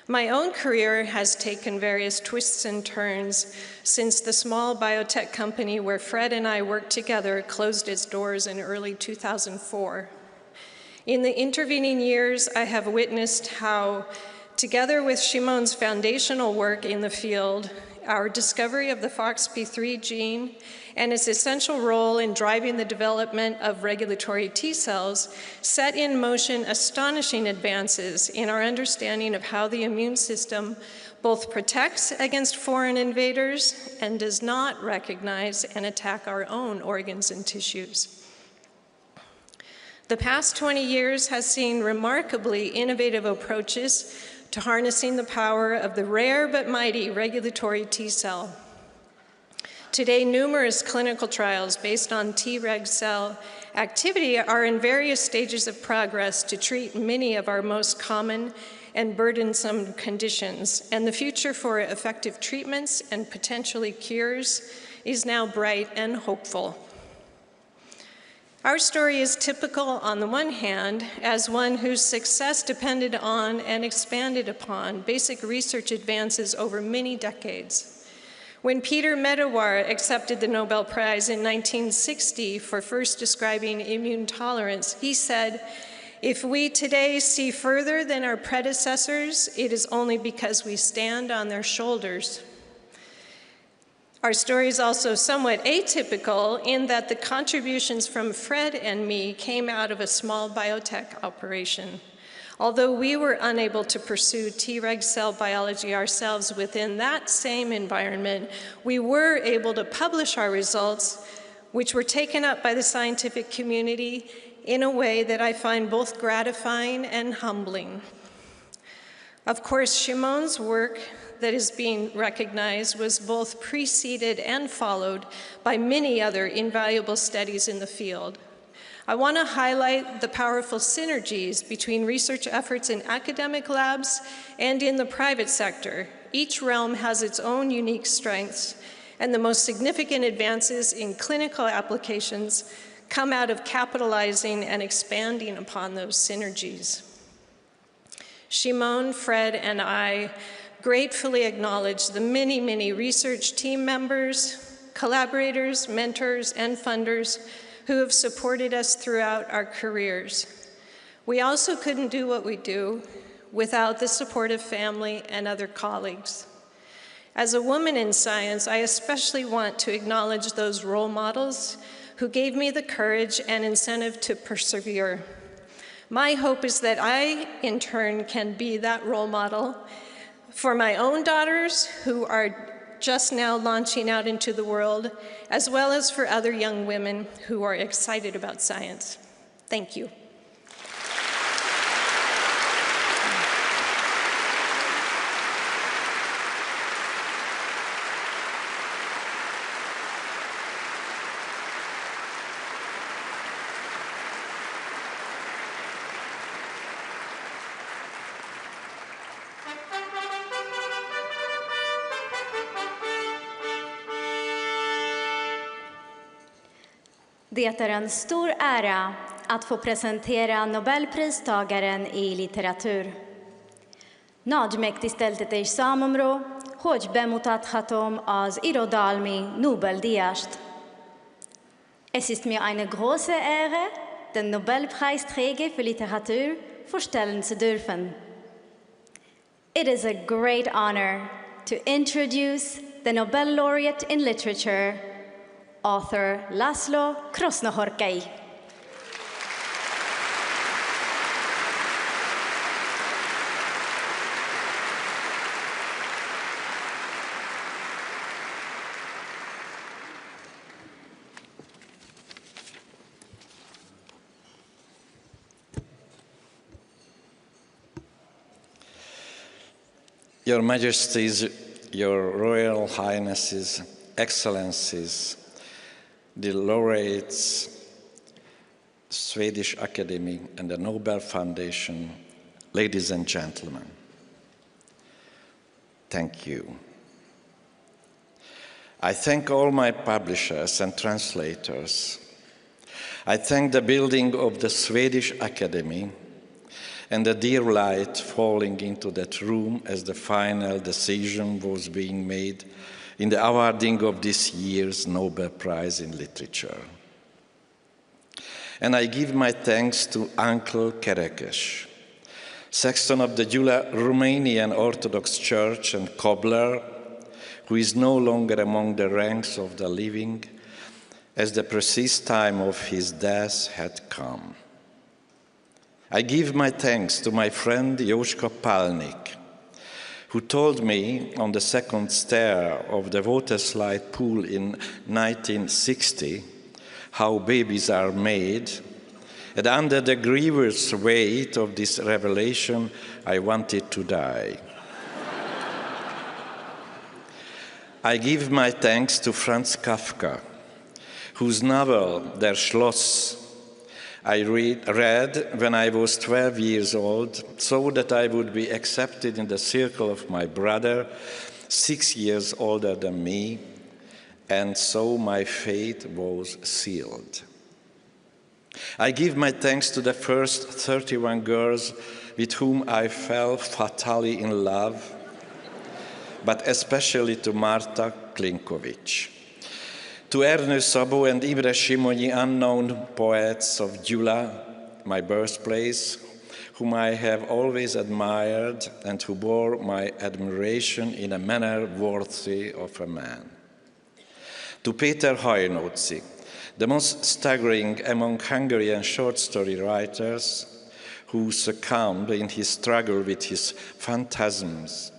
My own career has taken various twists and turns since the small biotech company where Fred and I worked together closed its doors in early 2004. In the intervening years, I have witnessed how, together with Shimon's foundational work in the field, our discovery of the FOXP3 gene and its essential role in driving the development of regulatory T cells set in motion astonishing advances in our understanding of how the immune system both protects against foreign invaders and does not recognize and attack our own organs and tissues. The past 20 years has seen remarkably innovative approaches to harnessing the power of the rare but mighty regulatory T cell. Today, numerous clinical trials based on Treg cell activity are in various stages of progress to treat many of our most common and burdensome conditions, and the future for effective treatments and potentially cures is now bright and hopeful. Our story is typical on the one hand as one whose success depended on and expanded upon basic research advances over many decades. When Peter Medawar accepted the Nobel Prize in 1960 for first describing immune tolerance, he said, "If we today see further than our predecessors, it is only because we stand on their shoulders." Our story is also somewhat atypical in that the contributions from Fred and me came out of a small biotech operation. Although we were unable to pursue Treg cell biology ourselves within that same environment, we were able to publish our results, which were taken up by the scientific community in a way that I find both gratifying and humbling. Of course, Shimon's work that is being recognized was both preceded and followed by many other invaluable studies in the field. I want to highlight the powerful synergies between research efforts in academic labs and in the private sector. Each realm has its own unique strengths, and the most significant advances in clinical applications come out of capitalizing and expanding upon those synergies. Shimon, Fred, and I gratefully acknowledge the many research team members, collaborators, mentors, and funders who have supported us throughout our careers. We also couldn't do what we do without the supportive family and other colleagues. As a woman in science, I especially want to acknowledge those role models who gave me the courage and incentive to persevere. My hope is that I, in turn, can be that role model for my own daughters who are just now launching out into the world, as well as for other young women who are excited about science. Thank you.
Det är en stor ära att få presentera Nobelpristagaren i litteratur. Nagy megtiszteltetés számomra, hogy bemutathatom az irodalmi Nobel-díjast. Es ist mir eine große Ehre, den Nobelpreisträger für Literatur vorstellen zu dürfen. It is a great honor to introduce the Nobel laureate in literature, author Laszlo Krasznahorkai.
Your Majesties, Your Royal Highnesses, Excellencies, the laureates, Swedish Academy and the Nobel Foundation, ladies and gentlemen, thank you. I thank all my publishers and translators. I thank the building of the Swedish Academy and the dear light falling into that room as the final decision was being made in the awarding of this year's Nobel Prize in Literature. And I give my thanks to Uncle Kerekes, sexton of the Romanian Orthodox Church and cobbler, who is no longer among the ranks of the living, as the precise time of his death had come. I give my thanks to my friend Joško Palnik, who told me on the second stair of the water slide pool in 1960 how babies are made, and under the grievous weight of this revelation, I wanted to die. I give my thanks to Franz Kafka, whose novel, Der Schloss, I read when I was 12 years old, so that I would be accepted in the circle of my brother, 6 years older than me, and so my fate was sealed. I give my thanks to the first 31 girls with whom I fell fatally in love, but especially to Marta Klinkovic. To Ernest Szabó and Imre Simonyi, unknown poets of Gyula, my birthplace, whom I have always admired and who bore my admiration in a manner worthy of a man. To Péter Hajnóci, the most staggering among Hungarian short story writers, who succumbed in his struggle with his phantasms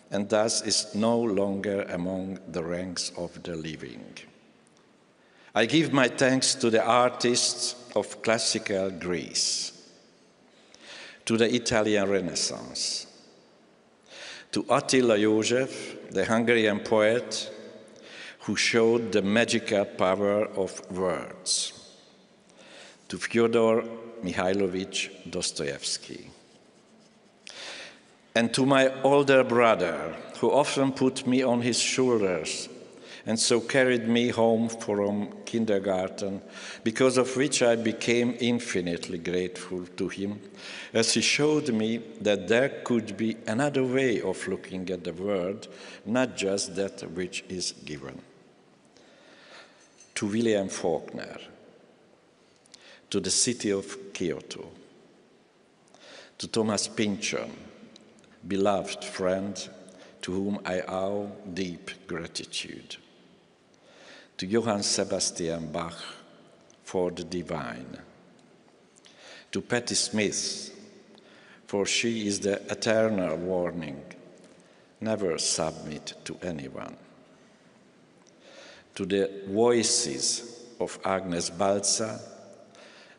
and thus is no longer among the ranks of the living. I give my thanks to the artists of classical Greece, to the Italian Renaissance, to Attila József, the Hungarian poet, who showed the magical power of words, to Fyodor Mikhailovich Dostoevsky, and to my older brother, who often put me on his shoulders and so carried me home from kindergarten, because of which I became infinitely grateful to him, as he showed me that there could be another way of looking at the world, not just that which is given. To William Faulkner, to the city of Kyoto, to Thomas Pynchon, beloved friend, to whom I owe deep gratitude, to Johann Sebastian Bach for the divine, to Patti Smith, for she is the eternal warning, never submit to anyone, to the voices of Agnes Balza,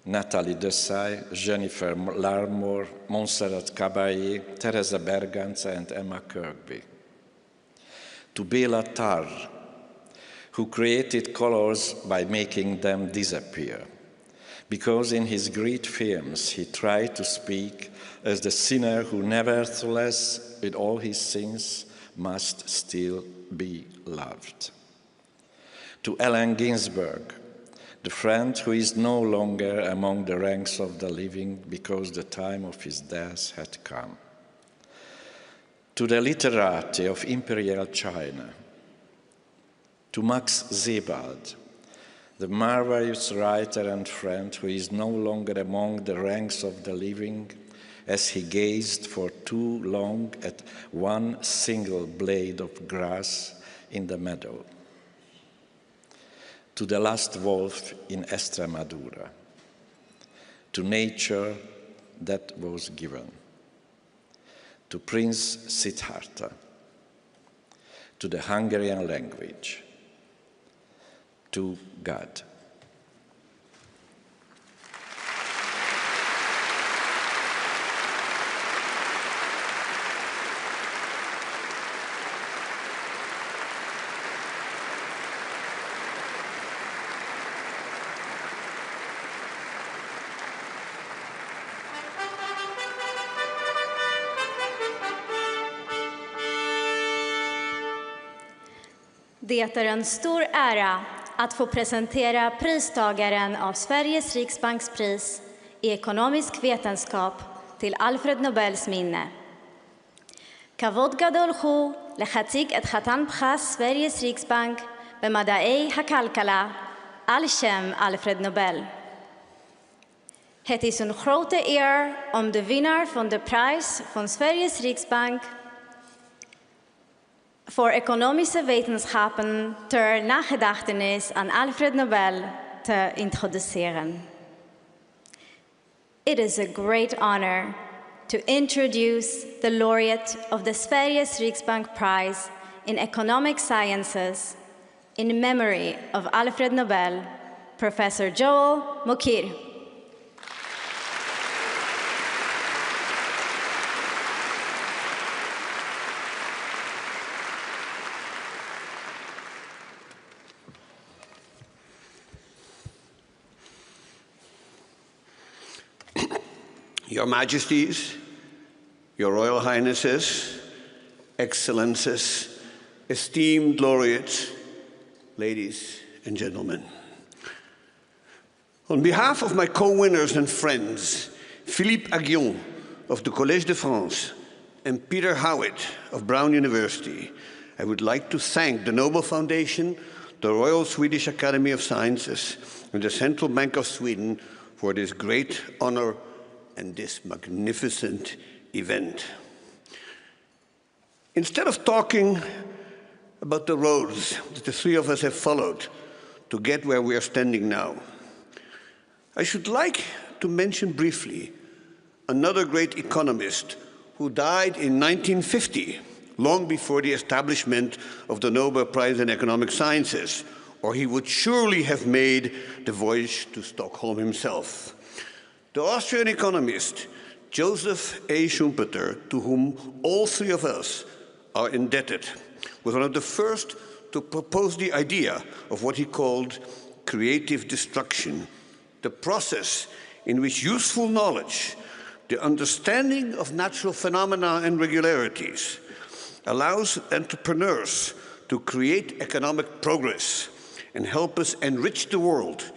Nathalie Dessay, Jennifer Larmore, Montserrat Caballé, Teresa Berganza, and Emma Kirkby, to Béla Tarr, who created colors by making them disappear, because in his great films he tried to speak as the sinner who nevertheless, with all his sins, must still be loved. To Allen Ginsberg, the friend who is no longer among the ranks of the living because the time of his death had come. To the literati of Imperial China, to Max Sebald, the marvelous writer and friend who is no longer among the ranks of the living as he gazed for too long at one single blade of grass in the meadow. To the last wolf in Estremadura, to nature that was given, to Prince Siddhartha, to the Hungarian language, to God.
Det är en stor ära att få presentera pristagaren av Sveriges riksbankspris i ekonomisk vetenskap till Alfred Nobels minne. כבוד גדול הוא להציג את חתן פרס Sveriges riksbank במדעי הכלכלה על שם Alfred Nobel. Het is een grote eer om de winnaar van de prijs van Sveriges riksbank voor economische wetenschappen ter nagedachtenis aan Alfred Nobel te introduceren. It is a great honor to introduce the laureate of the Sveriges Riksbank Prize in Economic Sciences in memory of Alfred Nobel, Professor Joel Mokyr.
Your Majesties, Your Royal Highnesses, Excellences, esteemed laureates, ladies and gentlemen. On behalf of my co-winners and friends, Philippe Aguillon of the Collège de France and Peter Howitt of Brown University, I would like to thank the Nobel Foundation, the Royal Swedish Academy of Sciences, and the Central Bank of Sweden for this great honor and this magnificent event. Instead of talking about the roads that the three of us have followed to get where we are standing now, I should like to mention briefly another great economist who died in 1950, long before the establishment of the Nobel Prize in Economic Sciences, or he would surely have made the voyage to Stockholm himself. The Austrian economist Joseph A. Schumpeter, to whom all three of us are indebted, was one of the first to propose the idea of what he called creative destruction, the process in which useful knowledge, the understanding of natural phenomena and regularities, allows entrepreneurs to create economic progress and help us enrich the world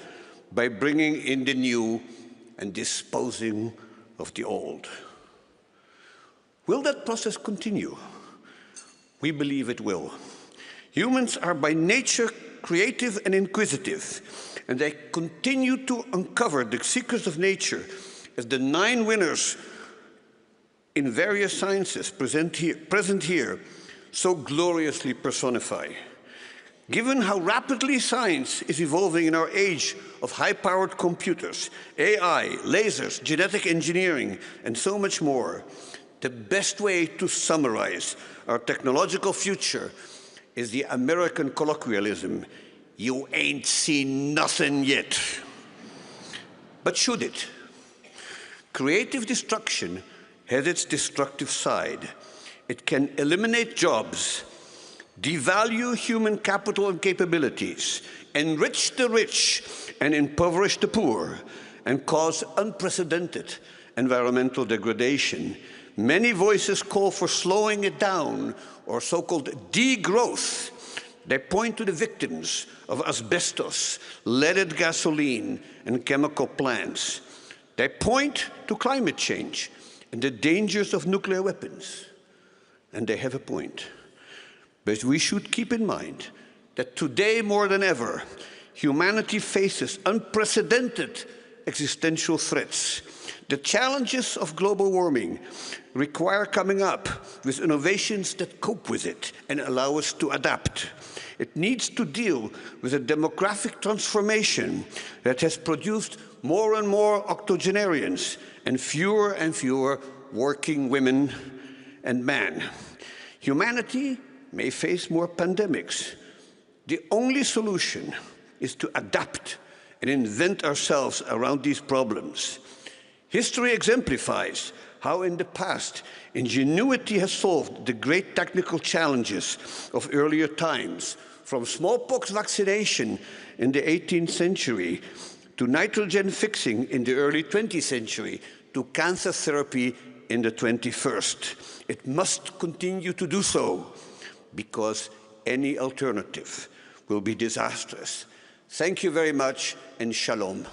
by bringing in the new and disposing of the old. Will that process continue? We believe it will. Humans are by nature creative and inquisitive, and they continue to uncover the secrets of nature, as the 9 winners in various sciences present here so gloriously personify. Given how rapidly science is evolving in our age of high-powered computers, AI, lasers, genetic engineering, and so much more, the best way to summarize our technological future is the American colloquialism, "You ain't seen nothing yet." But should it? Creative destruction has its destructive side. It can eliminate jobs, devalue human capital and capabilities, enrich the rich and impoverish the poor, and cause unprecedented environmental degradation. Many voices call for slowing it down, or so-called degrowth. They point to the victims of asbestos, leaded gasoline, and chemical plants. They point to climate change and the dangers of nuclear weapons. And they have a point. But we should keep in mind that today, more than ever, humanity faces unprecedented existential threats. The challenges of global warming require coming up with innovations that cope with it and allow us to adapt. It needs to deal with a demographic transformation that has produced more and more octogenarians and fewer working women and men. Humanity may face more pandemics. The only solution is to adapt and invent ourselves around these problems. History exemplifies how in the past ingenuity has solved the great technical challenges of earlier times, from smallpox vaccination in the 18th century to nitrogen fixing in the early 20th century to cancer therapy in the 21st. It must continue to do so because any alternative will be disastrous. Thank you very much, and shalom.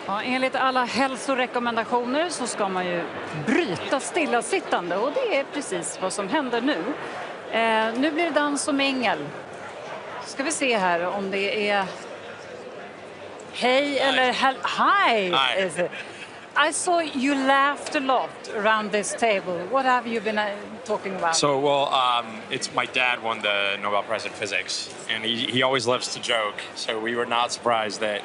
Ja, enligt alla hälsorekommendationer så ska man ju bryta stillasittande och det är precis vad som händer nu. Nu blir det dans och mingel. Ska vi se här om det är hej eller hi. I saw you laughed a lot around this table. What have you been talking about?
So, well, it's my dad won the Nobel Prize in Physics, and he always loves to joke. So we were not surprised that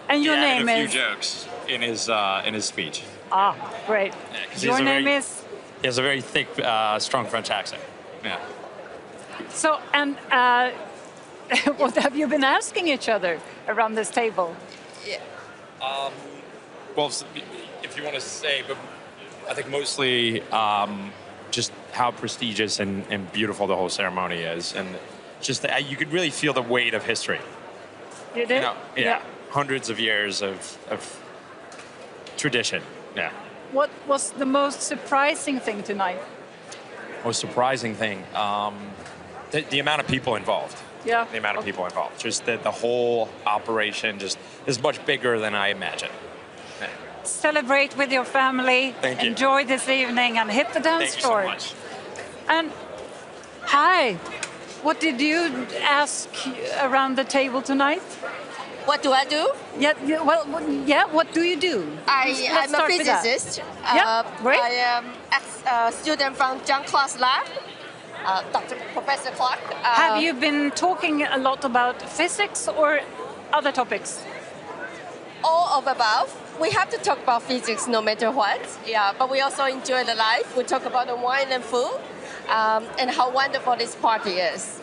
and your
he added
name
a
is
few jokes in his speech.
Ah, great.
Yeah,
your name is.
He has a very thick, strong French accent. Yeah.
So, and what have you been asking each other around this table?
Yeah. Well, if you want to say, but I think mostly just how prestigious and beautiful the whole ceremony is, and just that you could really feel the weight of history.
You did?
Yeah. Hundreds of years of tradition. Yeah.
What was the most surprising thing tonight?
Most surprising thing, the amount of people involved.
Yeah.
The amount of people involved. Just the whole operation just is much bigger than I imagined. Yeah.
Celebrate with your family.
Thank you.
Enjoy this evening and hit the dance floor.
Thank you so much.
And hi, what did you ask around the table tonight?
What do I do?
Yeah, what do you do?
I'm a physicist.
Great.
I am a student from John Clark's lab, Professor Clark.
Have you been talking a lot about physics or other topics?
All of above. We have to talk about physics no matter what. Yeah, but we also enjoy the life. We talk about the wine and food, and how wonderful this party is.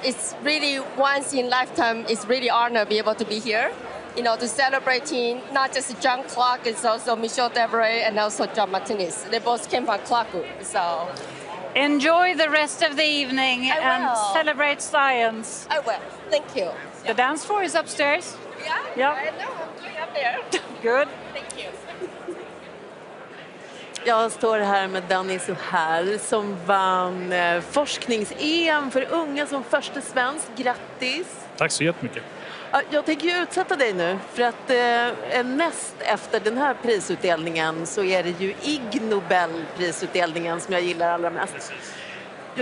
It's really once in lifetime. It's really honor to be able to be here. You know, to celebrating not just John Clark, it's also Michel Debré and also John Martinez. They both came from Clark. So
enjoy the rest of the evening and celebrate science.
I will. Thank you.
The dance floor is upstairs.
Yeah. I know. I'm going up there.
Good.
Thank you.
Jag står här med Danny Suhal som vann forsknings-EM för unga som första svensk. Grattis!
Tack så jättemycket.
Jag tänker ju utsätta dig nu för att näst efter den här prisutdelningen så är det ju Ig Nobelprisutdelningen som jag gillar allra mest.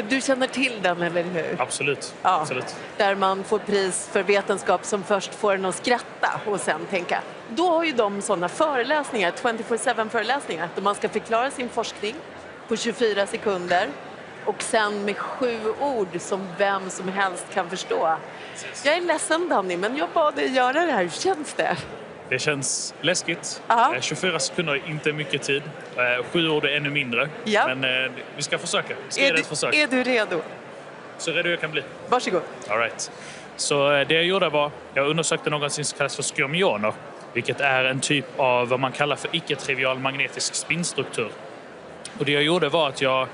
Du känner till den, eller hur?
Absolut.
Ja,
Absolut.
där man får pris för vetenskap som först får en att skratta och sen tänka. Då har ju de sådana föreläsningar, 24/7-föreläsningar, där man ska förklara sin forskning på 24 sekunder och sen med 7 ord som vem som helst kan förstå. Jag är ledsen, Danny, men jag bad dig göra det här. Hur känns det?
Det känns läskigt.
Aha.
24 sekunder är inte mycket tid. 7 ord är ännu mindre.
Ja.
Men vi ska försöka.
Är du redo?
Så redo jag kan bli.
Varsågod.
All right. Så det jag gjorde var, jag undersökte någonting som kallas för skyrmioner, vilket är en typ av vad man kallar för icke-trivial magnetisk spinstruktur. Och det jag gjorde var att jag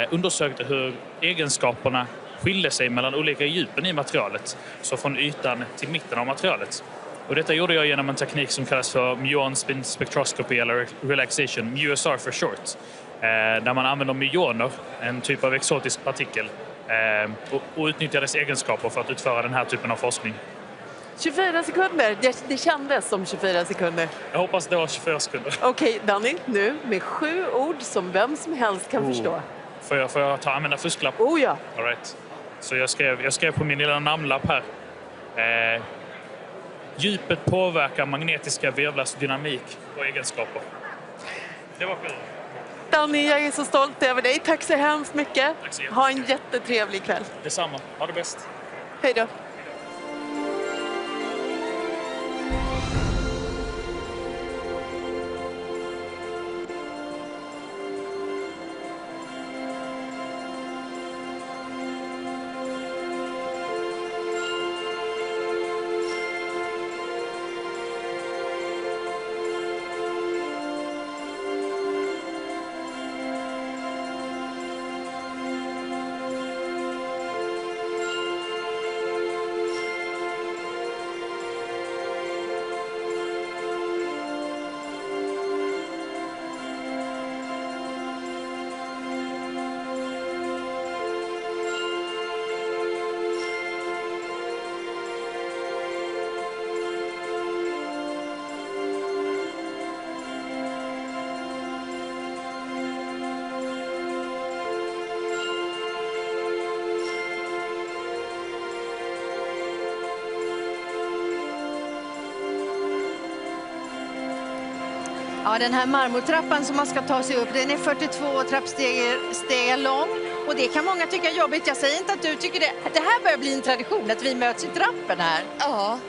undersökte hur egenskaperna skiljer sig mellan olika djupen i materialet, så från ytan till mitten av materialet. Och detta gjorde jag genom en teknik som kallas för muon spin spectroscopy eller relaxation, MUSR för short, där man använder myoner, en typ av exotisk partikel, och utnyttjar dess egenskaper för att utföra den här typen av forskning.
24 sekunder, det kändes som 24 sekunder.
Jag hoppas det var 24 sekunder.
Okej, Danny, nu med 7 ord som vem som helst kan förstå.
Får jag använda fusklapp?
Oh ja.
All right. Så jag skrev på min lilla namnlapp här. Djupet påverkar magnetiska virvlars dynamik och egenskaper. Det var kul.
Danny, jag är så stolt över dig. Tack så hemskt mycket.
Tack så
ha en jättetrevlig kväll.
Detsamma. Ha det bäst.
Hej då.
Ja, den här marmortrappan som man ska ta sig upp, den är 42 trappsteg lång. Och det kan många tycka är jobbigt. Jag säger inte att du tycker det. Det här börjar bli en tradition att vi möts i trappen här.
Ja.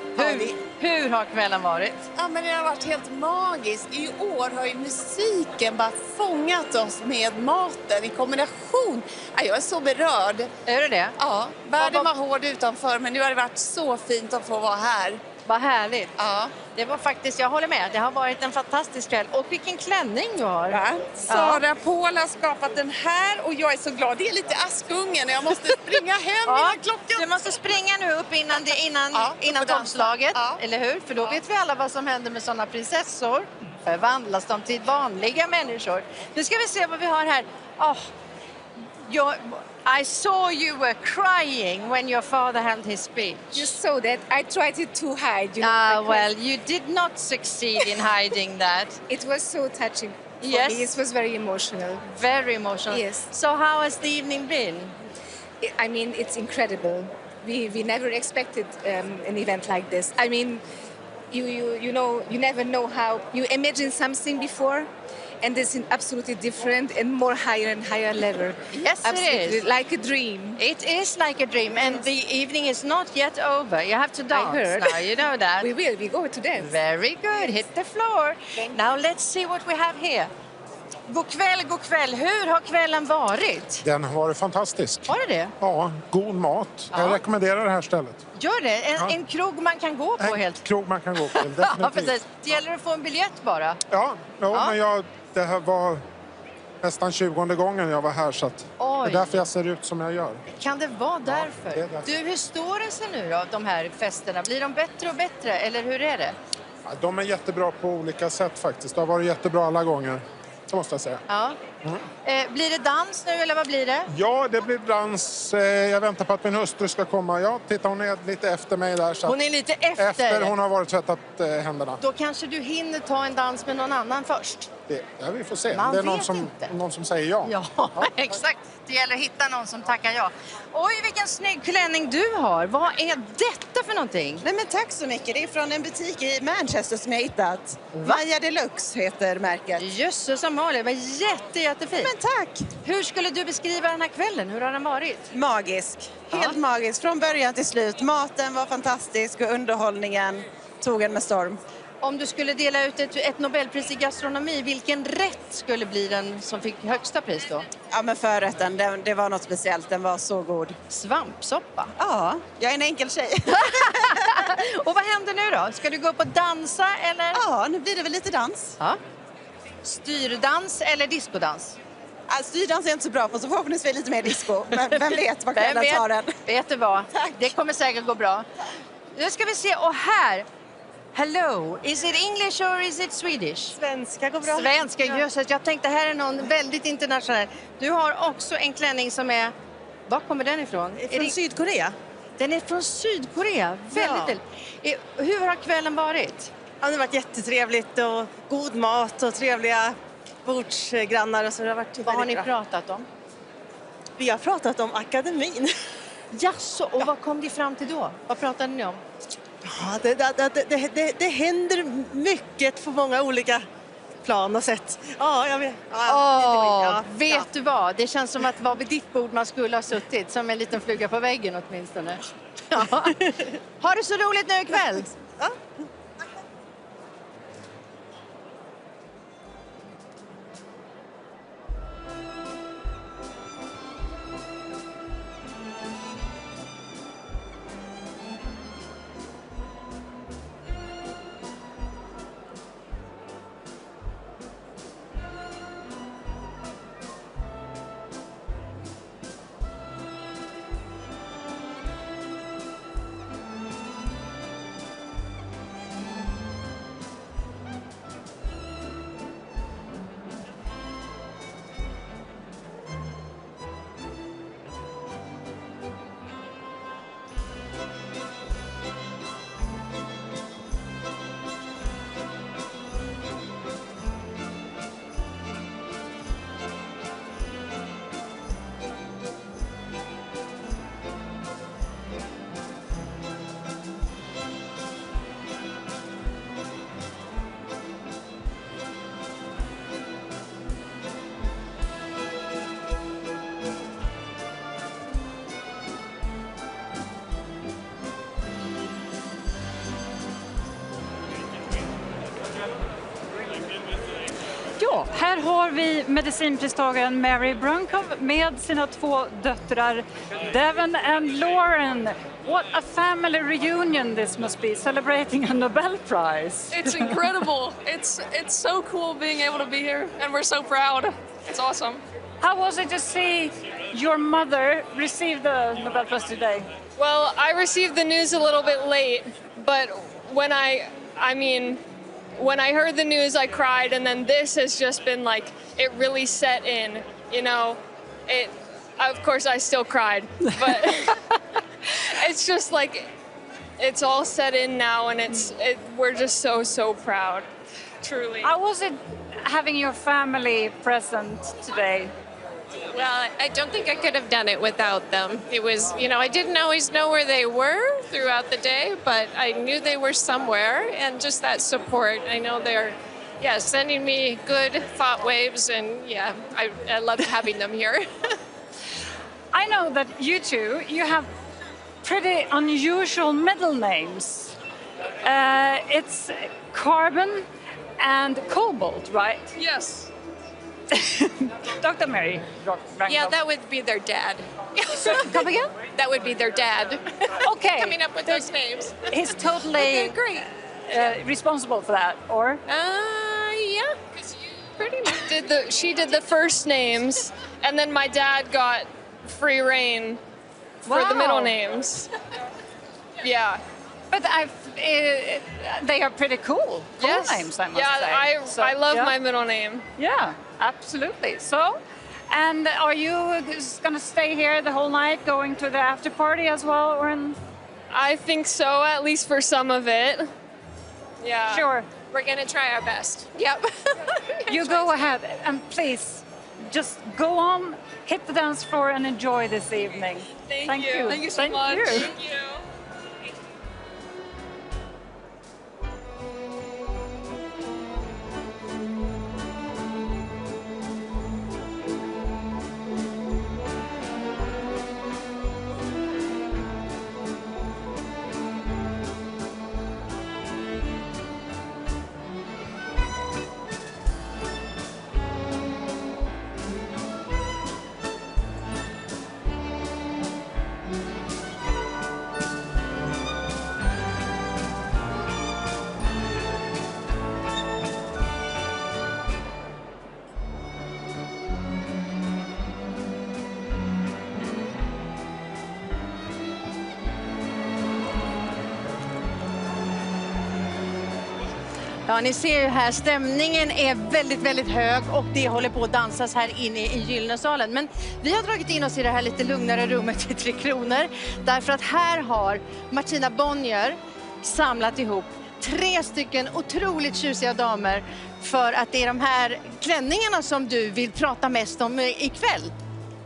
Hur har kvällen varit?
Ja, men det har varit helt magiskt. I år har ju musiken bara fångat oss med maten i kombination. Ja, jag är så berörd.
Är du det?
Ja, världen var hård utanför, men nu har det varit så fint att få vara här.
Vad härligt.
Ja.
Det var faktiskt, jag håller med, det har varit en fantastisk kväll. Och vilken klänning du har.
Ja. Sara Paul har skapat den här och jag är så glad. Det är lite Askungen och jag måste springa hem innan klockan.
Du måste springa nu upp innan tolvslaget, eller hur? För då vet vi alla vad som händer med sådana prinsessor. Förvandlas de till vanliga människor. Nu ska vi se vad vi har här. I saw you were crying when your father held his speech.
You saw that. I tried to hide.
Well, you did not succeed in hiding that.
It was so touching for
Yes.
me. It was very emotional.
Very emotional.
Yes.
So how has the evening been?
I mean, it's incredible. We never expected an event like this. I mean, you know, you never know how you imagine something before. And this is absolutely different and more higher and higher level.
Yes,
absolutely,
it is.
like a dream.
It is like a dream, and the evening is not yet over. You have to dance
I heard.
now, you know that.
We will, we go to dance.
Very good, hit the floor. Now let's see what we have here. God kväll. Hur har kvällen varit?
Den har varit fantastisk.
Var det det?
Ja, god mat. Jag rekommenderar det här stället.
Gör det? En krog man kan gå på helt?
Krog man kan gå på, definitivt.
Ja, precis. Det gäller att få en biljett bara.
Ja. Men det här var nästan 20:e gången jag var här, så att det är därför jag ser ut som jag gör.
Kan det vara därför?
det är därför.
Du, hur står det sig nu då, de här festerna? Blir de bättre och bättre, eller hur är det?
Ja, de är jättebra på olika sätt faktiskt. Det har varit jättebra alla gånger, det måste jag säga.
Ja. Blir det dans nu, eller vad blir det?
Ja, det blir dans. Jag väntar på att min hustru ska komma. Ja, titta, hon är lite efter mig där. Så
Hon är lite efter?
Efter hon har varit tvättat händerna.
Då kanske du hinner ta en dans med någon annan först?
Ja, vi får se.
Man
det är
vet
någon som säger ja.
Ja, exakt. Det gäller att hitta någon som tackar ja. Oj, vilken snygg klänning du har. Vad är detta för någonting?
Nej, men tack så mycket. Det är från en butik i Manchester som jag hittat. Maja Deluxe heter märket.
Jösses Amalia, vad jättefint.
Men tack!
Hur skulle du beskriva den här kvällen? Hur har den varit?
Magisk. Helt magisk. Från början till slut. Maten var fantastisk och underhållningen tog en med storm.
Om du skulle dela ut ett Nobelpris i gastronomi, vilken rätt skulle bli den som fick högsta pris då?
Ja, men förrätten, det var något speciellt. Den var så god.
Svampsoppa?
Ja, jag är en enkel tjej.
Och vad händer nu då? Ska du gå upp och dansa eller?
Ja, nu blir det väl lite dans.
Ja. Styrdans eller diskodans?
Styrdans är jag inte så bra på, så förhoppningsvis lite mer disco. Men vem vet vad kvällen tar den.
Vet du vad? Tack. Det kommer säkert gå bra. Nu ska vi se, och här... Hello, is it English or is it Swedish?
Svenska går bra.
Svenska, just. Jag tänkte här är någon väldigt internationell. Du har också en klänning som är... Var kommer den ifrån?
Från Sydkorea.
Den är från Sydkorea, väldigt. Hur har kvällen varit?
Ja, det har varit jättetrevligt och god mat och trevliga bordsgrannar. Och så det har varit
vad har ni
bra.
pratat om?
Vi har pratat om akademin.
Jaså, och vad kom ni fram till då? Vad pratade ni om?
Ja, det händer mycket på många olika plan och sätt. Ja, jag vet.
Vet du vad? Det känns som att var vid ditt bord man skulle ha suttit, som en liten fluga på väggen åtminstone. Ja. Har du så roligt nu ikväll?
Ja.
Ja, här har vi medicinpristagaren Mary Brunkov med sina 2 döttrar Devon and Lauren. What a family reunion this must be, celebrating a Nobel Prize.
It's incredible. It's so cool being able to be here, and we're so proud. It's awesome.
How was it to see your mother receive the Nobel Prize today?
Well, I received the news a little bit late, but when I heard the news, I cried, and then this has just been like, it really set in, you know. Of course, I still cried, but it's just like, it's all set in now, and we're just so proud, truly.
How was it having your family present today?
Well, I don't think I could have done it without them. It was, I didn't always know where they were throughout the day, but I knew they were somewhere, and just that support. I know they're, sending me good thought waves, and I love having them here.
I know that you have pretty unusual middle names. It's Carbon and Cobalt, right?
Yes.
Dr. Mary Brunkov.
Yeah, that would be their dad.
Come again?
That would be their dad.
Okay.
Coming up with those names.
He's totally
great.
Responsible for that, or?
Yeah.
Pretty much. She did the first names, and then my dad got free reign for the middle names. Yeah.
But they are pretty cool.
Yes.
Cool names, I must say.
I love my middle name.
Yeah, absolutely. So, and are you going to stay here the whole night, going to the after party as well, or?
I think so, at least for some of it. Yeah.
Sure.
We're going to try our best. Yep.
You go ahead, and please, just go on, hit the dance floor, and enjoy this evening.
Thank you. Thank you so much. Thank you.
Ja, ni ser ju här, stämningen är väldigt hög och det håller på att dansas här inne i Gyllene salen. Men vi har dragit in oss i det här lite lugnare rummet i 3 Kronor. Därför att här har Martina Bonnier samlat ihop 3 stycken otroligt tjusiga damer för att det är de här klänningarna som du vill prata mest om ikväll.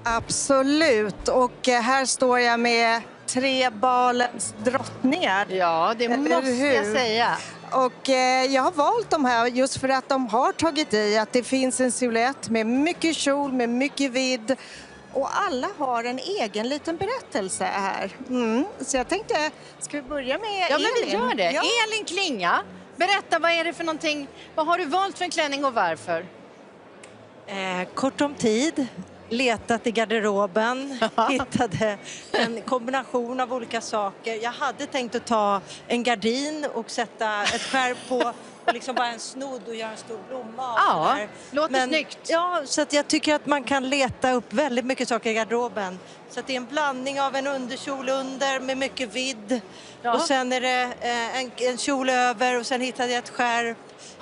Absolut, och här står jag med 3 balens drottningar.
Ja, det måste jag säga.
Och jag har valt de här just för att de har tagit i att det finns en silhuett med mycket kjol, med mycket vidd. Och alla har en egen liten berättelse här. Så jag tänkte, ska vi börja med Elin?
Ja, men vi gör det.
Ja.
Elin Klinga, berätta, vad är det för någonting? Vad har du valt för en klänning och varför?
Kort om tid. Letat i garderoben, hittade en kombination av olika saker. Jag hade tänkt att ta en gardin och sätta ett skärp på och liksom bara en snodd och göra en stor blomma av
ja,
det där.
Låter snyggt.
Ja, så att jag tycker att man kan leta upp väldigt mycket saker i garderoben. Så att det är en blandning av en underkjol under med mycket vidd.
Ja.
Och sen är det en kjol över och sen hittade jag ett skärp.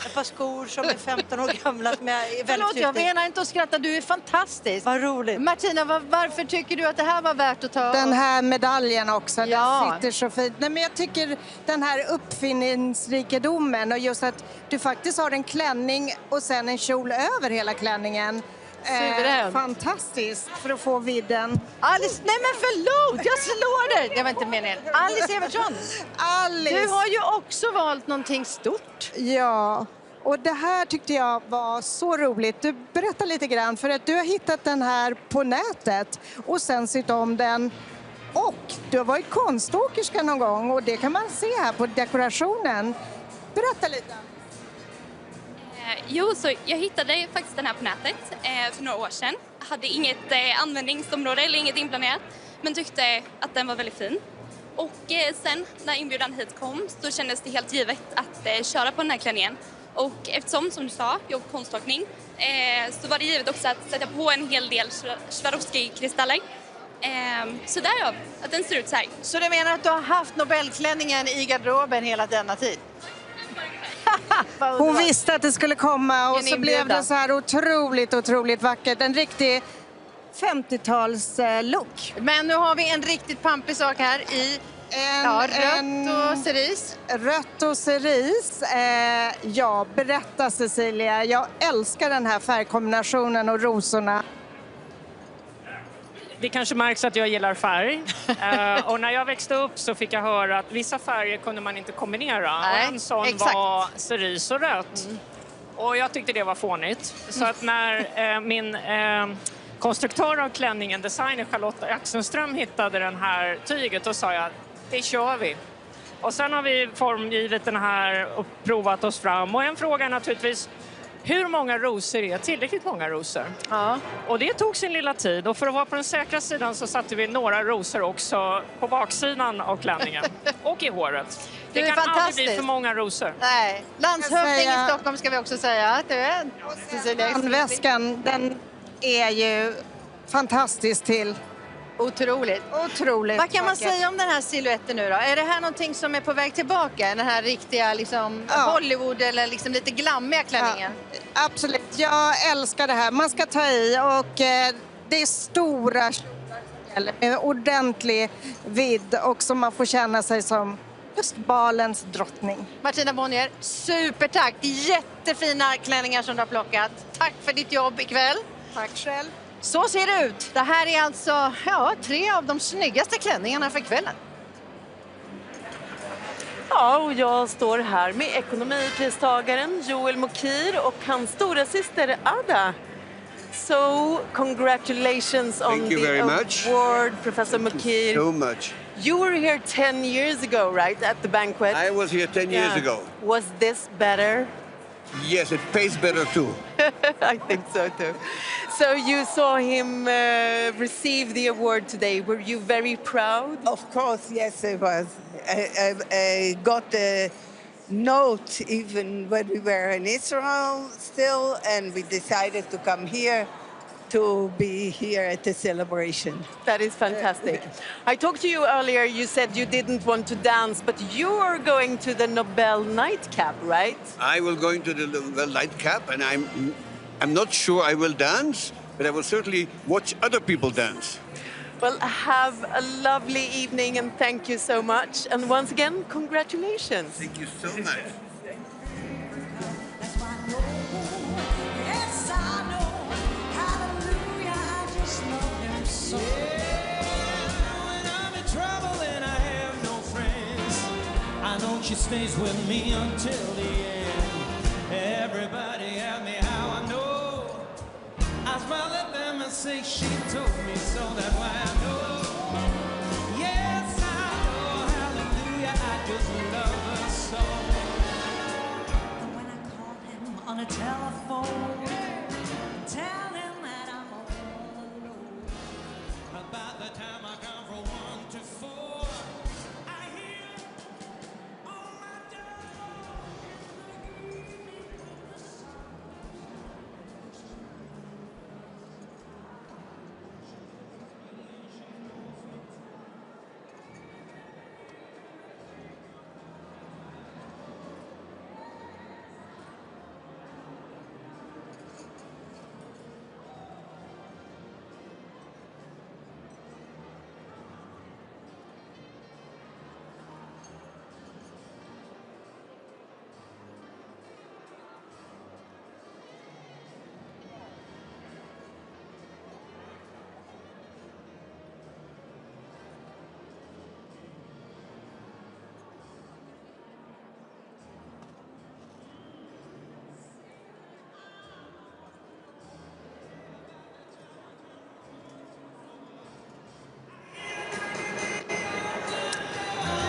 Ett par skor som är 15 år gamla som jag är väldigt
Förlåt, jag menar inte att skratta, du är fantastisk.
Vad roligt.
Martina, varför tycker du att det här var värt att ta?
Den här medaljen också,
ja.
Den sitter så fint. Nej, men jag tycker den här uppfinningsrikedomen och just att du faktiskt har en klänning och sen en kjol över hela klänningen. Fantastiskt för att få vidden.
Alice, nej men förlåt, jag slår dig. Det var inte meningen. Alice Evertsson,
Alice.
Du har ju också valt någonting stort.
Ja, och det här tyckte jag var så roligt. Du berättar lite grann för att du har hittat den här på nätet och sen sytt om den. Och du har varit konståkerska någon gång och det kan man se här på dekorationen. Berätta lite.
Jo, så jag hittade faktiskt den här på nätet för några år sedan. Hade inget användningsområde eller inget inplanerat, men tyckte att den var väldigt fin. Och sen när inbjudan hit kom så kändes det helt givet att köra på den här klänningen. Och eftersom, som du sa, jag konståkning, så var det givet också att sätta på en hel del Swarovski-kristaller. Så därav att den ser ut så här.
Så du menar att du har haft Nobelklänningen i garderoben hela denna tid?
Hon visste att det skulle komma och så blev det så här otroligt vackert. En riktig 50-tals-look.
Men nu har vi en riktigt pampig sak här i rött och cerise.
Rött och cerise. Ja, berätta Cecilia. Jag älskar den här färgkombinationen och rosorna.
Det kanske märks att jag gillar färg. Och när jag växte upp så fick jag höra att vissa färger kunde man inte kombinera.
Nej,
och en sån
exakt.
var cerise och rött. Och jag tyckte det var fånigt. Så att när min konstruktör av klänningen, designer Charlotte Axenström, hittade den här tyget, och sa jag, det kör vi. Och sen har vi formgivit den här och provat oss fram. Och en fråga är naturligtvis, hur många rosor är tillräckligt många rosor?
Ja.
Och det tog sin lilla tid, och för att vara på den säkra sidan så satte vi några rosor också på baksidan av klänningen och i håret. Det kan aldrig bli för många rosor.
Nej. Landshövding i Stockholm ska vi också säga att du är.
Handväskan, den är ju fantastisk till.
Otroligt. Vad kan man säga om den här siluetten nu då? Är det här någonting som är på väg tillbaka? Den här riktiga liksom, Hollywood eller liksom lite glammiga klänningen?
Ja, absolut. Jag älskar det här. Man ska ta i, och det är stora med ordentlig vidd, och så man får känna sig som just balens drottning.
Martina Bonnier, supertack! Jättefina klänningar som du har plockat. Tack för ditt jobb ikväll.
Tack själv.
Så ser det ut. Det här är alltså 3 av de snyggaste klänningarna för kvällen.
Ja, och jag står här med ekonomipristagaren Joel Mokir och hans stora syster Ada. So, congratulations on the award, Professor Mokir.
So much.
You were here 10 years ago, right, at the banquet?
I was here 10 years ago.
Was this better?
Yes, it pays better too.
I think so too. So you saw him receive the award today. Were you very proud?
Of course, yes, I was. I got a note even when we were in Israel still, and we decided to come here to be here at the celebration.
That is fantastic. I talked to you earlier, you said you didn't want to dance, but you are going to the Nobel nightcap, right?
I will go into the Nobel nightcap, and I'm not sure I will dance, but I will certainly watch other people dance.
Well, have a lovely evening, and thank you so much. And once again, congratulations.
Thank you so much.
She stays with me until the end. Everybody ask me how I know. I smile at them and say she told me so. That's why I know. Yes, I know. Hallelujah, I just love her so. And when I call him on a telephone, tell him that I'm all alone. About the time I come from 1 to 4.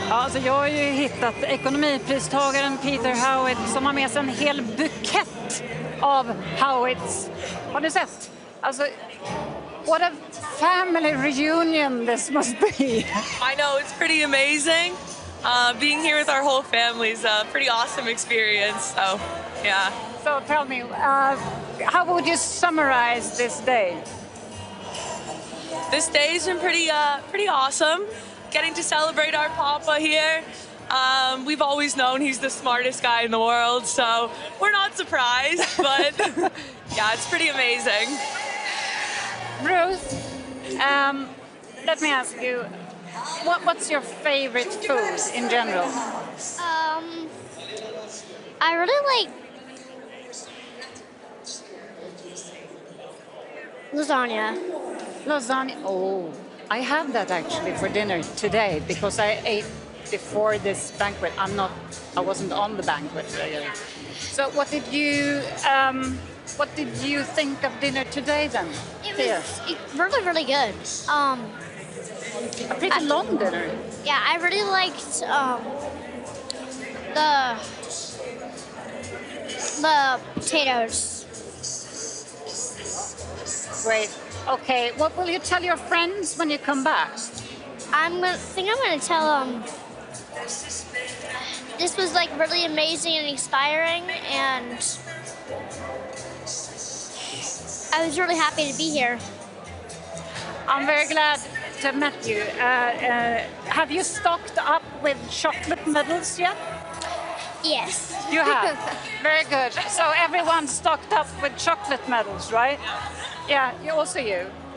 Alltså jag har ju hittat ekonomipristagaren Peter Howitt som har med sig en hel bukett av Howitz. Har ni sett? Alltså, what a family reunion this must be.
I know, it's pretty amazing. Being here with our whole family is a pretty awesome experience. So, yeah.
So tell me, how would you summarize this day?
This day's been pretty awesome. Getting to celebrate our Papa here. We've always known he's the smartest guy in the world, so we're not surprised, but yeah, it's pretty amazing.
Ruth, let me ask you, what's your favorite food in general?
I really like lasagna.
Lasagna. Oh, I had that actually for dinner today because I ate before this banquet. I wasn't on the banquet. So what did you think of dinner today then?
It was really, really good.
A pretty long dinner.
Yeah, I really liked the potatoes.
Great. Okay, what will you tell your friends when you come back?
I'm gonna tell them this was like really amazing and inspiring, and I was really happy to be here.
I'm very glad to have met you. Have you stocked up with chocolate medals yet?
Yes.
You have? Very good. So everyone's stocked up with chocolate medals, right? Yeah, you.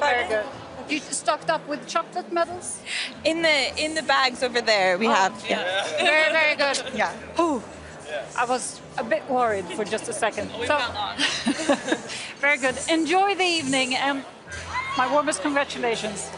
Very good. You stocked up with chocolate medals?
In the bags over there we have. Yeah.
Very, very good.
Yeah.
Ooh, I was a bit worried for just a second. So, very good. Enjoy the evening and my warmest congratulations.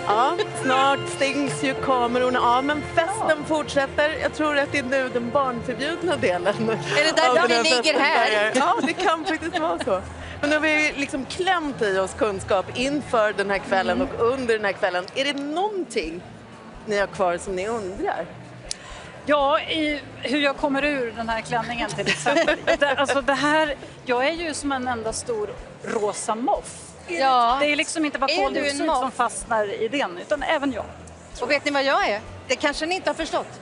Ja, snart stängs ju kamerorna av, men festen fortsätter. Jag tror att det är nu den barnförbjudna delen.
Är det därför ni ligger här?
Ja, det kan faktiskt vara så. Men nu har vi liksom klämt i oss kunskap inför den här kvällen och under den här kvällen. Är det någonting ni har kvar som ni undrar?
Ja, hur jag kommer ur den här klänningen till exempel. Det här, jag är ju som en enda stor rosa moff.
Ja.
Det är liksom inte bara koldioxid som fastnar i den, utan även jag.
Och vet ni vad jag är? Det kanske ni inte har förstått.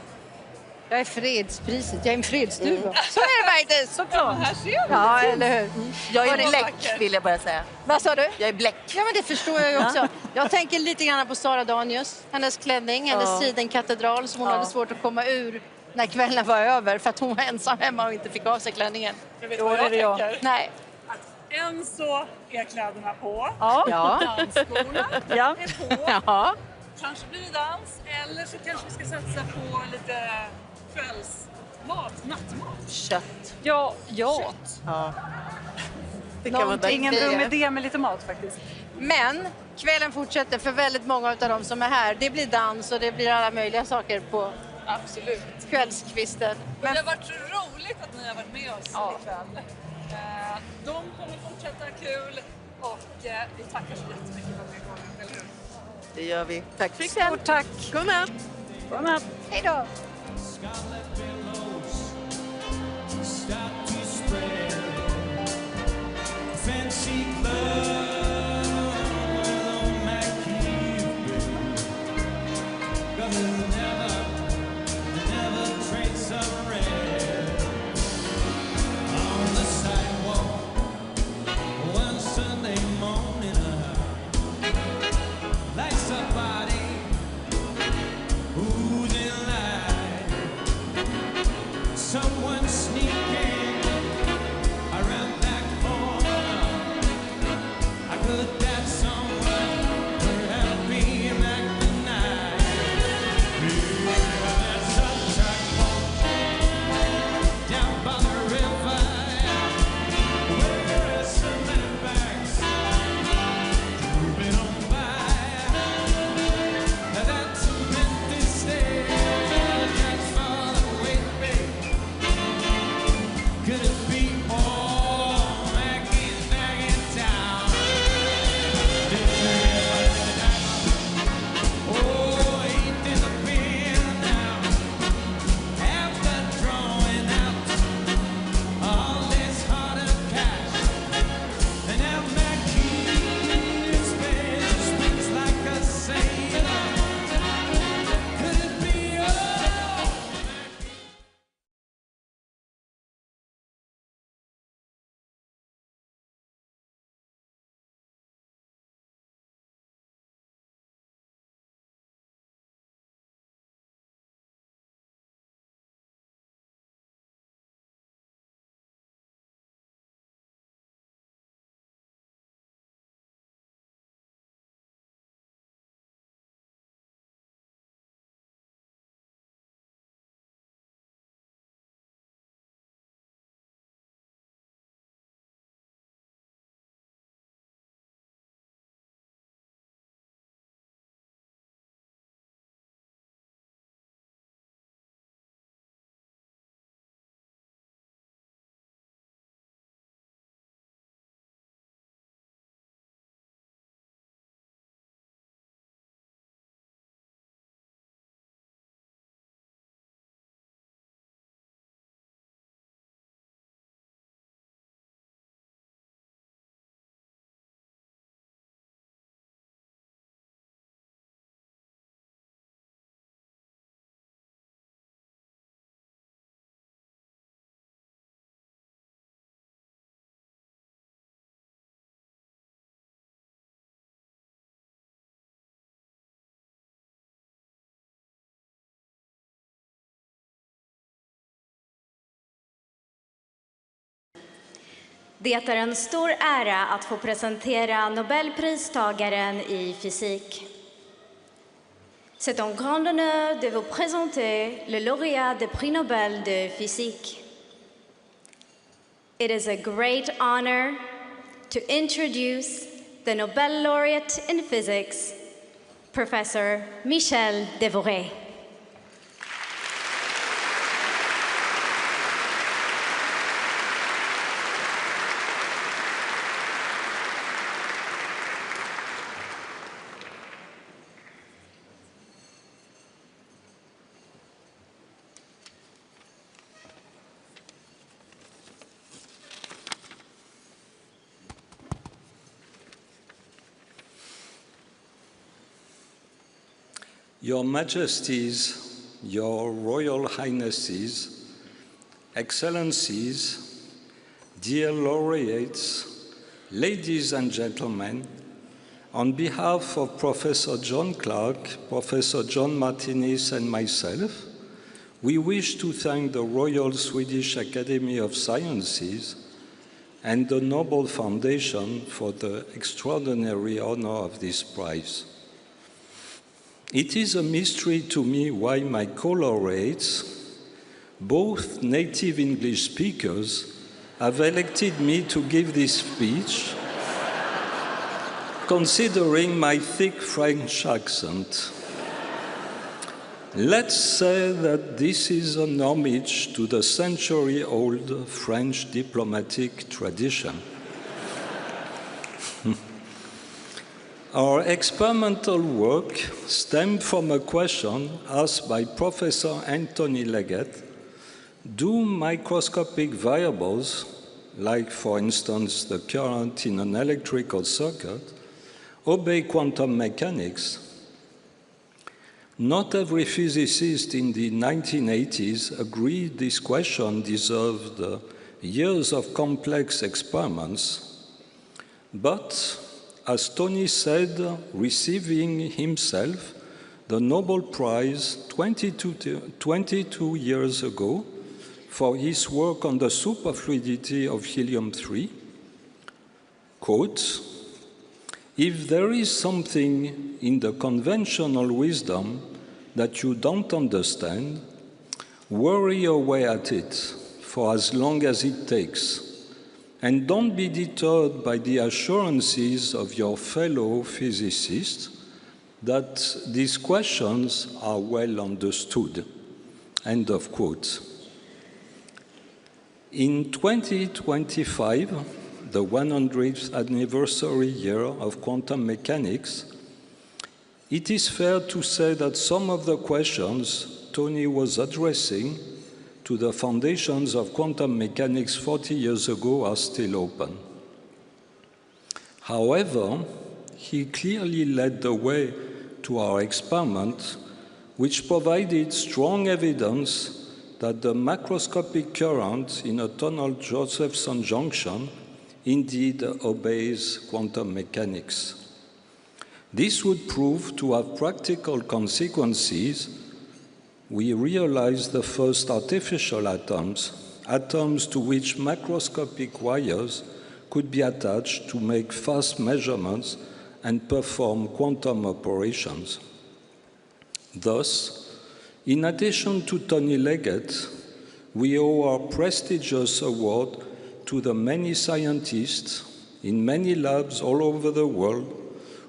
Jag är fredspriset, jag är en fredsduva. Så är det faktiskt.
Såklart.
Här ser vi.
Ja, eller hur?
Jag är bläck, vill jag bara säga.
Vad sa du?
Jag är bläck.
Ja, men det förstår jag ju också. Jag tänker lite grann på Sara Danius, hennes klänning, hennes sidenkatedral som hon hade svårt att komma ur när kvällen var över för att hon var ensam hemma och inte fick av sig klänningen.
Då är det jag.
Nej.
Än så är kläderna på.
Ja.
Dansskorna
Ja.
är på.
Ja.
Kanske blir det dans, eller så kanske vi ska satsa på lite kvällsmat, nattmat.
Kött.
Ja.
Kött. Ja. Det kan vara
ingen dum idé med lite mat faktiskt.
Men kvällen fortsätter för väldigt många av dem som är här. Det blir dans och det blir alla möjliga saker på kvällskvisten.
Men det har varit så roligt att ni har varit med oss ikväll. De kommer fortsätta kul och vi tackar så jättemycket för att ni kom, eller hur?
Det gör vi. Tack för ikväll.
Stort tack.
Godnatt.
Godnatt.
Hej då.
Start to spread.
Det är en stor ära att få presentera Nobelpristagaren i fysik. C'est un grand honneur de vous présenter le lauréat du prix Nobel de physique. It is a great honor to introduce the Nobel laureate in physics, Professor Michel Devoret.
Your Majesties, Your Royal Highnesses, Excellencies, dear laureates, ladies and gentlemen, on behalf of Professor John Clark, Professor John Martinis, and myself, we wish to thank the Royal Swedish Academy of Sciences and the Nobel Foundation for the extraordinary honor of this prize. It is a mystery to me why my co-laureates, both native English speakers, have elected me to give this speech, considering my thick French accent. Let's say that this is an homage to the century-old French diplomatic tradition. Our experimental work stemmed from a question asked by Professor Anthony Leggett: do microscopic variables like for instance the current in an electrical circuit, obey quantum mechanics, not every physicist in the 1980s agreed this question deserved years of complex experiments, but as Tony said, receiving himself the Nobel Prize 22 years ago for his work on the superfluidity of helium-3, quote, "If there is something in the conventional wisdom that you don't understand, worry away at it for as long as it takes, and don't be deterred by the assurances of your fellow physicists that these questions are well understood." End of quote. In 2025, the 100th anniversary year of quantum mechanics, it is fair to say that some of the questions Tony was addressing to the foundations of quantum mechanics 40 years ago are still open. However, he clearly led the way to our experiment, which provided strong evidence that the macroscopic current in a tunnel-Josephson junction indeed obeys quantum mechanics. This would prove to have practical consequences. We realized the first artificial atoms to which macroscopic wires could be attached to make fast measurements and perform quantum operations. Thus, in addition to Tony Leggett, we owe our prestigious award to the many scientists in many labs all over the world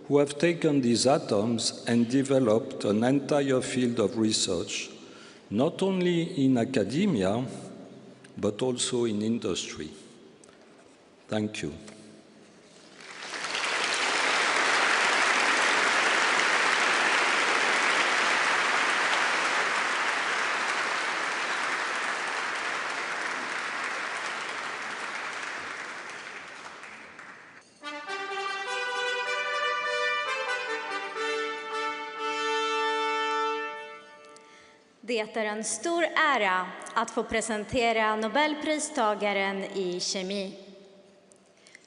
who have taken these atoms and developed an entire field of research, not only in academia, but also in industry. Thank you.
Det är en stor ära att få presentera Nobelpristagaren i kemi.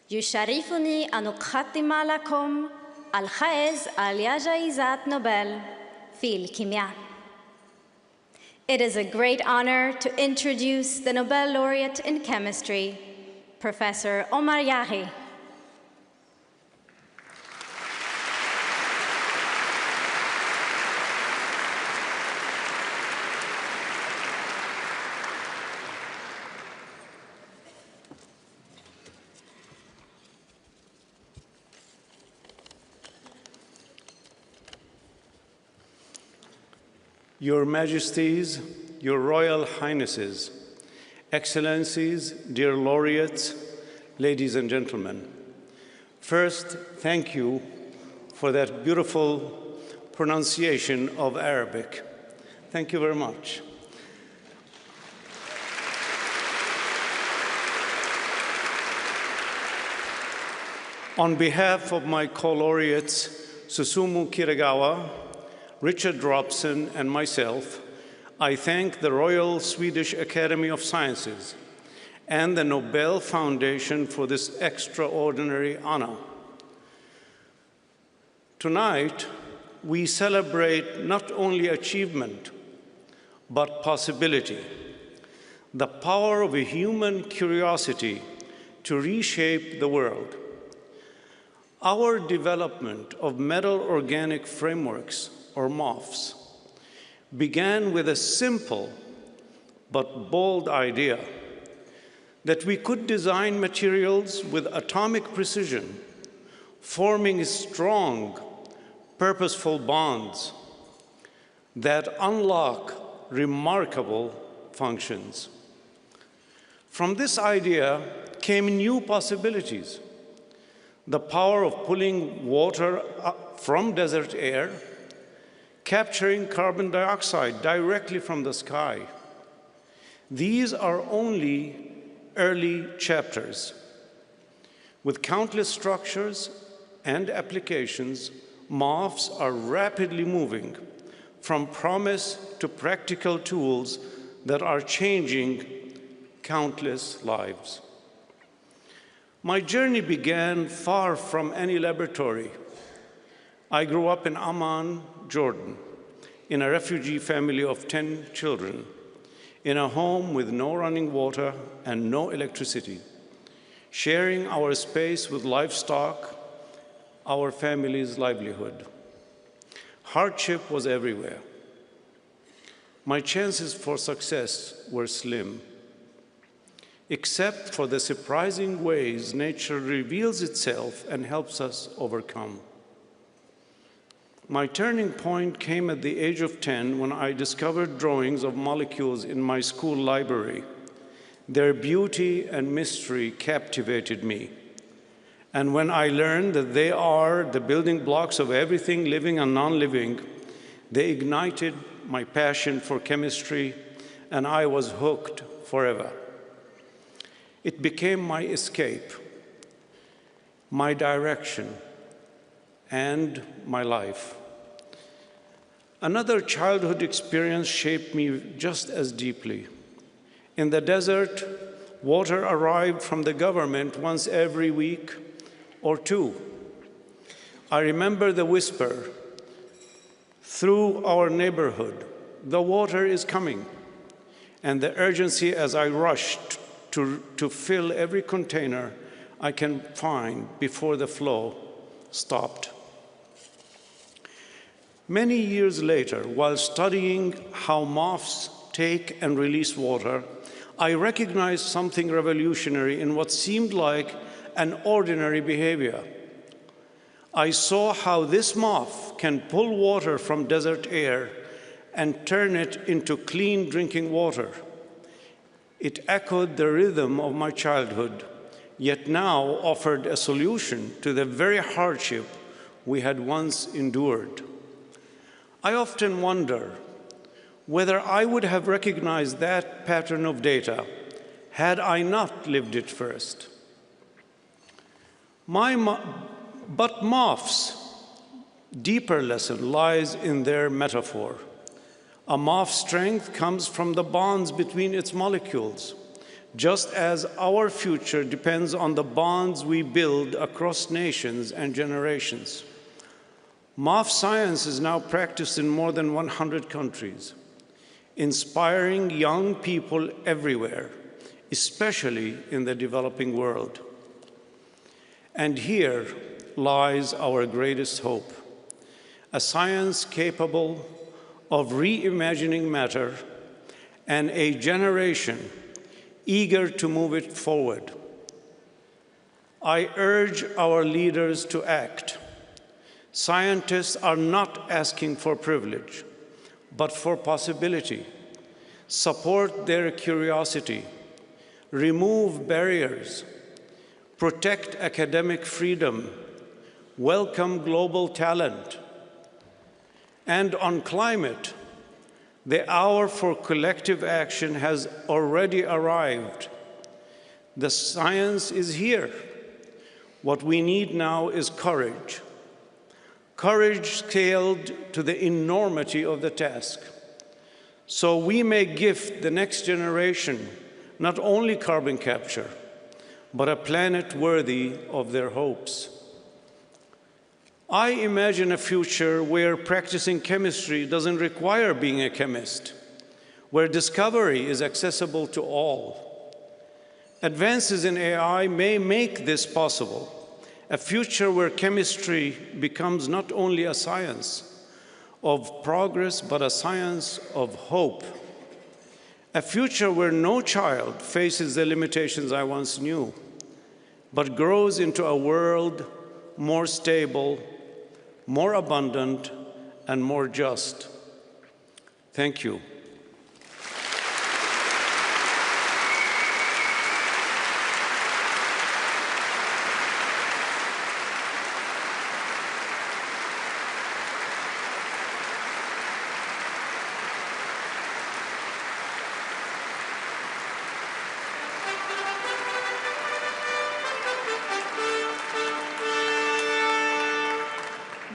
يشرفني أن أقدم لكم الحائز على جائزة نوبل في الكيمياء. It is a great honor to introduce the Nobel laureate in chemistry, Professor Omar Yahi.
Your Majesties, Your Royal Highnesses, Excellencies, dear laureates, ladies and gentlemen. First, thank you for that beautiful pronunciation of Arabic. Thank you very much. On behalf of my co-laureates, Susumu Kirigawa, Richard Robson, and myself, I thank the Royal Swedish Academy of Sciences and the Nobel Foundation for this extraordinary honor. Tonight, we celebrate not only achievement, but possibility, the power of a human curiosity to reshape the world. Our development of metal organic frameworks, or MOFs, began with a simple but bold idea that we could design materials with atomic precision, forming strong, purposeful bonds that unlock remarkable functions. From this idea came new possibilities. The power of pulling water from desert air, capturing carbon dioxide directly from the sky. These are only early chapters. With countless structures and applications, MOFs are rapidly moving from promise to practical tools that are changing countless lives. My journey began far from any laboratory. I grew up in Amman, Jordan, in a refugee family of 10 children, in a home with no running water and no electricity, sharing our space with livestock, our family's livelihood. Hardship was everywhere. My chances for success were slim, except for the surprising ways nature reveals itself and helps us overcome. My turning point came at the age of 10 when I discovered drawings of molecules in my school library. Their beauty and mystery captivated me. And when I learned that they are the building blocks of everything living and non-living, they ignited my passion for chemistry, and I was hooked forever. It became my escape, my direction, and my life. Another childhood experience shaped me just as deeply. In the desert, water arrived from the government once every week or two. I remember the whisper through our neighborhood, "The water is coming," and the urgency as I rushed to fill every container I can find before the flow stopped. Many years later, while studying how moths take and release water, I recognized something revolutionary in what seemed like an ordinary behavior. I saw how this moth can pull water from desert air and turn it into clean drinking water. It echoed the rhythm of my childhood, yet now offered a solution to the very hardship we had once endured. I often wonder whether I would have recognized that pattern of data had I not lived it first. But moths' deeper lesson lies in their metaphor. A moth's strength comes from the bonds between its molecules, just as our future depends on the bonds we build across nations and generations. Moth science is now practiced in more than 100 countries, inspiring young people everywhere, especially in the developing world. And here lies our greatest hope, a science capable of reimagining matter and a generation eager to move it forward. I urge our leaders to act. Scientists are not asking for privilege, but for possibility. Support their curiosity, remove barriers, protect academic freedom, welcome global talent. And on climate, the hour for collective action has already arrived. The science is here. What we need now is courage. Courage scaled to the enormity of the task, so we may gift the next generation not only carbon capture, but a planet worthy of their hopes. I imagine a future where practicing chemistry doesn't require being a chemist, where discovery is accessible to all. Advances in AI may make this possible. A future where chemistry becomes not only a science of progress, but a science of hope. A future where no child faces the limitations I once knew, but grows into a world more stable, more abundant, and more just. Thank you.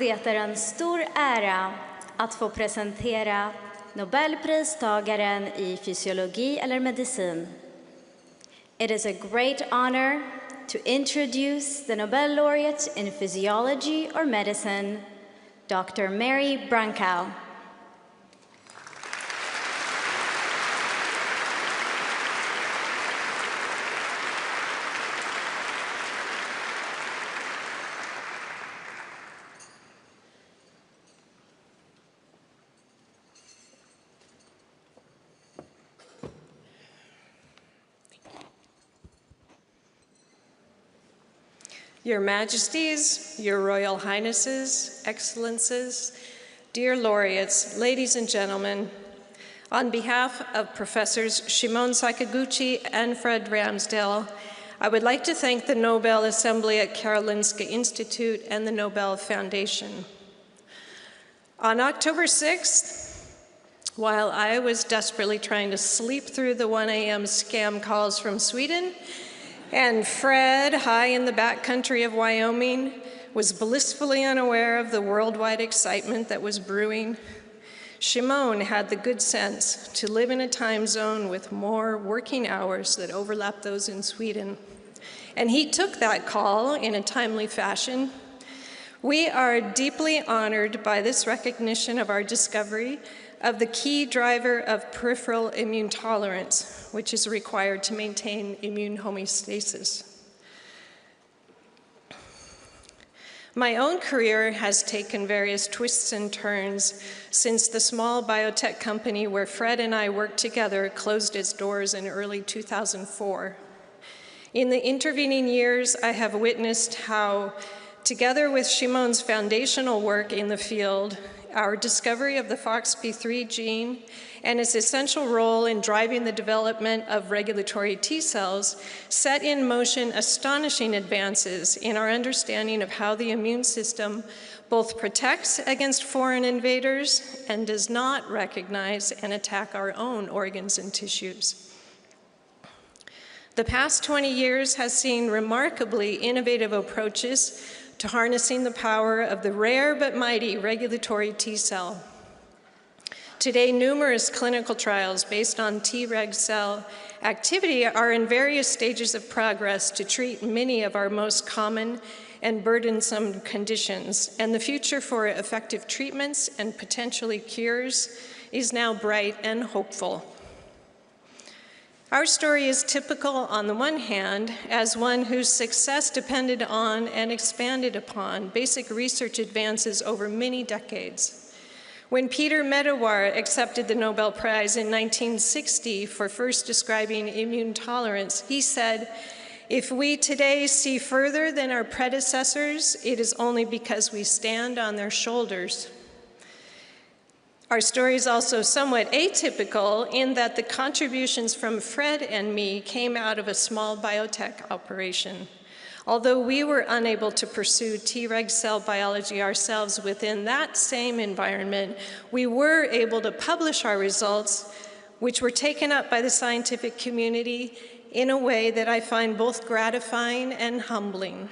det är en stor ära att få presentera Nobelpristagaren i fysiologi eller medicin. It is a great honor to introduce the Nobel laureate in physiology or medicine, Dr. Mary Brankow.
Your Majesties, Your Royal Highnesses, Excellences, dear laureates, ladies and gentlemen, on behalf of Professors Shimon Sakaguchi and Fred Ramsdell, I would like to thank the Nobel Assembly at Karolinska Institute and the Nobel Foundation. On October 6th, while I was desperately trying to sleep through the 1 a.m. scam calls from Sweden, and Fred, high in the backcountry of Wyoming, was blissfully unaware of the worldwide excitement that was brewing, Shimon had the good sense to live in a time zone with more working hours that overlapped those in Sweden. And he took that call in a timely fashion. We are deeply honored by this recognition of our discovery of the key driver of peripheral immune tolerance, which is required to maintain immune homeostasis. My own career has taken various twists and turns since the small biotech company where Fred and I worked together closed its doors in early 2004. In the intervening years, I have witnessed how, together with Shimon's foundational work in the field, our discovery of the FOXP3 gene and its essential role in driving the development of regulatory T cells set in motion astonishing advances in our understanding of how the immune system both protects against foreign invaders and does not recognize and attack our own organs and tissues. The past 20 years has seen remarkably innovative approaches to harnessing the power of the rare but mighty regulatory T cell. Today, numerous clinical trials based on Treg cell activity are in various stages of progress to treat many of our most common and burdensome conditions, and the future for effective treatments and potentially cures is now bright and hopeful. Our story is typical on the one hand as one whose success depended on and expanded upon basic research advances over many decades. When Peter Medawar accepted the Nobel Prize in 1960 for first describing immune tolerance, he said, "If we today see further than our predecessors, it is only because we stand on their shoulders." Our story is also somewhat atypical in that the contributions from Fred and me came out of a small biotech operation. Although we were unable to pursue Treg cell biology ourselves within that same environment, we were able to publish our results, which were taken up by the scientific community in a way that I find both gratifying and humbling.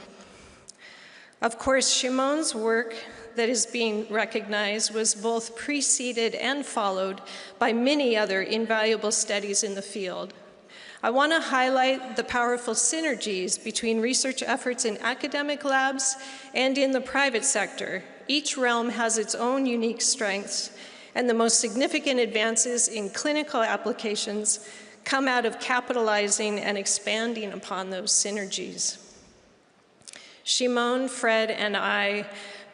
Of course, Shimon's work that is being recognized was both preceded and followed by many other invaluable studies in the field. I want to highlight the powerful synergies between research efforts in academic labs and in the private sector. Each realm has its own unique strengths, and the most significant advances in clinical applications come out of capitalizing and expanding upon those synergies. Shimon, Fred, and I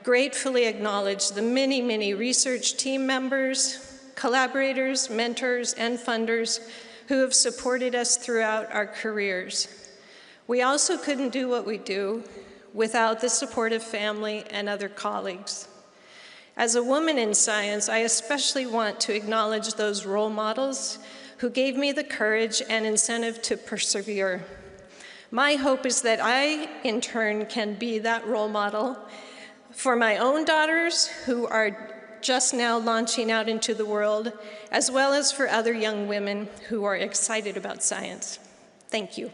gratefully acknowledge the many, many research team members, collaborators, mentors, and funders who have supported us throughout our careers. We also couldn't do what we do without the supportive family and other colleagues. As a woman in science, I especially want to acknowledge those role models who gave me the courage and incentive to persevere. My hope is that I, in turn, can be that role model for my own daughters who are just now launching out into the world, as well as for other young women who are excited about science. Thank you.